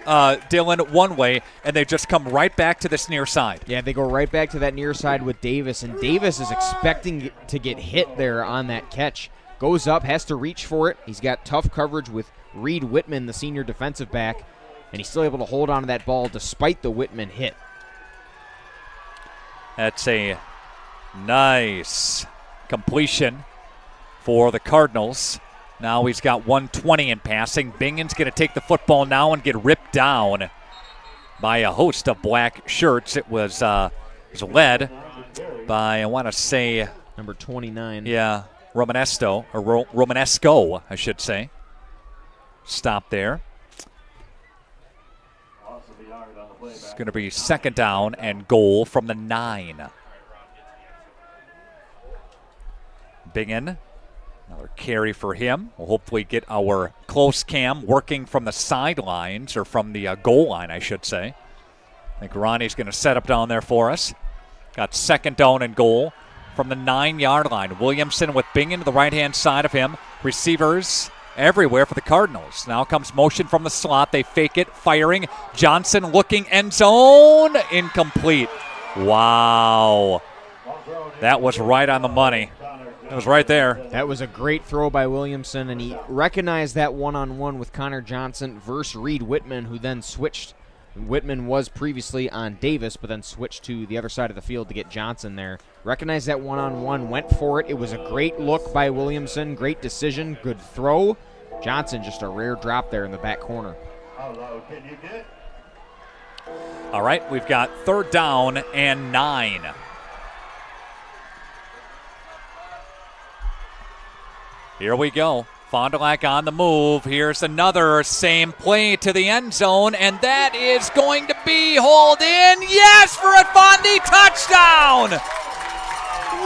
S2: Dylan, one way, and they just come right back to this near side.
S7: Yeah, they go right back to that near side with Davis, and Davis is expecting to get hit there on that catch. Goes up, has to reach for it. He's got tough coverage with Reed Whitman, the senior defensive back, and he's still able to hold on to that ball despite the Whitman hit.
S2: That's a nice completion for the Cardinals. Now he's got 120 in passing. Bingen's going to take the football now and get ripped down by a host of black shirts. It was led by, I want to say,
S7: number 29.
S2: Yeah, Romanesco, I should say. Stop there. It's going to be second down and goal from the 9. Bingen. Another carry for him. We'll hopefully get our close cam working from the sidelines, or from the goal line, I should say. I think Ronnie's going to set up down there for us. Got second down and goal from the 9-yard line. Williamson with Bingen to the right-hand side of him. Receivers everywhere for the Cardinals. Now comes motion from the slot. They fake it, firing. Johnson looking, end zone. Incomplete. Wow. That was right on the money. It was right there.
S7: That was a great throw by Williamson, and he recognized that one-on-one with Connor Johnson versus Reed Whitman, who then switched. Whitman was previously on Davis, but then switched to the other side of the field to get Johnson there. Recognized that one-on-one, went for it. It was a great look by Williamson, great decision, good throw. Johnson just a rare drop there in the back corner.
S2: All right, we've got third down and 9. Here we go. Fond du Lac on the move. Here's another same play to the end zone, and that is going to be hauled in. Yes, for a Fondy touchdown!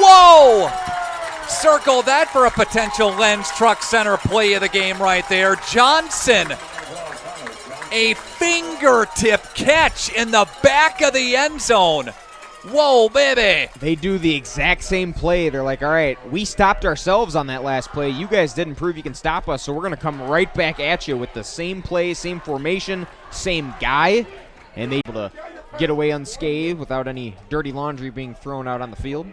S2: Whoa! Circle that for a potential Lens Truck Center play of the game right there. Johnson, a fingertip catch in the back of the end zone. Whoa, baby.
S7: They do the exact same play. They're like, all right, we stopped ourselves on that last play. You guys didn't prove you can stop us, so we're going to come right back at you with the same play, same formation, same guy. And they able to get away unscathed without any dirty laundry being thrown out on the field.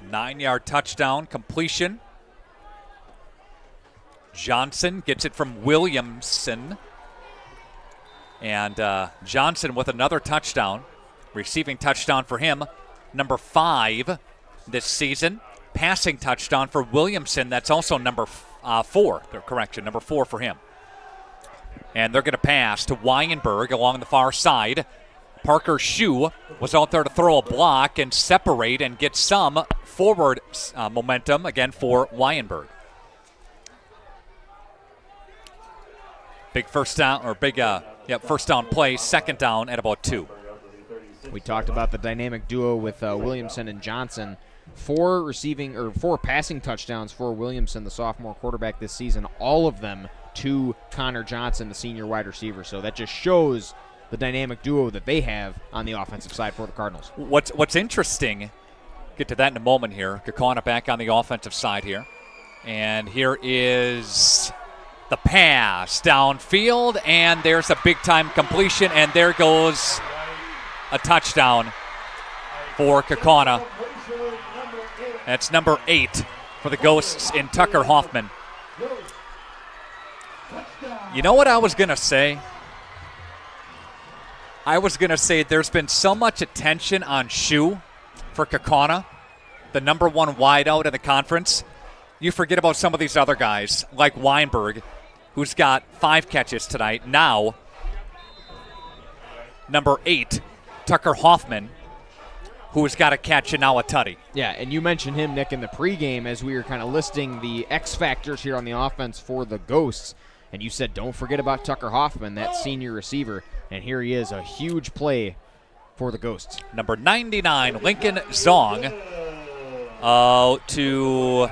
S2: 9-yard touchdown completion. Johnson gets it from Williamson. And Johnson with another touchdown. Receiving touchdown for him, number 5 this season. Passing touchdown for Williamson. That's also number 4. Correction, number 4 for him. And they're going to pass to Weinberg along the far side. Parker Shue was out there to throw a block and separate and get some forward momentum again for Weinberg. Big first down, or first down play, second down at about 2.
S7: We talked about the dynamic duo with Williamson and Johnson. 4 passing touchdowns for Williamson, the sophomore quarterback this season, all of them to Connor Johnson, the senior wide receiver. So that just shows the dynamic duo that they have on the offensive side for the Cardinals.
S2: What's interesting, get to that in a moment here. Kaukauna back on the offensive side here. And here is the pass downfield, and there's a big-time completion, and there goes a touchdown for Kaukauna. That's number 8 for the Ghosts in Tucker Hoffman. You know what I was going to say? I was going to say there's been so much attention on Shue for Kaukauna, the number 1 wideout in the conference. You forget about some of these other guys, like Weinberg, who's got 5 catches tonight. Now, number 8, Tucker Hoffman, who's got a catch and now a tutty.
S7: Yeah, and you mentioned him, Nick, in the pregame as we were kind of listing the X factors here on the offense for the Ghosts. And you said don't forget about Tucker Hoffman, that senior receiver. And here he is, a huge play for the Ghosts.
S2: Number 99, Lincoln Zong, to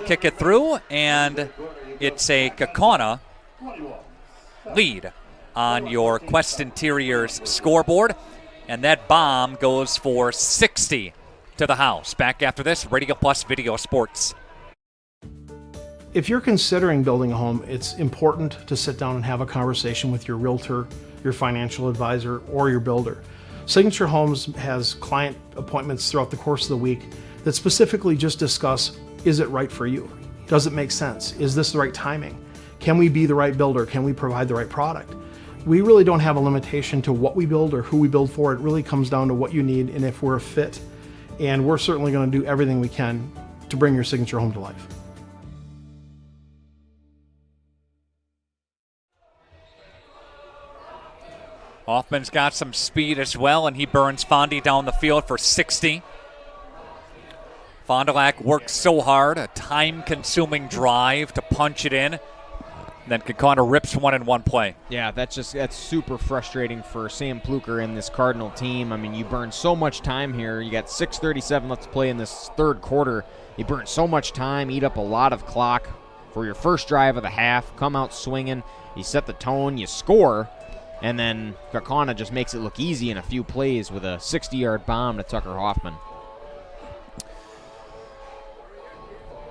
S2: kick it through, and it's a Kaukauna lead on your Quest Interiors scoreboard. And that bomb goes for 60 to the house. Back after this, Radio Plus Video Sports.
S26: If you're considering building a home, it's important to sit down and have a conversation with your realtor, your financial advisor, or your builder. Signature Homes has client appointments throughout the course of the week that specifically just discuss, is it right for you? Does it make sense? Is this the right timing? Can we be the right builder? Can we provide the right product? We really don't have a limitation to what we build or who we build for. It really comes down to what you need and if we're a fit. And we're certainly going to do everything we can to bring your signature home to life.
S2: Hoffman's got some speed as well, and he burns Fondy down the field for 60. Fond du Lac works so hard, a time-consuming drive to punch it in. Then Kaukauna rips one in one play.
S7: Yeah, that's super frustrating for Sam Pluker and this Cardinal team. I mean, you burn so much time here. You got 6:37 left to play in this third quarter. You burn so much time, eat up a lot of clock for your first drive of the half, come out swinging, you set the tone, you score, and then Kaukauna just makes it look easy in a few plays with a 60-yard bomb to Tucker Hoffman.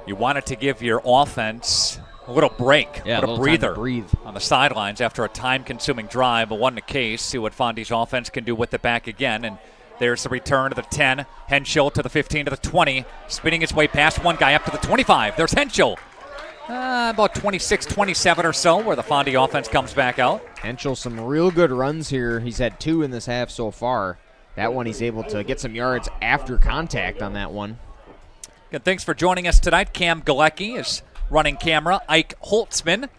S2: You wanted to give your offense a little break,
S7: a
S2: little breather on the sidelines after a time-consuming drive, but wasn't the case. See what Fondy's offense can do with it back again. And there's the return to the 10. Henschel to the 15 to the 20, spinning his way past one guy up to the 25. There's Henschel. About 26, 27 or so, where the Fondy offense comes back out.
S7: Henschel, some real good runs here. He's had 2 in this half so far. That one he's able to get some yards after contact on that one.
S2: Good, thanks for joining us tonight. Cam Galecki is running camera. Ike Holtzman,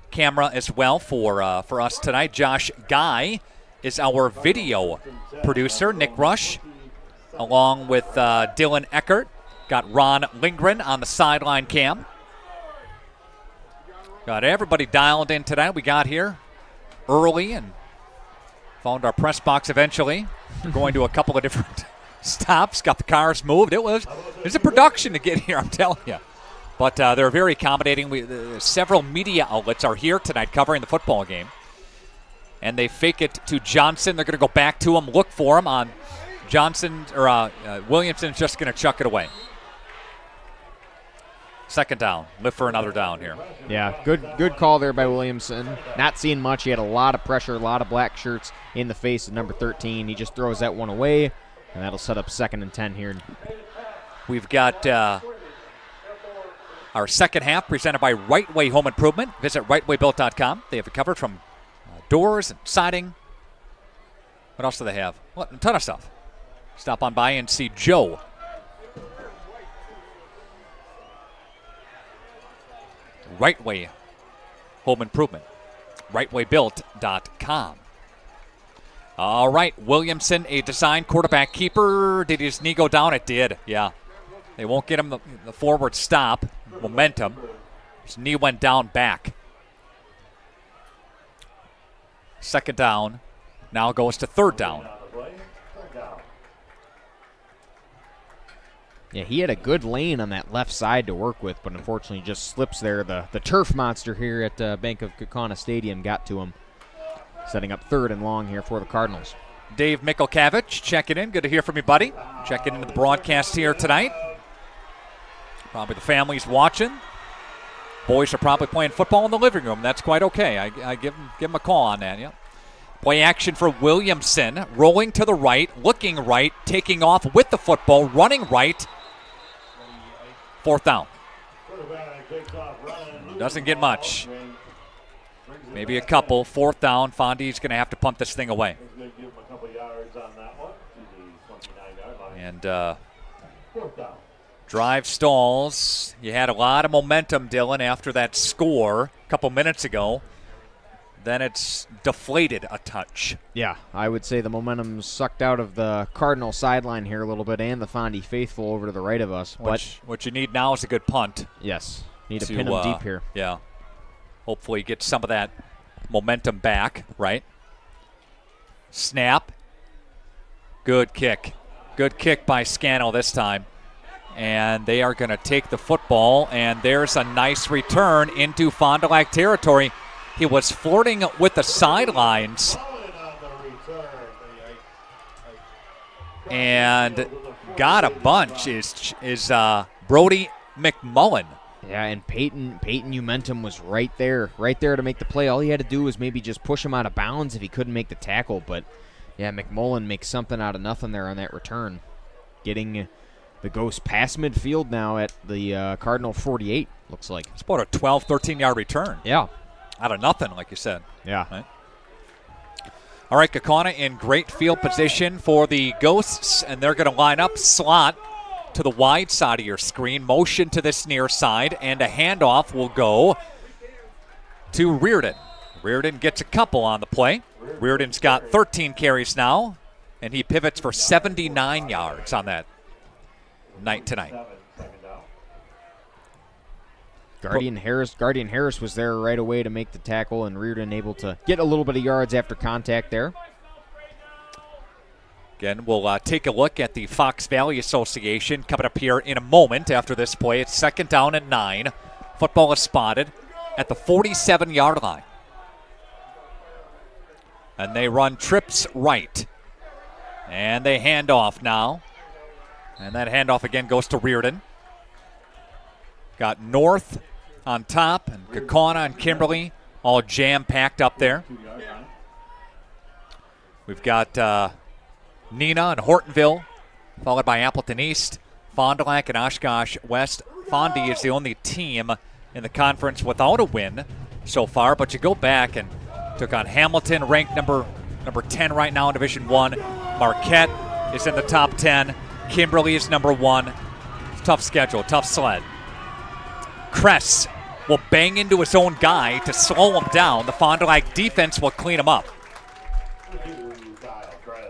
S2: camera as well for us tonight. Josh Guy is our video producer. Nick Rush, along with Dylan Eckert. Got Ron Lindgren on the sideline cam. Got everybody dialed in tonight. We got here early and found our press box eventually. We're going to a couple of different stops. Got the cars moved. It was a production to get here, I'm telling you. But they're very accommodating. Several media outlets are here tonight covering the football game. And they fake it to Johnson. They're going to go back to him, look for him on Johnson, or Williamson's just going to chuck it away. Second down. Live for another down here.
S7: Yeah, good call there by Williamson. Not seeing much. He had a lot of pressure, a lot of black shirts in the face of number 13. He just throws that one away, and that'll set up 2nd and 10 here.
S2: We've got our second half presented by Right Way Home Improvement. Visit rightwaybuilt.com. They have it covered from doors and siding. What else do they have? Well, a ton of stuff. Stop on by and see Joe. Right Way Home Improvement. rightwaybuilt.com. All right, Williamson, a design quarterback keeper. Did his knee go down? It did, yeah. They won't get him the forward stop, momentum. His knee went down back. Second down, now goes to third down.
S7: Yeah, he had a good lane on that left side to work with, but unfortunately just slips there. The turf monster here at Bank of Kaukauna Stadium got to him. Setting up third and long here for the Cardinals.
S2: Dave Mikulkavich checking in. Good to hear from you, buddy. Checking into the broadcast here tonight. Probably the family's watching. Boys are probably playing football in the living room. That's quite okay. I give him a call on that, yeah. Play action for Williamson. Rolling to the right, looking right, taking off with the football, running right. Fourth down. Doesn't get much. Maybe a couple. Fourth down. Fondy's going to have to punt this thing away. And drive stalls. You had a lot of momentum, Dylan, after that score a couple minutes ago. Then it's deflated a touch.
S7: Yeah, I would say the momentum sucked out of the Cardinal sideline here a little bit, and the Fondy faithful over to the right of us.
S2: What you need now is a good punt.
S7: Yes, need to pin them deep here.
S2: Yeah, hopefully get some of that momentum back, right? Snap. Good kick. Good kick by Scannell this time. And they are going to take the football, and there's a nice return into Fond du Lac territory. He was flirting with the sidelines and got a bunch is Brody McMullen.
S7: Yeah, and Peyton Umentum was right there to make the play. All he had to do was maybe just push him out of bounds if he couldn't make the tackle. But, yeah, McMullen makes something out of nothing there on that return. Getting the Ghost past midfield now at the Cardinal 48, looks like.
S2: It's about a 12, 13-yard return.
S7: Yeah.
S2: Out of nothing, like you said.
S7: Yeah.
S2: Right? All right, Kaukauna in great field position for the Ghosts, and they're going to line up slot to the wide side of your screen, motion to this near side, and a handoff will go to Reardon. Reardon gets a couple on the play. Reardon's got 13 carries now, and he pivots for 79 yards on that night tonight.
S7: Guardian Harris was there right away to make the tackle, and Reardon able to get a little bit of yards after contact there.
S2: Again, we'll take a look at the Fox Valley Association coming up here in a moment after this play. It's second down and 9. Football is spotted at the 47-yard line. And they run trips right. And they hand off now. And that handoff again goes to Reardon. Got North on top, and Kaukauna and Kimberly all jam-packed up there. We've got Neenah and Hortonville, followed by Appleton East, Fond du Lac, and Oshkosh West. Fondy is the only team in the conference without a win so far, but you go back and took on Hamilton, ranked number 10 right now in Division I. Marquette is in the top 10. Kimberly is number 1. Tough schedule, tough sled. Kress will bang into his own guy to slow him down. The Fond du Lac defense will clean him up.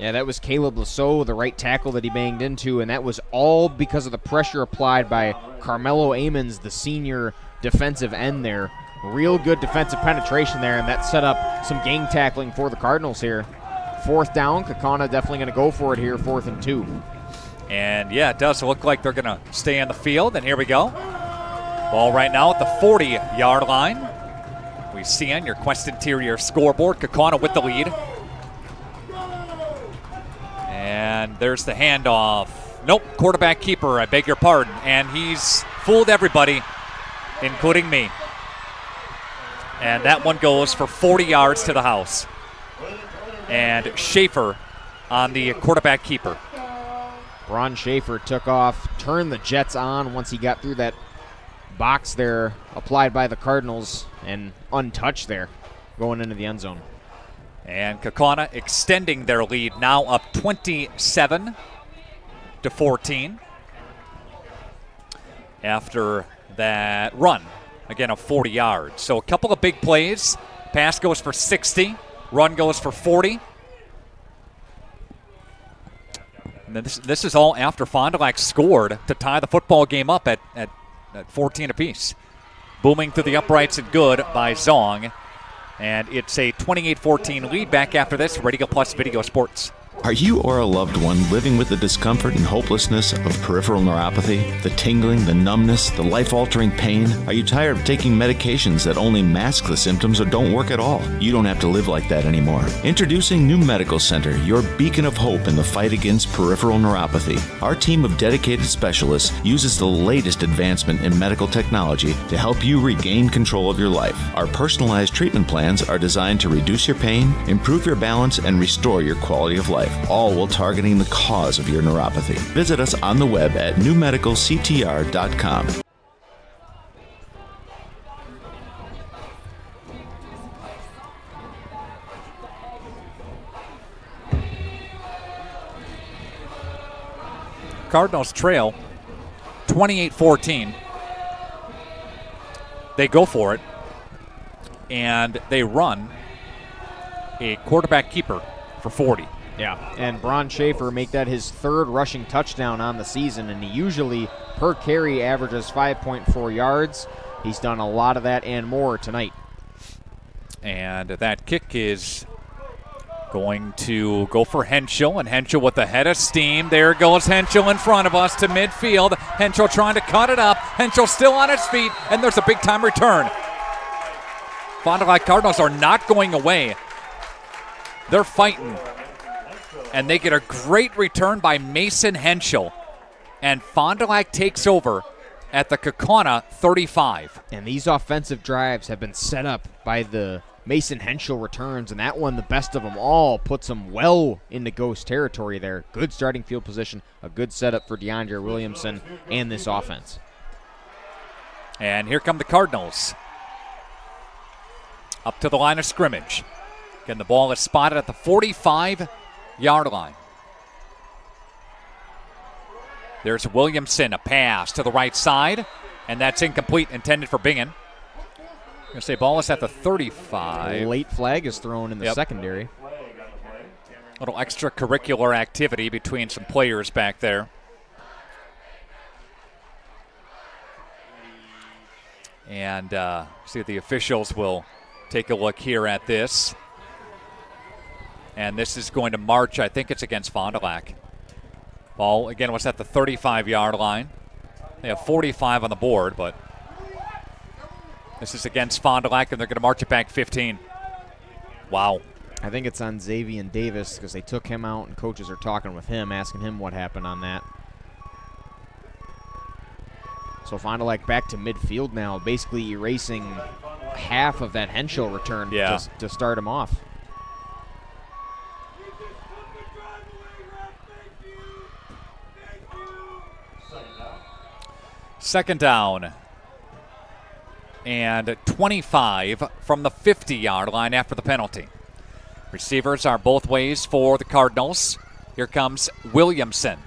S7: Yeah, that was Caleb Lasso, the right tackle that he banged into, and that was all because of the pressure applied by Carmelo Amons, the senior defensive end there. Real good defensive penetration there, and that set up some gang tackling for the Cardinals here. Fourth down, Kaukauna definitely going to go for it here, 4th and 2.
S2: And, yeah, it does look like they're going to stay on the field, and here we go. Ball right now at the 40-yard line. We see on your Quest Interior scoreboard, Kaukauna with the lead. And there's the handoff. Nope, quarterback keeper, I beg your pardon. And he's fooled everybody, including me. And that one goes for 40 yards to the house. And Schaefer on the quarterback keeper.
S7: Ron Schaefer took off, turned the Jets on once he got through that box there applied by the Cardinals, and untouched there going into the end zone.
S2: And Kaukauna extending their lead, now up 27-14 after that run, again, of 40 yards. So a couple of big plays Pass goes for 60. Run goes for 40. And this is all after Fond du Lac scored to tie the football game up at 14 apiece. Booming through the uprights and good by Zong. And it's a 28-14 lead. Back after this, Radio Plus Video Sports.
S8: Are you or a loved one living with the discomfort and hopelessness of peripheral neuropathy? The tingling, the numbness, the life-altering pain? Are you tired of taking medications that only mask the symptoms or don't work at all? You don't have to live like that anymore. Introducing New Medical Center, your beacon of hope in the fight against peripheral neuropathy. Our team of dedicated specialists uses the latest advancement in medical technology to help you regain control of your life. Our personalized treatment plans are designed to reduce your pain, improve your balance, and restore your quality of life, all while targeting the cause of your neuropathy. Visit us on the web at newmedicalctr.com.
S2: Cardinals trail 28-14. They go for it, and they run a quarterback keeper for 40.
S7: Yeah, and Bron Schaefer make that his third rushing touchdown on the season, and he usually, per carry, averages 5.4 yards. He's done a lot of that and more tonight.
S2: And that kick is going to go for Henschel, and Henschel with a head of steam. There goes Henschel in front of us to midfield. Henschel trying to cut it up. Henschel still on his feet, and there's a big-time return. Fond du Lac Cardinals are not going away. They're fighting. And they get a great return by Mason Henschel. And Fond du Lac takes over at the Kaukauna 35.
S7: And these offensive drives have been set up by the Mason Henschel returns, and that one, the best of them all, puts them well into ghost territory there. Good starting field position, a good setup for DeAndre Williamson and this offense.
S2: And here come the Cardinals. Up to the line of scrimmage. Again, the ball is spotted at the 45-yard line. There's Williamson, a pass to the right side, and that's incomplete, intended for Bingen. I'm going to say ball is at the 35.
S7: A late flag is thrown in the secondary.
S2: A little extracurricular activity between some players back there. And see if the officials will take a look here at this. And this is going to march, I think it's against Fond du Lac. Ball, again, was at the 35-yard line. They have 45 on the board, but this is against Fond du Lac, and they're going to march it back 15. Wow.
S7: I think it's on Xavier Davis because they took him out, and coaches are talking with him, asking him what happened on that. So Fond du Lac back to midfield now, basically erasing half of that Henschel return to start him off.
S2: Second down and 25 from the 50-yard line after the penalty. Receivers are both ways for the Cardinals. Here comes Williamson.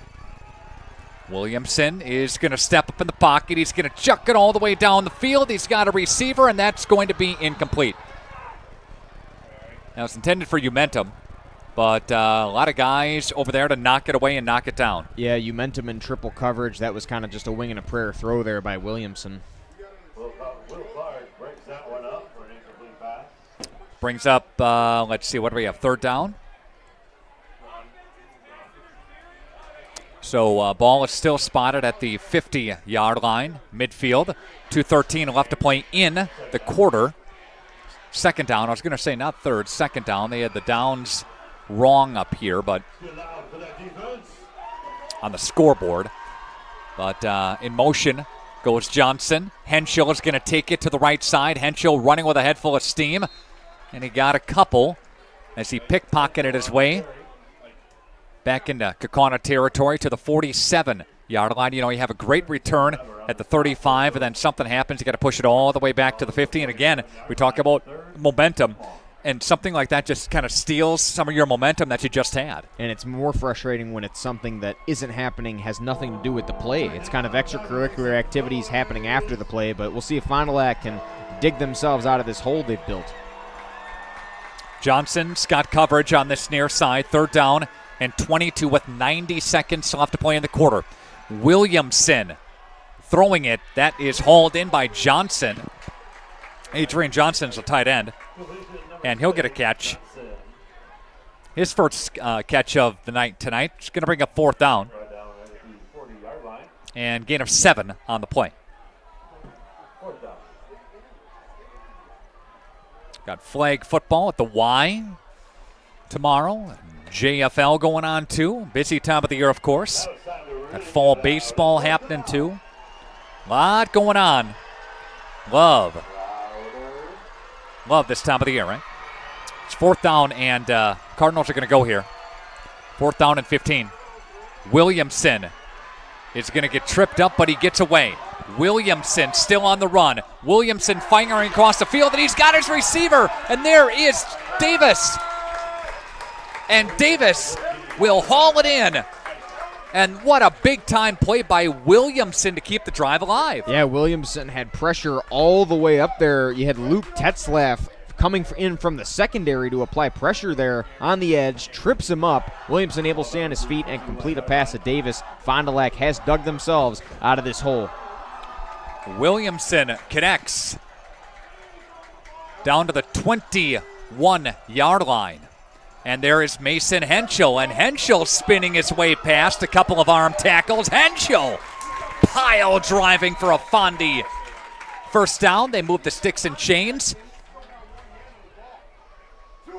S2: Williamson is going to step up in the pocket. He's going to chuck it all the way down the field. He's got a receiver, and that's going to be incomplete. Now, it's intended for Umentum, but a lot of guys over there to knock it away and knock it down.
S7: Yeah, Umentum in triple coverage. That was kind of just a wing and a prayer throw there by Williamson.
S2: Brings up, let's see, what do we have, third down? So ball is still spotted at the 50-yard line, midfield. 2:13 left to play in the quarter. Second down. I was going to say not third, second down. They had the downs wrong up here, but on the scoreboard. But in motion goes Johnson. Henschel is going to take it to the right side. Henschel running with a head full of steam. And he got a couple as he pickpocketed his way back into Kaukauna territory to the 47-yard line. You know, you have a great return at the 35, and then something happens. You got to push it all the way back to the 50. And again, we talk about momentum, and something like that just kind of steals some of your momentum that you just had.
S7: And it's more frustrating when it's something that isn't happening, has nothing to do with the play. It's kind of extracurricular activities happening after the play, but we'll see if Fond du Lac can dig themselves out of this hole they've built.
S2: Johnson's got coverage on this near side. 3rd down and 22 with 90 seconds left to play in the quarter. Williamson throwing it. That is hauled in by Johnson. Adrian Johnson's a tight end, and he'll get a catch. His first catch of the night tonight. He's going to bring up 4th down. And gain of 7 on the play. Got flag football at the Y tomorrow. JFL going on too. Busy time of the year, of course. Got fall baseball happening too. Lot going on. Love this time of the year, right? It's 4th down, and Cardinals are going to go here. 4th down and 15. Williamson is going to get tripped up, but he gets away. Williamson still on the run. Williamson firing across the field, and he's got his receiver. And there is Davis. And Davis will haul it in. And what a big-time play by Williamson to keep the drive alive.
S7: Yeah, Williamson had pressure all the way up there. You had Luke Tetzlaff coming in from the secondary to apply pressure there on the edge, trips him up. Williamson able to stay on his feet and complete a pass to Davis. Fond du Lac has dug themselves out of this hole.
S2: Williamson connects down to the 21-yard line. And there is Mason Henschel, and Henschel spinning his way past a couple of arm tackles. Henschel pile driving for a Fondy first down. They move the sticks and chains.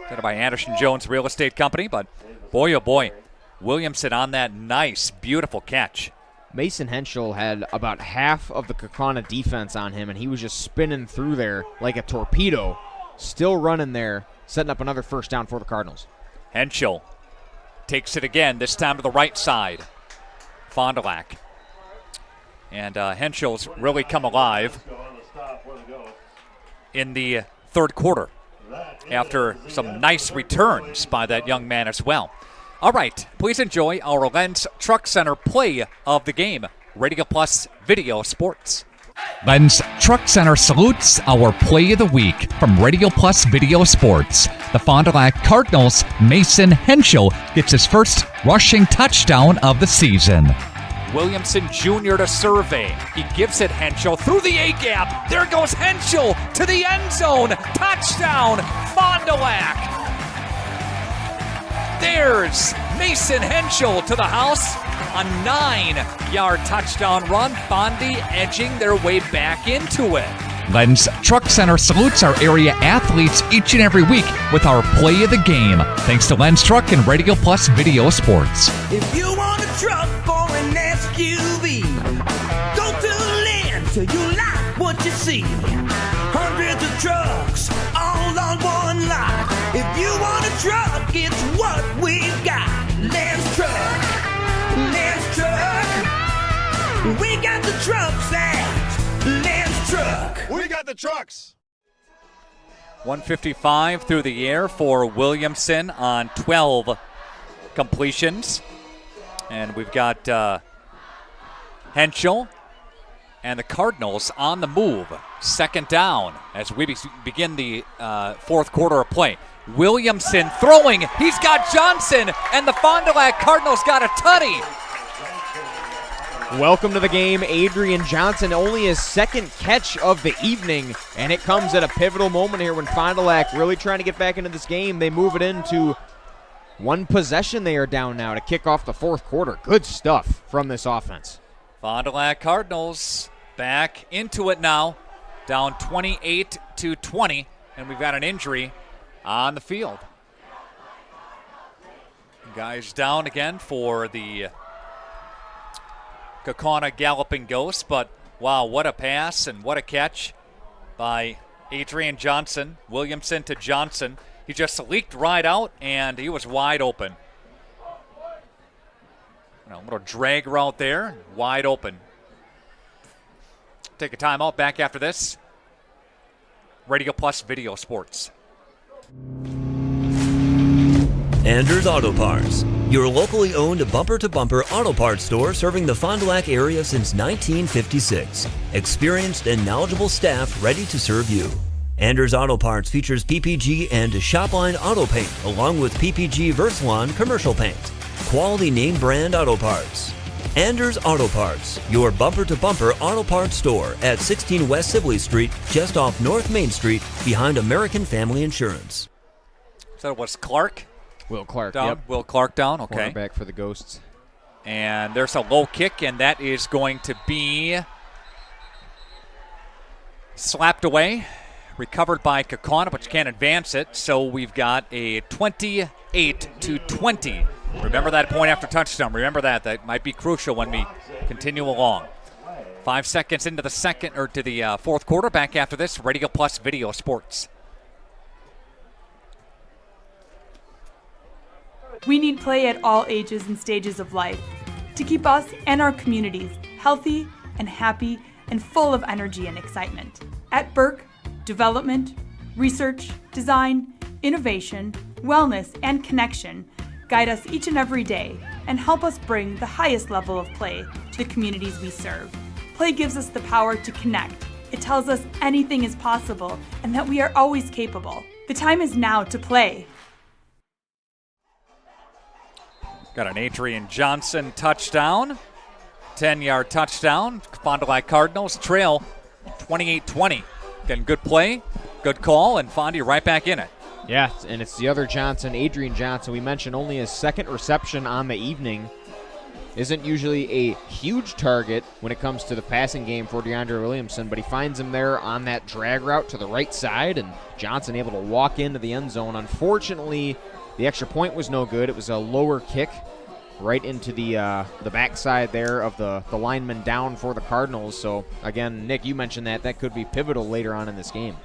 S2: Done by Anderson Jones Real Estate Company, but boy, oh boy, Williamson on that nice, beautiful catch.
S7: Mason Henschel had about half of the Kaukauna defense on him, and he was just spinning through there like a torpedo, still running there, setting up another first down for the Cardinals.
S2: Henschel takes it again, this time to the right side. Fond du Lac. And Henschel's really come alive in the 3rd quarter after some nice returns by that young man as well. All right, please enjoy our Lens Truck Center play of the game. Radio Plus Video Sports.
S5: Lens Truck Center salutes our play of the week from Radio Plus Video Sports. The Fond du Lac Cardinals' Mason Henschel gets his first rushing touchdown of the season.
S2: Williamson Jr. to survey. He gives it Henschel through the A-gap. There goes Henschel to the end zone. Touchdown, Fond du Lac. There's Mason Henschel to the house. A 9-yard touchdown run. Fondy edging their way back into it.
S5: Lens Truck Center salutes our area athletes each and every week with our play of the game. Thanks to Lens Truck and Radio Plus Video Sports.
S3: If you want a truck or an SUV, go to Lens till you like what you see. Hundreds of trucks all on one lot. If you want a truck, it's what we've got. Lens Truck. Lens Truck. We got the trucks at Lens Truck.
S22: We got the trucks.
S2: 155 through the air for Williamson on 12 completions. And we've got Henschel and the Cardinals on the move. 2nd down as we begin the 4th quarter of play. Williamson throwing. He's got Johnson, and the Fond du Lac Cardinals got a tutty.
S7: Welcome to the game, Adrian Johnson. Only his 2nd catch of the evening, and it comes at a pivotal moment here when Fond du Lac really trying to get back into this game. They move it into one possession. They are down now to kick off the 4th quarter. Good stuff from this offense.
S2: Fond du Lac Cardinals back into it now, down 28-20, and we've got an injury on the field. Guys down again for the Kaukauna Galloping Ghost, but wow, what a pass and what a catch by Adrian Johnson. Williamson to Johnson. He just leaked right out, and he was wide open. A little drag route there, wide open. Take a timeout, back after this. Radio Plus Video Sports.
S9: Anders Auto Parts, your locally owned bumper-to-bumper auto parts store serving the Fond du Lac area since 1956. Experienced and knowledgeable staff ready to serve you. Anders Auto Parts features PPG and Shopline Auto Paint, along with PPG Versalon Commercial Paint. Quality name brand auto parts. Anders Auto Parts, your bumper-to-bumper auto parts store at 16 West Sibley Street, just off North Main Street, behind American Family Insurance.
S2: So it was Clark?
S7: Will Clark,
S2: down.
S7: yep.
S2: Will Clark down, okay.
S7: Cornerback for the Ghosts.
S2: And there's a low kick, and that is going to be slapped away. Recovered by Kaukauna, but you can't advance it. So we've got a 28-20. Remember that point after touchdown. Remember that. That might be crucial when we continue along. 5 seconds into the fourth quarter. Back after this, Radio Plus Video Sports.
S20: We need play at all ages and stages of life to keep us and our communities healthy and happy and full of energy and excitement. At Burke, development, research, design, innovation, wellness, and connection guide us each and every day and help us bring the highest level of play to the communities we serve. Play gives us the power to connect. It tells us anything is possible and that we are always capable. The time is now to play.
S2: Got an Adrian Johnson touchdown, 10-yard touchdown. Fond du Lac Cardinals trail 28-20. Getting good play, good call, and Fondy right back in it.
S7: Yeah, and it's the other Johnson, Adrian Johnson. We mentioned only his second reception on the evening. Isn't usually a huge target when it comes to the passing game for DeAndre Williamson, but he finds him there on that drag route to the right side, and Johnson able to walk into the end zone. Unfortunately, the extra point was no good. It was a lower kick right into the backside there of the lineman down for the Cardinals. So, again, Nick, you mentioned that could be pivotal later on in this game.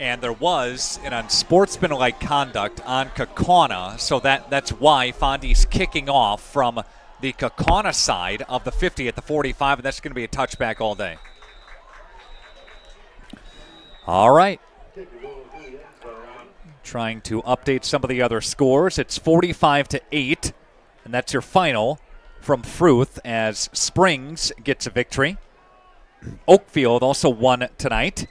S2: And there was an unsportsmanlike conduct on Kaukauna, so that's why Fondy's kicking off from the Kaukauna side of the 50 at the 45, and that's going to be a touchback all day. All right. Trying to update some of the other scores. It's 45-8, and that's your final from Fruth as Springs gets a victory. Oakfield also won tonight.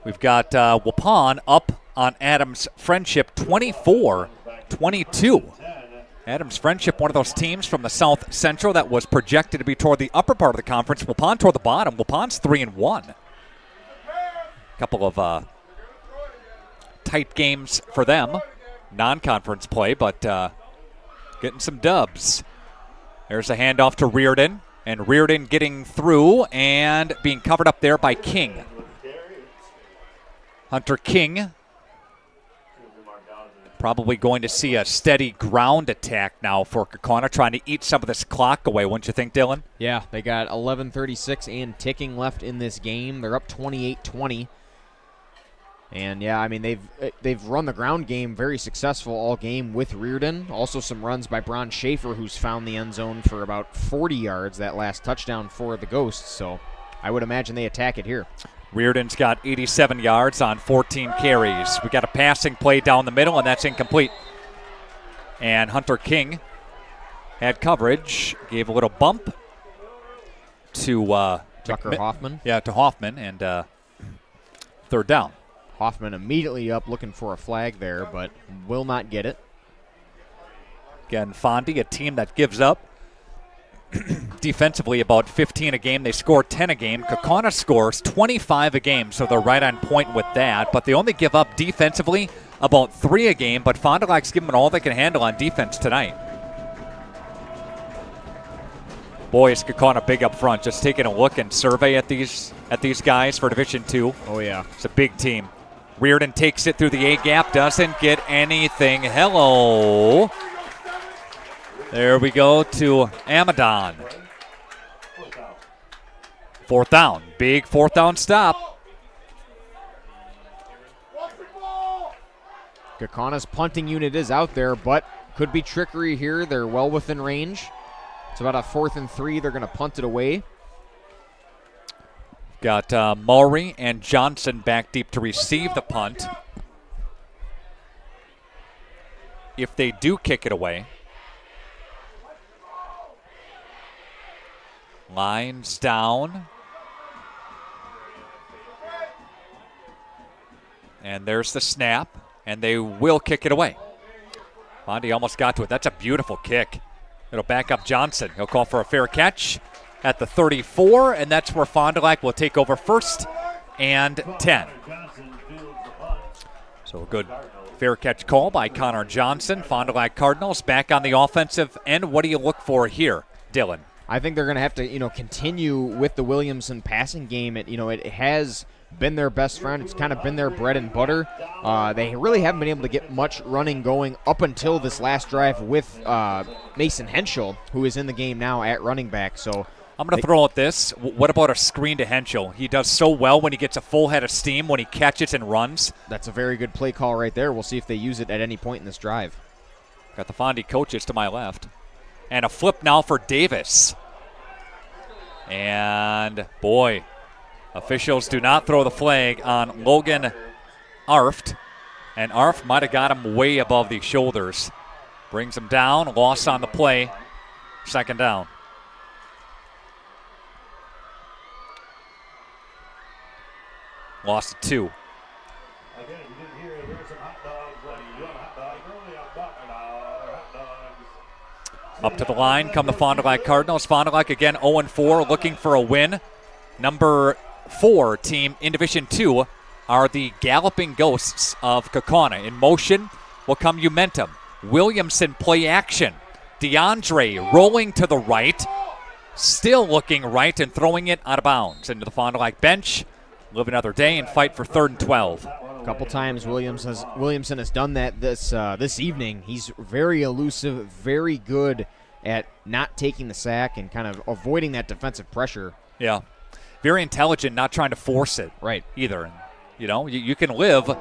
S2: We've got Waupun up on Adams Friendship 24-22. Adams Friendship, one of those teams from the South Central that was projected to be toward the upper part of the conference. Waupun toward the bottom. Waupun's 3-1. A couple of tight games for them. Non-conference play, but getting some dubs. There's a handoff to Reardon, and Reardon getting through and being covered up there by King. Hunter King probably going to see a steady ground attack now for Kaukauna, trying to eat some of this clock away, wouldn't you think, Dylan?
S7: Yeah, they got 11:36 and ticking left in this game. They're up 28-20. And, yeah, I mean, they've run the ground game very successful all game with Reardon. Also some runs by Bron Schaefer, who's found the end zone for about 40 yards, that last touchdown for the Ghosts. So I would imagine they attack it here.
S2: Reardon's got 87 yards on 14 carries. We got a passing play down the middle, and that's incomplete. And Hunter King had coverage, gave a little bump to
S7: Tucker Hoffman.
S2: Yeah, to Hoffman, and third down.
S7: Hoffman immediately up looking for a flag there, but will not get it.
S2: Again, Fondy, a team that gives up defensively about 15 a game. They score 10 a game. Kaukauna scores 25 a game, so they're right on point with that. But they only give up defensively about 3 a game, but Fond du Lac's giving them all they can handle on defense tonight. Boy, is Kaukauna big up front. Just taking a look and survey at these guys for Division II.
S7: Oh, yeah.
S2: It's a big team. Reardon takes it through the A-gap, doesn't get anything. Hello. There we go to Amadon. Fourth down. Big fourth down stop.
S7: Kaukana's punting unit is out there, but could be trickery here. They're well within range. It's about a 4th and 3. They're going to punt it away.
S2: Got Maury and Johnson back deep to receive the punt. If they do kick it away. Lines down. And there's the snap, and they will kick it away. Fondy almost got to it. That's a beautiful kick. It'll back up Johnson. He'll call for a fair catch at the 34, and that's where Fond du Lac will take over 1st and 10. So a good fair catch call by Connor Johnson. Fond du Lac Cardinals back on the offensive end. What do you look for here, Dylan?
S7: I think they're going to have to, continue with the Williamson passing game. It has been their best friend. It's kind of been their bread and butter. They really haven't been able to get much running going up until this last drive with Mason Henschel, who is in the game now at running back. So
S2: I'm going to throw at this. What about a screen to Henschel? He does so well when he gets a full head of steam, when he catches and runs.
S7: That's a very good play call right there. We'll see if they use it at any point in this drive.
S2: Got the Fondy coaches to my left. And a flip now for Davis. And, boy, officials do not throw the flag on Logan Arft. And Arft might have got him way above the shoulders. Brings him down, loss on the play, 2nd down. Lost to 2. Up to the line come the Fond du Lac Cardinals. Fond du Lac again 0-4, looking for a win. Number 4 team in Division 2 are the Galloping Ghosts of Kaukauna. In motion will come Umentum. Williamson play action. DeAndre rolling to the right. Still looking right and throwing it out of bounds into the Fond du Lac bench. Live another day and fight for 3rd and 12.
S7: A couple times Williamson has done that this evening. He's very elusive, very good at not taking the sack and kind of avoiding that defensive pressure.
S2: Yeah. Very intelligent, not trying to force it.
S7: Right.
S2: Either. You can live with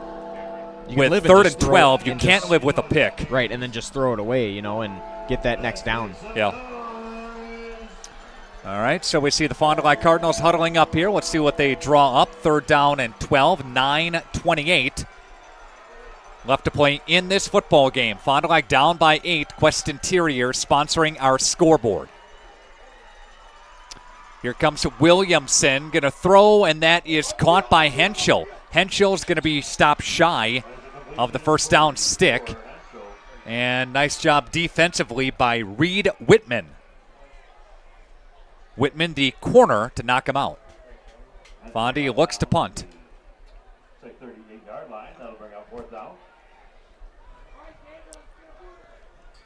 S2: 3rd and 12. You can't live with a pick.
S7: Right, and then just throw it away, and get that next down.
S2: Yeah. All right, so we see the Fond du Lac Cardinals huddling up here. Let's see what they draw up. 3rd down and 12, 9:28 left to play in this football game. Fond du Lac down by 8. Quest Interior sponsoring our scoreboard. Here comes Williamson, going to throw, and that is caught by Henschel. Henschel's going to be stopped shy of the 1st down stick. And nice job defensively by Reed Whitman. Whitman, the corner, to knock him out. Fondy looks to punt. 38-yard line. That'll bring out 4th down.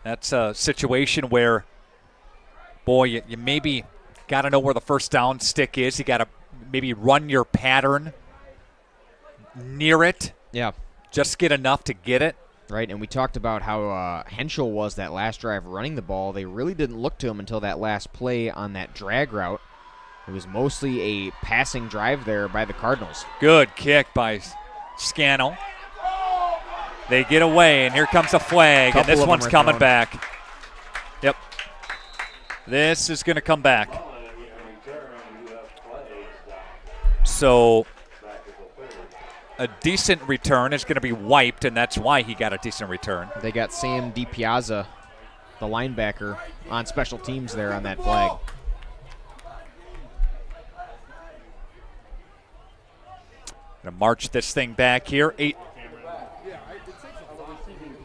S2: That's a situation where, boy, you maybe got to know where the 1st down stick is. You got to maybe run your pattern near it.
S7: Yeah.
S2: Just get enough to get it.
S7: Right, and we talked about how Henschel was that last drive running the ball. They really didn't look to him until that last play on that drag route. It was mostly a passing drive there by the Cardinals.
S2: Good kick by Scannell. They get away, and here comes a flag, and this one's coming back. Yep. This is going to come back. So a decent return is going to be wiped, and that's why he got a decent return.
S7: They got Sam DiPiazza, the linebacker, on special teams there on that flag.
S2: Going to march this thing back here. 8.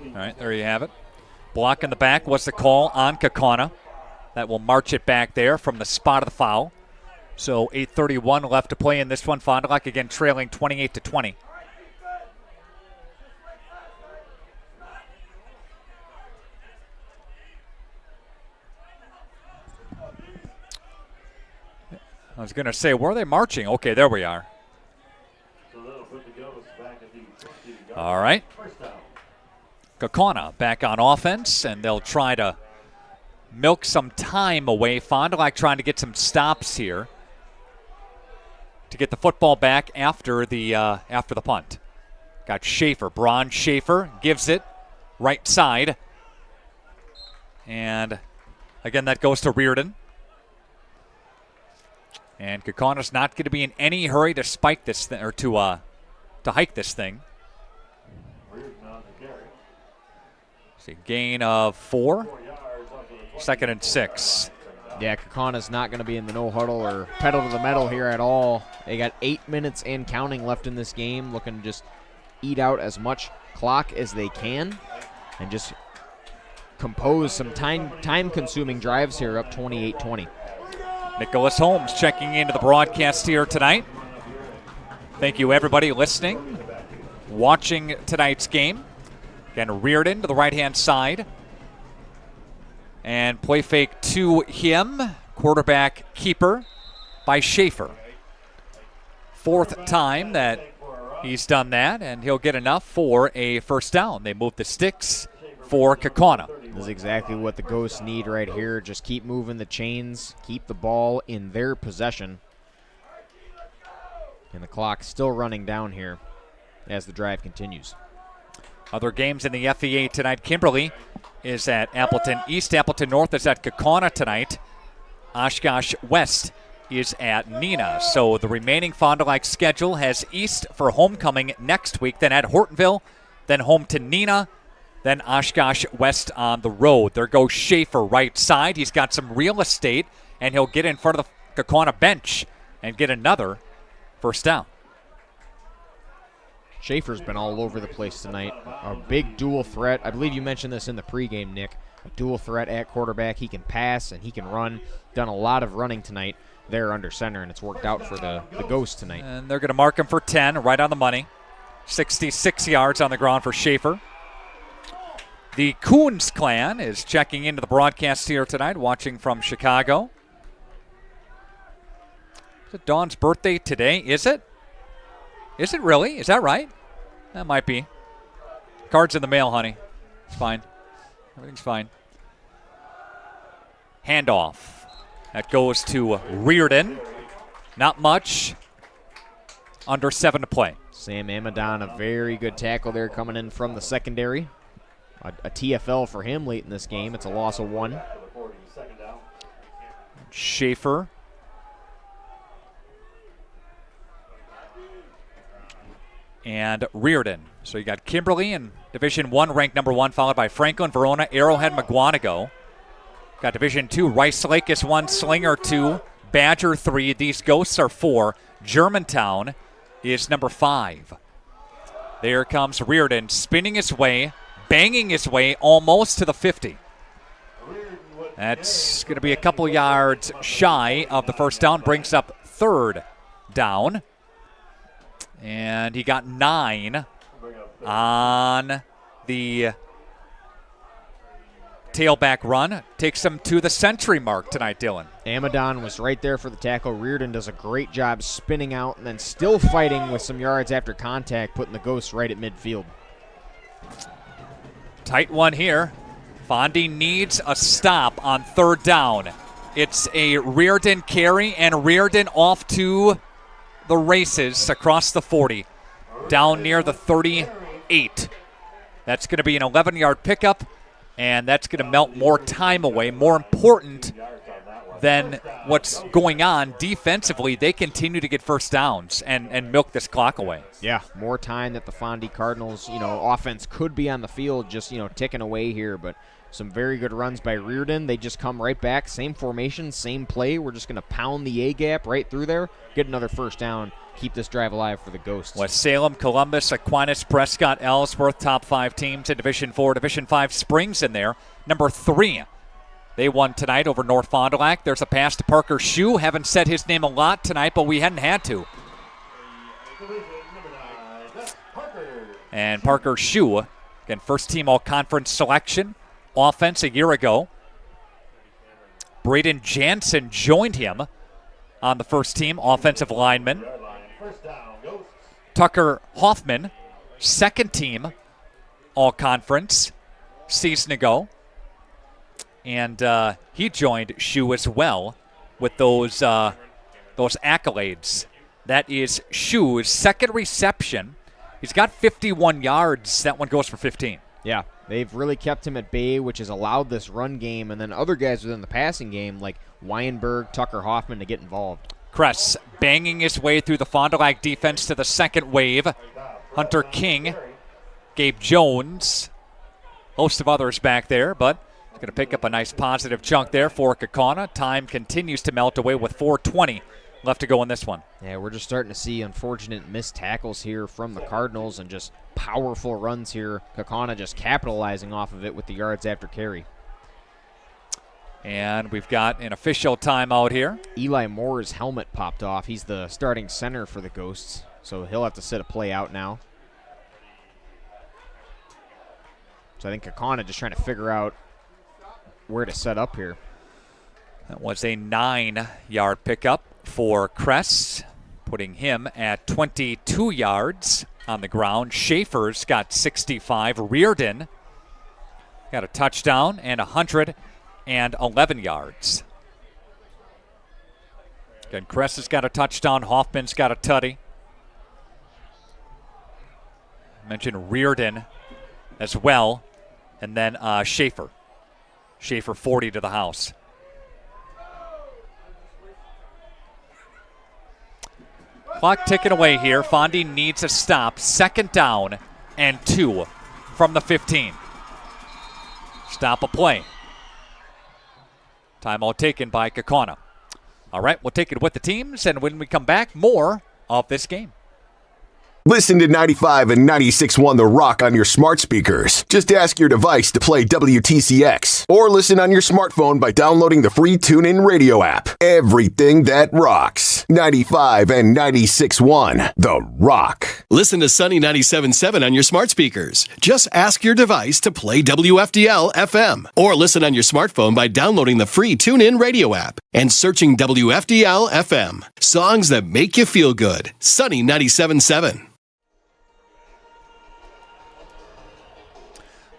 S2: All right, there you have it. Block in the back was the call on Kaukauna. That will march it back there from the spot of the foul. So 8:31 left to play in this one. Fond du Lac again trailing 28-20. I was going to say, where are they marching? Okay, there we are. All right. Kaukauna back on offense, and they'll try to milk some time away. Fond du Lac trying to get some stops here to get the football back after the punt. Got Schaefer. Braun Schaefer gives it right side. And again, that goes to Reardon. And Kaukauna's not going to be in any hurry to spike this thing, or to hike this thing. See, gain of 4. 2nd and 6.
S7: Yeah, Kaukauna's not going to be in the no huddle or pedal to the metal here at all. They got 8 minutes and counting left in this game, looking to just eat out as much clock as they can and just compose some time-consuming drives here up 28-20.
S2: Nicholas Holmes checking into the broadcast here tonight. Thank you, everybody listening, watching tonight's game. Again, Reardon to the right-hand side. And play fake to him. Quarterback keeper by Schaefer. Fourth time that he's done that, and he'll get enough for a first down. They move the sticks for Kaukauna.
S7: This is exactly what the Ghosts need right here. Just keep moving the chains, keep the ball in their possession. And the clock still running down here as the drive continues.
S2: Other games in the FEA tonight. Kimberly is at Appleton East. Appleton North is at Kaukauna tonight. Oshkosh West is at Neenah. So the remaining Fond du Lac schedule has East for homecoming next week, then at Hortonville, then home to Neenah, then Oshkosh West on the road. There goes Schaefer right side. He's got some real estate, and he'll get in front of the Kaukauna bench and get another first down.
S7: Schaefer's been all over the place tonight. A big dual threat. I believe you mentioned this in the pregame, Nick. A dual threat at quarterback. He can pass and he can run. Done a lot of running tonight there under center, and it's worked out for the Ghosts tonight.
S2: And they're going to mark him for 10, right on the money. 66 yards on the ground for Schaefer. The Coons clan is checking into the broadcast here tonight, watching from Chicago. Is it Dawn's birthday today? Is it? Is it really? Is that right? That might be. Card's in the mail, honey. It's fine. Everything's fine. Handoff. That goes to Reardon. Not much. Under 7 to play.
S7: Sam Amadon, a very good tackle there coming in from the secondary. A TFL for him late in this game. It's a loss of 1.
S2: Schaefer. And Reardon. So you got Kimberly in Division 1, ranked number 1, followed by Franklin, Verona, Arrowhead, McGuanago. Got Division 2, Rice Lake is 1, Slinger 2, Badger 3. These Ghosts are 4. Germantown is number 5. There comes Reardon, spinning his way, banging his way almost to the 50. That's going to be a couple yards shy of the first down, brings up 3rd down. And he got 9 on the tailback run. Takes him to the century mark tonight, Dylan.
S7: Amadon was right there for the tackle. Reardon does a great job spinning out and then still fighting with some yards after contact, putting the Ghosts right at midfield.
S2: Tight one here. Fondy needs a stop on 3rd down. It's a Reardon carry, and Reardon off to the races across the 40, down near the 38. That's going to be an 11-yard pickup, and that's going to melt more time away. More important than what's going on defensively, they continue to get first downs and milk this clock away.
S7: Yeah, more time that the Fondy Cardinals, offense could be on the field just, ticking away here, but some very good runs by Reardon. They just come right back, same formation, same play. We're just going to pound the A-gap right through there, get another first down, keep this drive alive for the Ghosts.
S2: West Salem, Columbus, Aquinas, Prescott, Ellsworth, top 5 teams in Division 4. Division 5 Springs in there, number 3. They won tonight over North Fond du Lac. There's a pass to Parker Shue. Haven't said his name a lot tonight, but we hadn't had to. And Parker Shue, again, first team all-conference selection. Offense a year ago. Braden Jansen joined him on the first team, offensive lineman. Tucker Hoffman, second team all-conference season ago. And he joined Shue as well with those accolades. That is Shue's second reception. He's got 51 yards. That one goes for 15.
S7: Yeah, they've really kept him at bay, which has allowed this run game and then other guys within the passing game like Weinberg, Tucker Hoffman to get involved.
S2: Kress banging his way through the Fond du Lac defense to the second wave. Hunter King, Gabe Jones, host of others back there, but he's going to pick up a nice positive chunk there for Kaukauna. Time continues to melt away with 4:20 left to go in this one.
S7: Yeah, we're just starting to see unfortunate missed tackles here from the Cardinals and just powerful runs here. Kaukauna just capitalizing off of it with the yards after carry.
S2: And we've got an official timeout here.
S7: Eli Moore's helmet popped off. He's the starting center for the Ghosts, so he'll have to sit a play out now. So I think Kaukauna just trying to figure out where to set up here.
S2: That was a 9-yard pickup for Kress, putting him at 22 yards on the ground. Schaefer's got 65. Reardon got a touchdown and 111 yards. Again, Kress has got a touchdown. Hoffman's got a tutty. I mentioned Reardon as well. And then Schaefer. Schaefer 40 to the house. Clock ticking away here. Fondy needs a stop. 2nd down and 2 from the 15. Stop a play. Timeout taken by Kaukauna. All right, we'll take it with the teams, and when we come back, more of this game.
S21: Listen to 95 and 96.1 The Rock on your smart speakers. Just ask your device to play WTCX. Or listen on your smartphone by downloading the free TuneIn Radio app. Everything that rocks. 95 and 96.1 The Rock.
S22: Listen to Sunny 97.7 on your smart speakers. Just ask your device to play WFDL FM. Or listen on your smartphone by downloading the free TuneIn Radio app and searching WFDL FM. Songs that make you feel good. Sunny 97.7.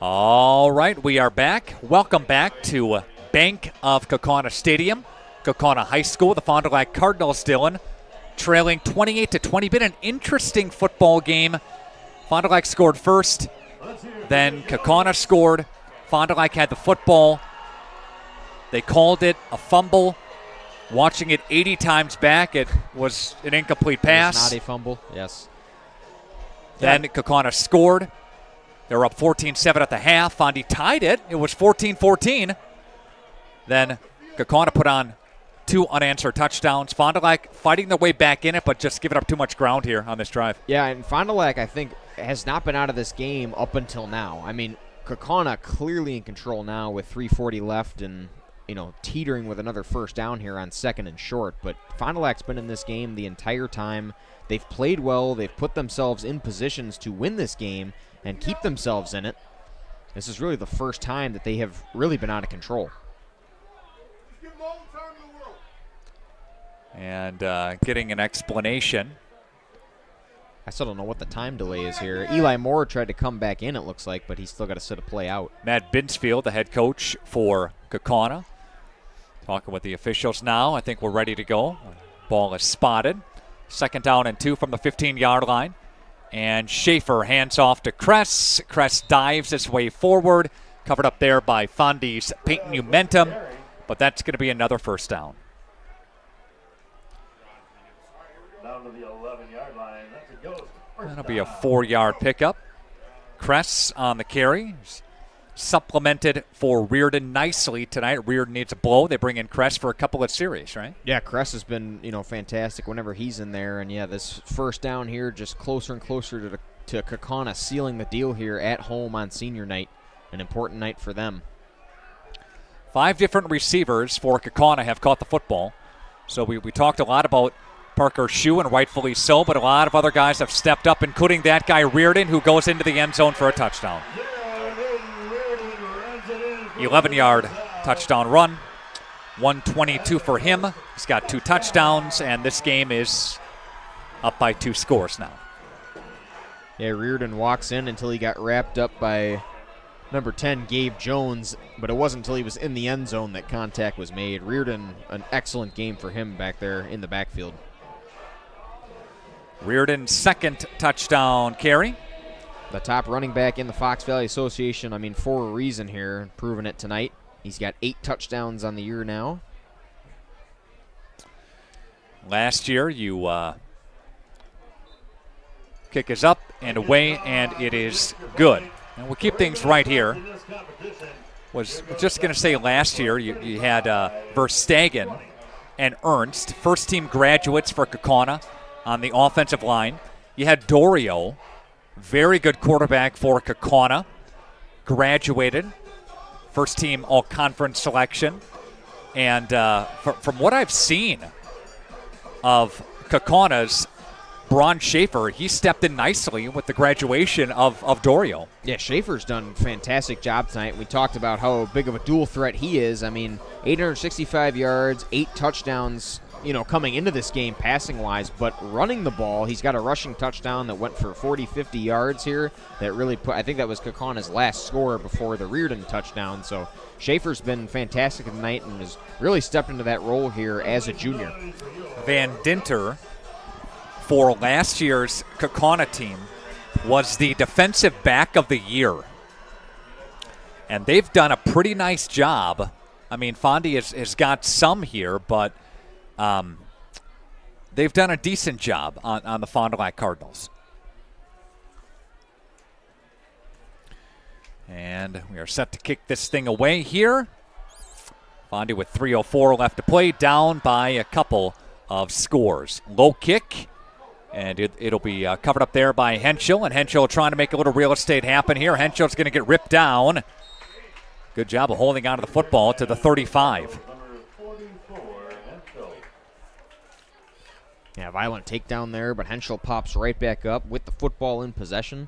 S2: All right, we are back. Welcome back to Bank of Kaukauna Stadium, Kaukauna High School. The Fond du Lac Cardinals, Dylan, trailing 28-20. Been an interesting football game. Fond du Lac scored first, then Kaukauna scored. Fond du Lac had the football. They called it a fumble. Watching it 80 times back, it was an incomplete pass.
S7: It was not a fumble, yes.
S2: Then Kaukauna scored. They were up 14-7 at the half. Fondy tied it. It was 14-14. Then Kaukauna put on 2 unanswered touchdowns. Fond du Lac fighting their way back in it, but just giving up too much ground here on this drive.
S7: Yeah, and Fond du Lac, I think, has not been out of this game up until now. I mean, Kaukauna clearly in control now with 3:40 left and, teetering with another first down here on 2nd and short. But Fond du Lac's been in this game the entire time. They've played well. They've put themselves in positions to win this game and keep themselves in it. This is really the first time that they have really been out of control.
S2: And getting an explanation.
S7: I still don't know what the time delay is here. Eli Moore tried to come back in, it looks like, but he's still got to sit a play out.
S2: Matt Binsfield, the head coach for Kaukauna, talking with the officials now. I think we're ready to go. Ball is spotted. 2nd down and 2 from the 15-yard line. And Schaefer hands off to Kress. Kress dives his way forward. Covered up there by Fondy's Peyton Umentum. But that's going to be another first down.
S4: Down to the 11-yard line. That's a ghost.
S2: That'll be a 4-yard pickup. Kress on the carry. Supplemented for Reardon nicely tonight. Reardon needs a blow. They bring in Kress for a couple of series, right?
S7: Yeah, Kress has been, fantastic whenever he's in there. And, yeah, this first down here just closer and closer to Kaukauna sealing the deal here at home on senior night. An important night for them.
S2: 5 different receivers for Kaukauna have caught the football. So we talked a lot about Parker Shue, and rightfully so, but a lot of other guys have stepped up, including that guy Reardon, who goes into the end zone for a touchdown. 11-yard touchdown run. 122 for him. He's got 2 touchdowns, and this game is up by 2 scores now.
S7: Yeah, Reardon walks in until he got wrapped up by number 10, Gabe Jones, but it wasn't until he was in the end zone that contact was made. Reardon, an excellent game for him back there in the backfield.
S2: Reardon's 2nd touchdown carry.
S7: The top running back in the Fox Valley Association, for a reason here, proving it tonight. He's got 8 touchdowns on the year now.
S2: Last year, kick is up and away, and it is good. And we'll keep things right here. Was just going to say last year you had Verstegen and Ernst, first-team graduates for Kaukauna on the offensive line. You had Dorio very good quarterback for Kaukauna. Graduated, first team all-conference selection. And from what I've seen of Kaukauna's Braun Schaefer, he stepped in nicely with the graduation of Dorio.
S7: Yeah, Schaefer's done a fantastic job tonight. We talked about how big of a dual threat he is. I mean, 865 yards, 8 touchdowns, coming into this game passing-wise, but running the ball, he's got a rushing touchdown that went for 40, 50 yards here that really I think that was Kaukauna's last score before the Reardon touchdown. So Schaefer's been fantastic tonight and has really stepped into that role here as a junior.
S2: Van Dinter, for last year's Kaukauna team, was the defensive back of the year. And they've done a pretty nice job. I mean, Fondy has got some here, but they've done a decent job on the Fond du Lac Cardinals. And we are set to kick this thing away here. Fondy with 3:04 left to play, down by a couple of scores. Low kick. And it'll be covered up there by Henschel. And Henschel trying to make a little real estate happen here. Henschel's going to get ripped down. Good job of holding on to the football to the 35.
S7: Yeah, violent takedown there, but Henschel pops right back up with the football in possession.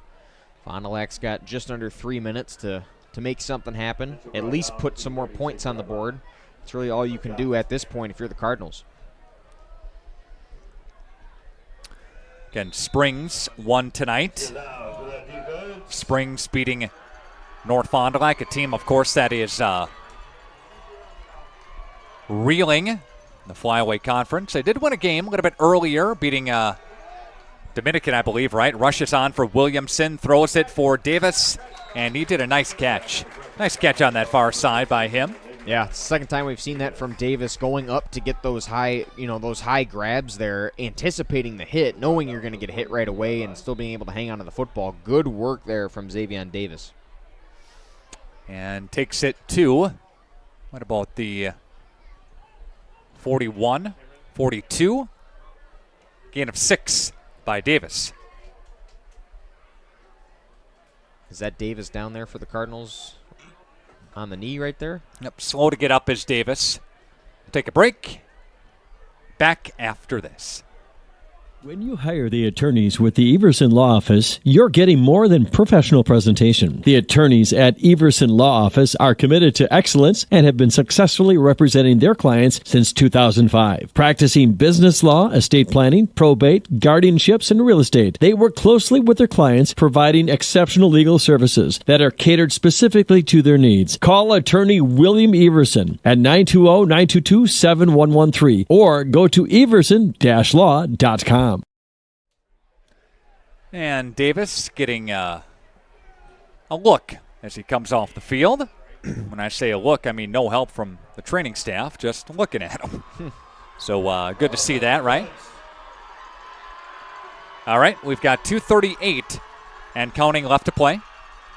S7: Fond du Lac's got just under 3 minutes to make something happen, at least put some more points on the board. It's really all you can do at this point if you're the Cardinals.
S2: Again, Springs won tonight. Springs beating North Fond du Lac, a team, of course, that is reeling in the Flyaway Conference. They did win a game a little bit earlier, beating Dominican, I believe, right? Rushes on for Williamson, throws it for Davis, and he did a nice catch. Nice catch on that far side by him.
S7: Yeah, it's the second time we've seen that from Davis, going up to get those high, those high grabs there, anticipating the hit, knowing you're going to get hit right away and still being able to hang on to the football. Good work there from Xavier Davis.
S2: And takes it to, what about the 41, 42? Gain of 6 by Davis.
S7: Is that Davis down there for the Cardinals? On the knee right there?
S2: Yep, slow to get up is Davis. Take a break. Back after this.
S10: When you hire the attorneys with the Everson Law Office, you're getting more than professional presentation. The attorneys at Everson Law Office are committed to excellence and have been successfully representing their clients since 2005. Practicing business law, estate planning, probate, guardianships, and real estate, they work closely with their clients, providing exceptional legal services that are catered specifically to their needs. Call attorney William Everson at 920-922-7113 or go to everson-law.com.
S2: And Davis getting a look as he comes off the field. When I say a look, I mean no help from the training staff, just looking at him. So good to see that, right? All right, we've got 2:38 and counting left to play.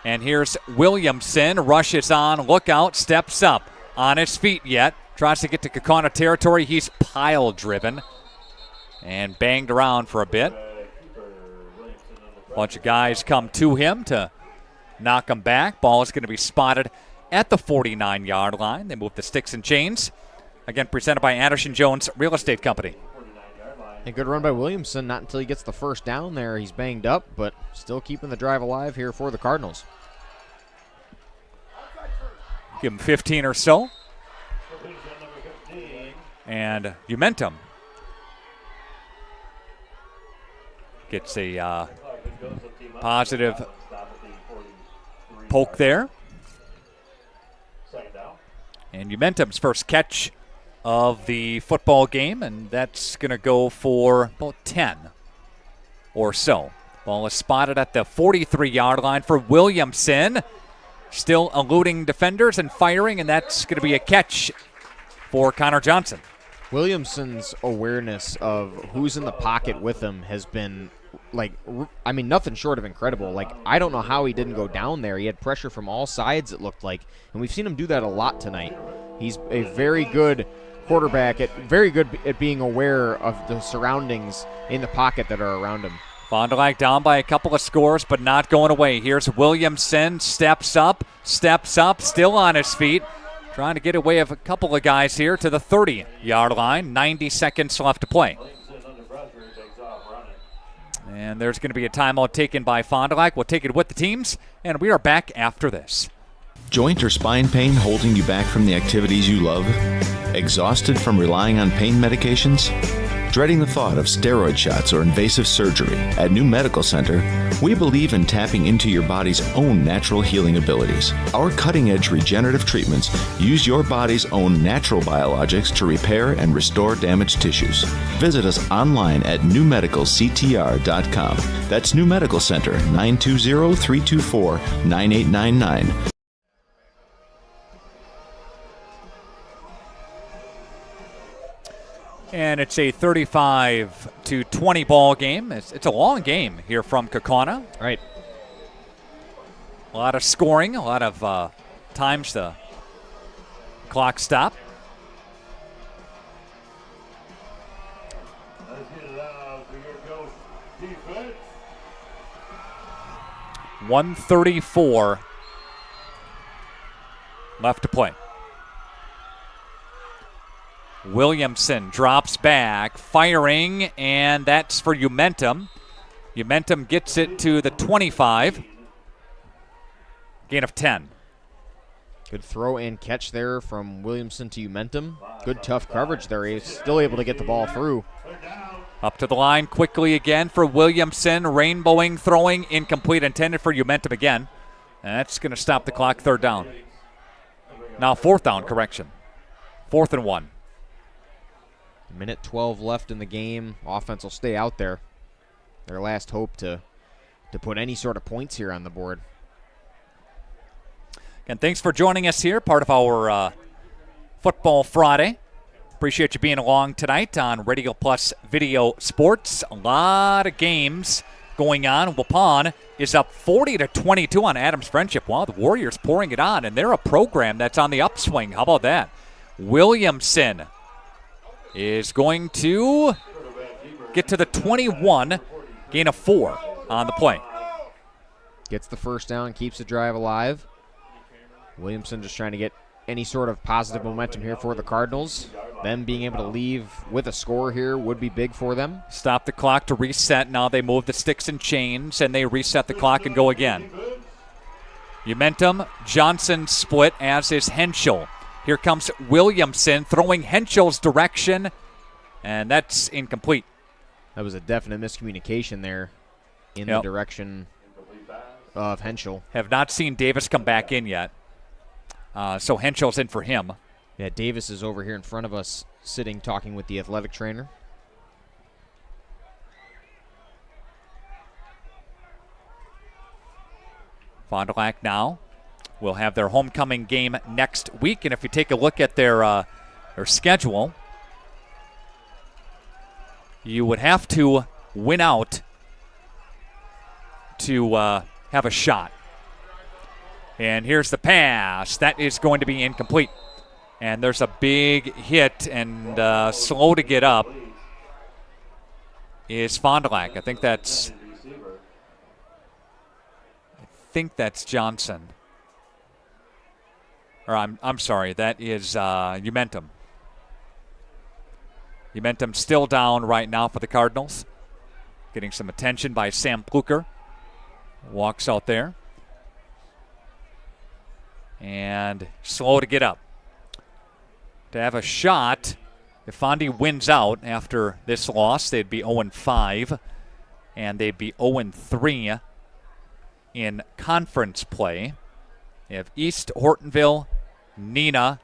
S2: And here's Williamson, rushes on, look out, steps up. On his feet yet, tries to get to Kaukauna territory. He's pile driven and banged around for a bit. Bunch of guys come to him to knock him back. Ball is going to be spotted at the 49-yard line. They move the sticks and chains. Again, presented by Anderson Jones Real Estate Company.
S7: A good run by Williamson. Not until he gets the first down there. He's banged up, but still keeping the drive alive here for the Cardinals.
S2: Give him 15 or so. And Umentum gets a positive poke there. And Umentum's first catch of the football game, and that's going to go for about 10 or so. Ball is spotted at the 43-yard line for Williamson. Still eluding defenders and firing, and that's going to be a catch for Connor Johnson.
S7: Williamson's awareness of who's in the pocket with him has been, nothing short of incredible. I don't know how he didn't go down there. He had pressure from all sides, it looked like, and we've seen him do that a lot tonight. He's a very good quarterback, very good at being aware of the surroundings in the pocket that are around him.
S2: Fond du Lac down by a couple of scores, but not going away. Here's Williamson, steps up, still on his feet. Trying to get away of a couple of guys here to the 30-yard line. 90 seconds left to play. And there's going to be a timeout taken by Fond du Lac. We'll take it with the teams, and we are back after this.
S8: Joint or spine pain holding you back from the activities you love? Exhausted from relying on pain medications? Dreading the thought of steroid shots or invasive surgery? At New Medical Center, we believe in tapping into your body's own natural healing abilities. Our cutting-edge regenerative treatments use your body's own natural biologics to repair and restore damaged tissues. Visit us online at newmedicalctr.com. That's New Medical Center, 920-324-9899.
S2: And it's a 35-20 ball game. It's a long game here from Kaukauna.
S7: Right.
S2: A lot of scoring, a lot of times the clock stop.
S4: Defense.
S2: 1:34 left to play. Williamson drops back, firing, and that's for Umentum. Umentum gets it to the 25. Gain of 10.
S7: Good throw and catch there from Williamson to Umentum. Good tough coverage there. He's still able to get the ball through.
S2: Up to the line quickly again for Williamson. Rainbowing, throwing, incomplete, intended for Umentum again. And that's going to stop the clock, third down. Now fourth down, correction. 4th and 1.
S7: Minute 12 left in the game. Offense will stay out there. Their last hope to put any sort of points here on the board.
S2: And thanks for joining us here, part of our Football Friday. Appreciate you being along tonight on Radio Plus Video Sports. A lot of games going on. Waupun is up 40-22 on Adams Friendship. Wow, the Warriors pouring it on, and they're a program that's on the upswing. How about that? Williamson is going to get to the 21, gain of 4 on the play.
S7: Gets the first down, keeps the drive alive. Williamson just trying to get any sort of positive momentum here for the Cardinals. Them being able to leave with a score here would be big for them.
S2: Stop the clock to reset. Now they move the sticks and chains, and they reset the clock and go again. Umentum, Johnson split, as is Henschel. Here comes Williamson throwing Henschel's direction, and that's incomplete.
S7: That was a definite miscommunication there in the direction of Henschel.
S2: Have not seen Davis come back in yet, so Henschel's in for him.
S7: Yeah, Davis is over here in front of us sitting talking with the athletic trainer.
S2: Fond du Lac now will have their homecoming game next week. And if you take a look at their schedule, you would have to win out to have a shot. And here's the pass. That is going to be incomplete. And there's a big hit, and slow to get up is Fond du Lac. I think that's Johnson. Or I'm sorry, that is Umentum. Umentum still down right now for the Cardinals. Getting some attention by Sam Pluker. Walks out there. And slow to get up. To have a shot, if Fondy wins out after this loss, they'd be 0-5. And they'd be 0-3 in conference play. They have East, Hortonville, Neenah,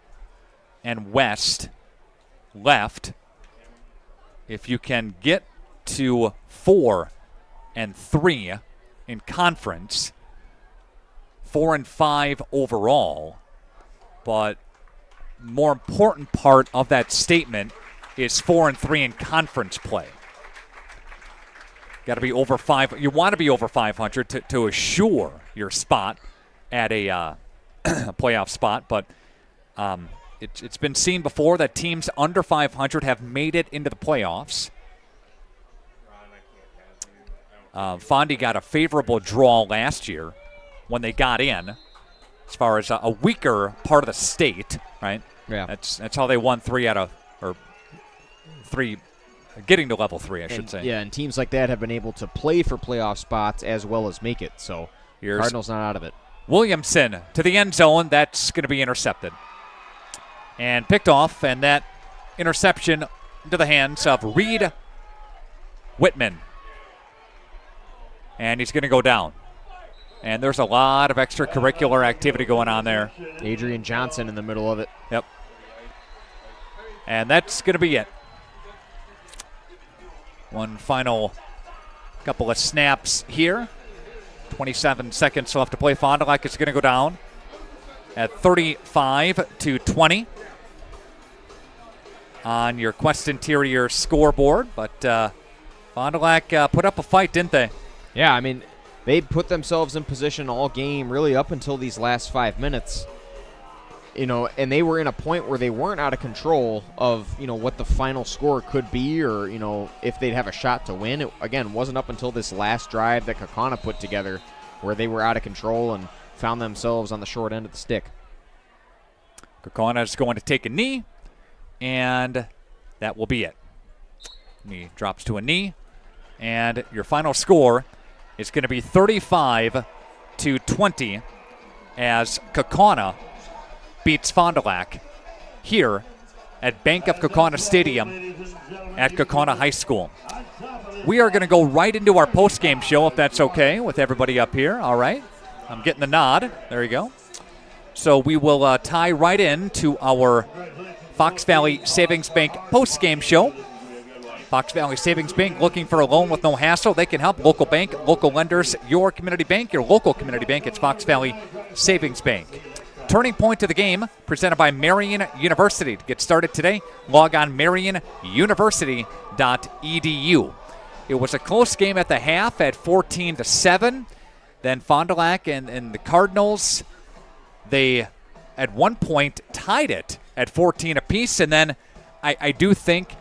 S2: and West left. If you can get to 4-3 in conference, 4-5 overall, but more important part of that statement is 4-3 in conference play. Got to be over 5. You want to be over 500 to assure your spot at a playoff spot, but it's been seen before that teams under 500 have made it into the playoffs. Fondy got a favorable draw last year when they got in, as far as a weaker part of the state, right?
S7: Yeah.
S2: That's how they won getting to level 3, I should say.
S7: Yeah, and teams like that have been able to play for playoff spots as well as make it. So Cardinals not out of it.
S2: Williamson to the end zone. That's going to be intercepted and picked off, and that interception into the hands of Reed Whitman. And he's going to go down. And there's a lot of extracurricular activity going on there.
S7: Adrian Johnson in the middle of it.
S2: Yep. And that's going to be it. One final couple of snaps here. 27 seconds left to play. Fond du Lac is going to go down at 35-20 on your Quest Interior scoreboard. But Fond du Lac put up a fight, didn't they?
S7: Yeah, I mean, they put themselves in position all game, really up until these last 5 minutes. And they were in a point where they weren't out of control of, what the final score could be or, if they'd have a shot to win. It, again, wasn't up until this last drive that Kaukauna put together where they were out of control and found themselves on the short end of the stick.
S2: Kaukauna is going to take a knee, and that will be it. Knee drops to a knee, and your final score is going to be 35-20 as Kaukauna beats Fond du Lac here at Bank of Kaukauna Stadium at Kaukauna High School. We are going to go right into our postgame show, if that's okay with everybody up here. All right. I'm getting the nod. There you go. So we will tie right in to our Fox Valley Savings Bank postgame show. Fox Valley Savings Bank, looking for a loan with no hassle. They can help. Local bank, local lenders, your community bank, your local community bank. It's Fox Valley Savings Bank. Turning point to the game, presented by Marian University. To get started today, log on marianuniversity.edu. It was a close game at the half at 14-7. Then Fond du Lac and the Cardinals, they at one point tied it at 14 apiece. And then I do think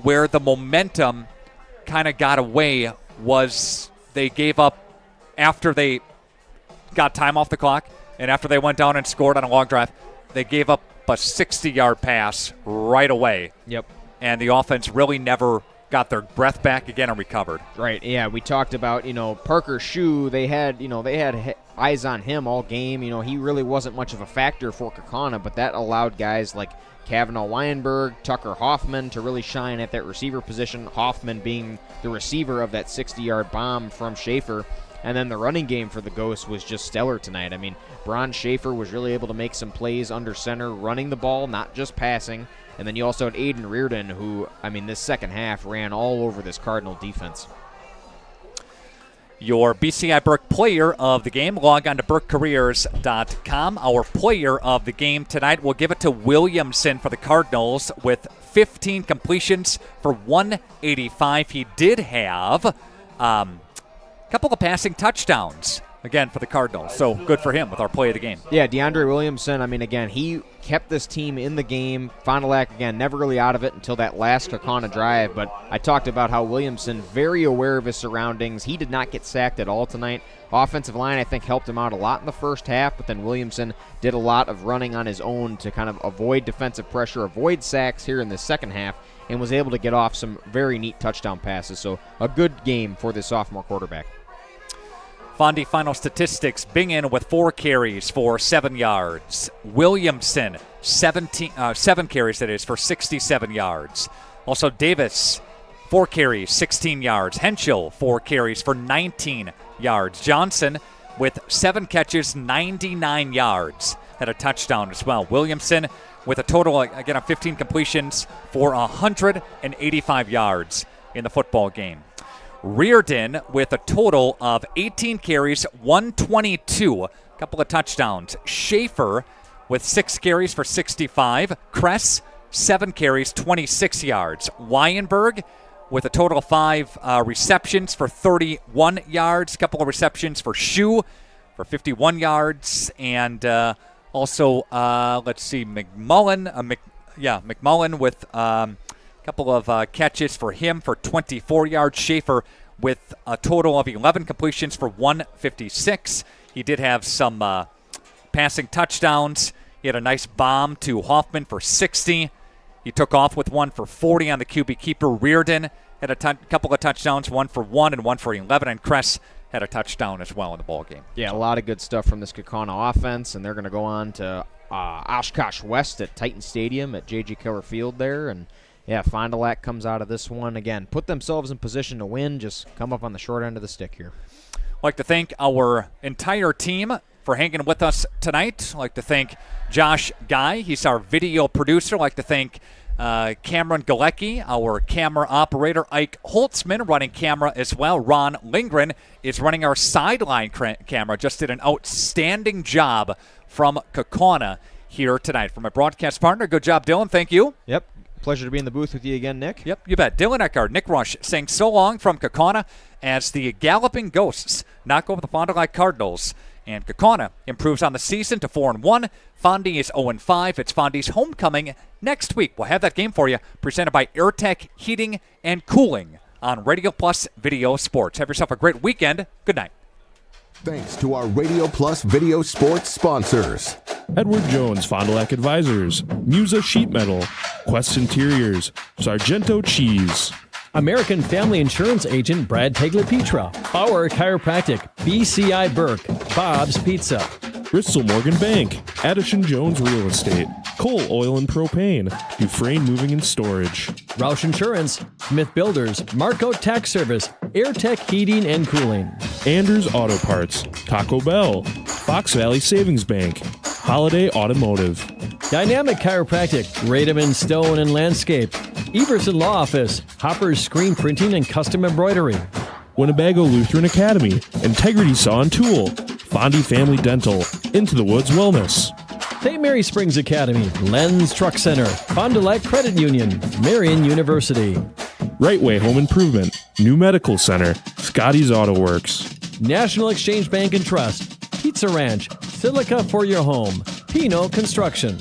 S2: where the momentum kind of got away was they gave up after they got time off the clock. And after they went down and scored on a long drive, they gave up a 60-yard pass right away.
S7: Yep.
S2: And the offense really never got their breath back again and recovered.
S7: Right. Yeah, we talked about, Parker Shue. They had eyes on him all game. He really wasn't much of a factor for Kaukauna, but that allowed guys like Kavanaugh Weinberg, Tucker Hoffman to really shine at that receiver position. Hoffman being the receiver of that 60-yard bomb from Schaefer. And then the running game for the Ghosts was just stellar tonight. I mean, Bron Schaefer was really able to make some plays under center, running the ball, not just passing. And then you also had Aiden Reardon, who, this second half ran all over this Cardinal defense.
S2: Your BCI Burke player of the game, log on to burkecareers.com. Our player of the game tonight, we'll give it to Williamson for the Cardinals with 15 completions for 185. He did have couple of passing touchdowns, again, for the Cardinals. So good for him with our play of the game.
S7: Yeah, DeAndre Williamson, again, he kept this team in the game. Fond du Lac, again, never really out of it until that last Kaukauna drive. But I talked about how Williamson, very aware of his surroundings. He did not get sacked at all tonight. Offensive line, I think, helped him out a lot in the first half. But then Williamson did a lot of running on his own to kind of avoid defensive pressure, avoid sacks here in the second half, and was able to get off some very neat touchdown passes. So a good game for this sophomore quarterback.
S2: Fondy final statistics, Bingen with 4 carries for 7 yards. Williamson, 7 carries, that is, for 67 yards. Also Davis, 4 carries, 16 yards. Henschel, 4 carries for 19 yards. Johnson with 7 catches, 99 yards. Had a touchdown as well. Williamson with a total, again, of 15 completions for 185 yards in the football game. Reardon with a total of 18 carries, 122, a couple of touchdowns. Schaefer with 6 carries for 65. Kress, 7 carries, 26 yards. Weinberg with a total of 5 receptions for 31 yards. A couple of receptions for Shue for 51 yards. And also, McMullen with couple of catches for him for 24 yards. Schaefer with a total of 11 completions for 156. He did have some passing touchdowns. He had a nice bomb to Hoffman for 60. He took off with one for 40 on the QB keeper. Reardon had a couple of touchdowns, one for 1 and one for 11, and Kress had a touchdown as well in the ball game.
S7: Yeah, a lot of good stuff from this Kaukauna offense, and they're going to go on to Oshkosh West at Titan Stadium at J.G. Keller Field there. And, yeah, Fond du Lac comes out of this one. Again, put themselves in position to win. Just come up on the short end of the stick here.
S2: I'd like to thank our entire team for hanging with us tonight. I'd like to thank Josh Guy. He's our video producer. I'd like to thank Cameron Galecki, our camera operator. Ike Holtzman running camera as well. Ron Lindgren is running our sideline camera. Just did an outstanding job from Kaukauna here tonight. For my broadcast partner, good job, Dylan. Thank you.
S7: Yep. Pleasure to be in the booth with you again, Nick.
S2: Yep, you bet. Dylan Eckhart, Nick Rush saying so long from Kaukauna as the Galloping Ghosts knock over the Fond du Lac Cardinals. And Kaukauna improves on the season to 4-1. Fondy is 0-5. It's Fondy's homecoming next week. We'll have that game for you, presented by AirTech Heating and Cooling on Radio Plus Video Sports. Have yourself a great weekend. Good night.
S21: Thanks to our Radio Plus Video Sports sponsors.
S13: Edward Jones Fond du Lac Advisors, Musa Sheet Metal, Quest Interiors, Sargento Cheese,
S10: American Family Insurance Agent Brad Tagliapietra, Bauer Chiropractic, BCI Burke, Bob's Pizza,
S13: Bristol Morgan Bank, Addison Jones Real Estate, Cole Oil and Propane, Dufresne Moving and Storage,
S10: Roush Insurance, Smith Builders, Marco Tax Service, AirTech Heating and Cooling,
S13: Anders Auto Parts, Taco Bell, Fox Valley Savings Bank, Holiday Automotive,
S10: Dynamic Chiropractic, Rademan Stone and Landscape, Everson Law Office, Hopper's Screen Printing and Custom Embroidery,
S13: Winnebago Lutheran Academy, Integrity Saw and Tool, Fondy Family Dental, Into the Woods Wellness,
S10: St. Mary Springs Academy, Lens Truck Center, Fond du Lac Credit Union, Marion University,
S13: Right Way Home Improvement, New Medical Center, Scotty's Auto Works,
S10: National Exchange Bank and Trust, Pizza Ranch, Silica for your home, Pino Construction.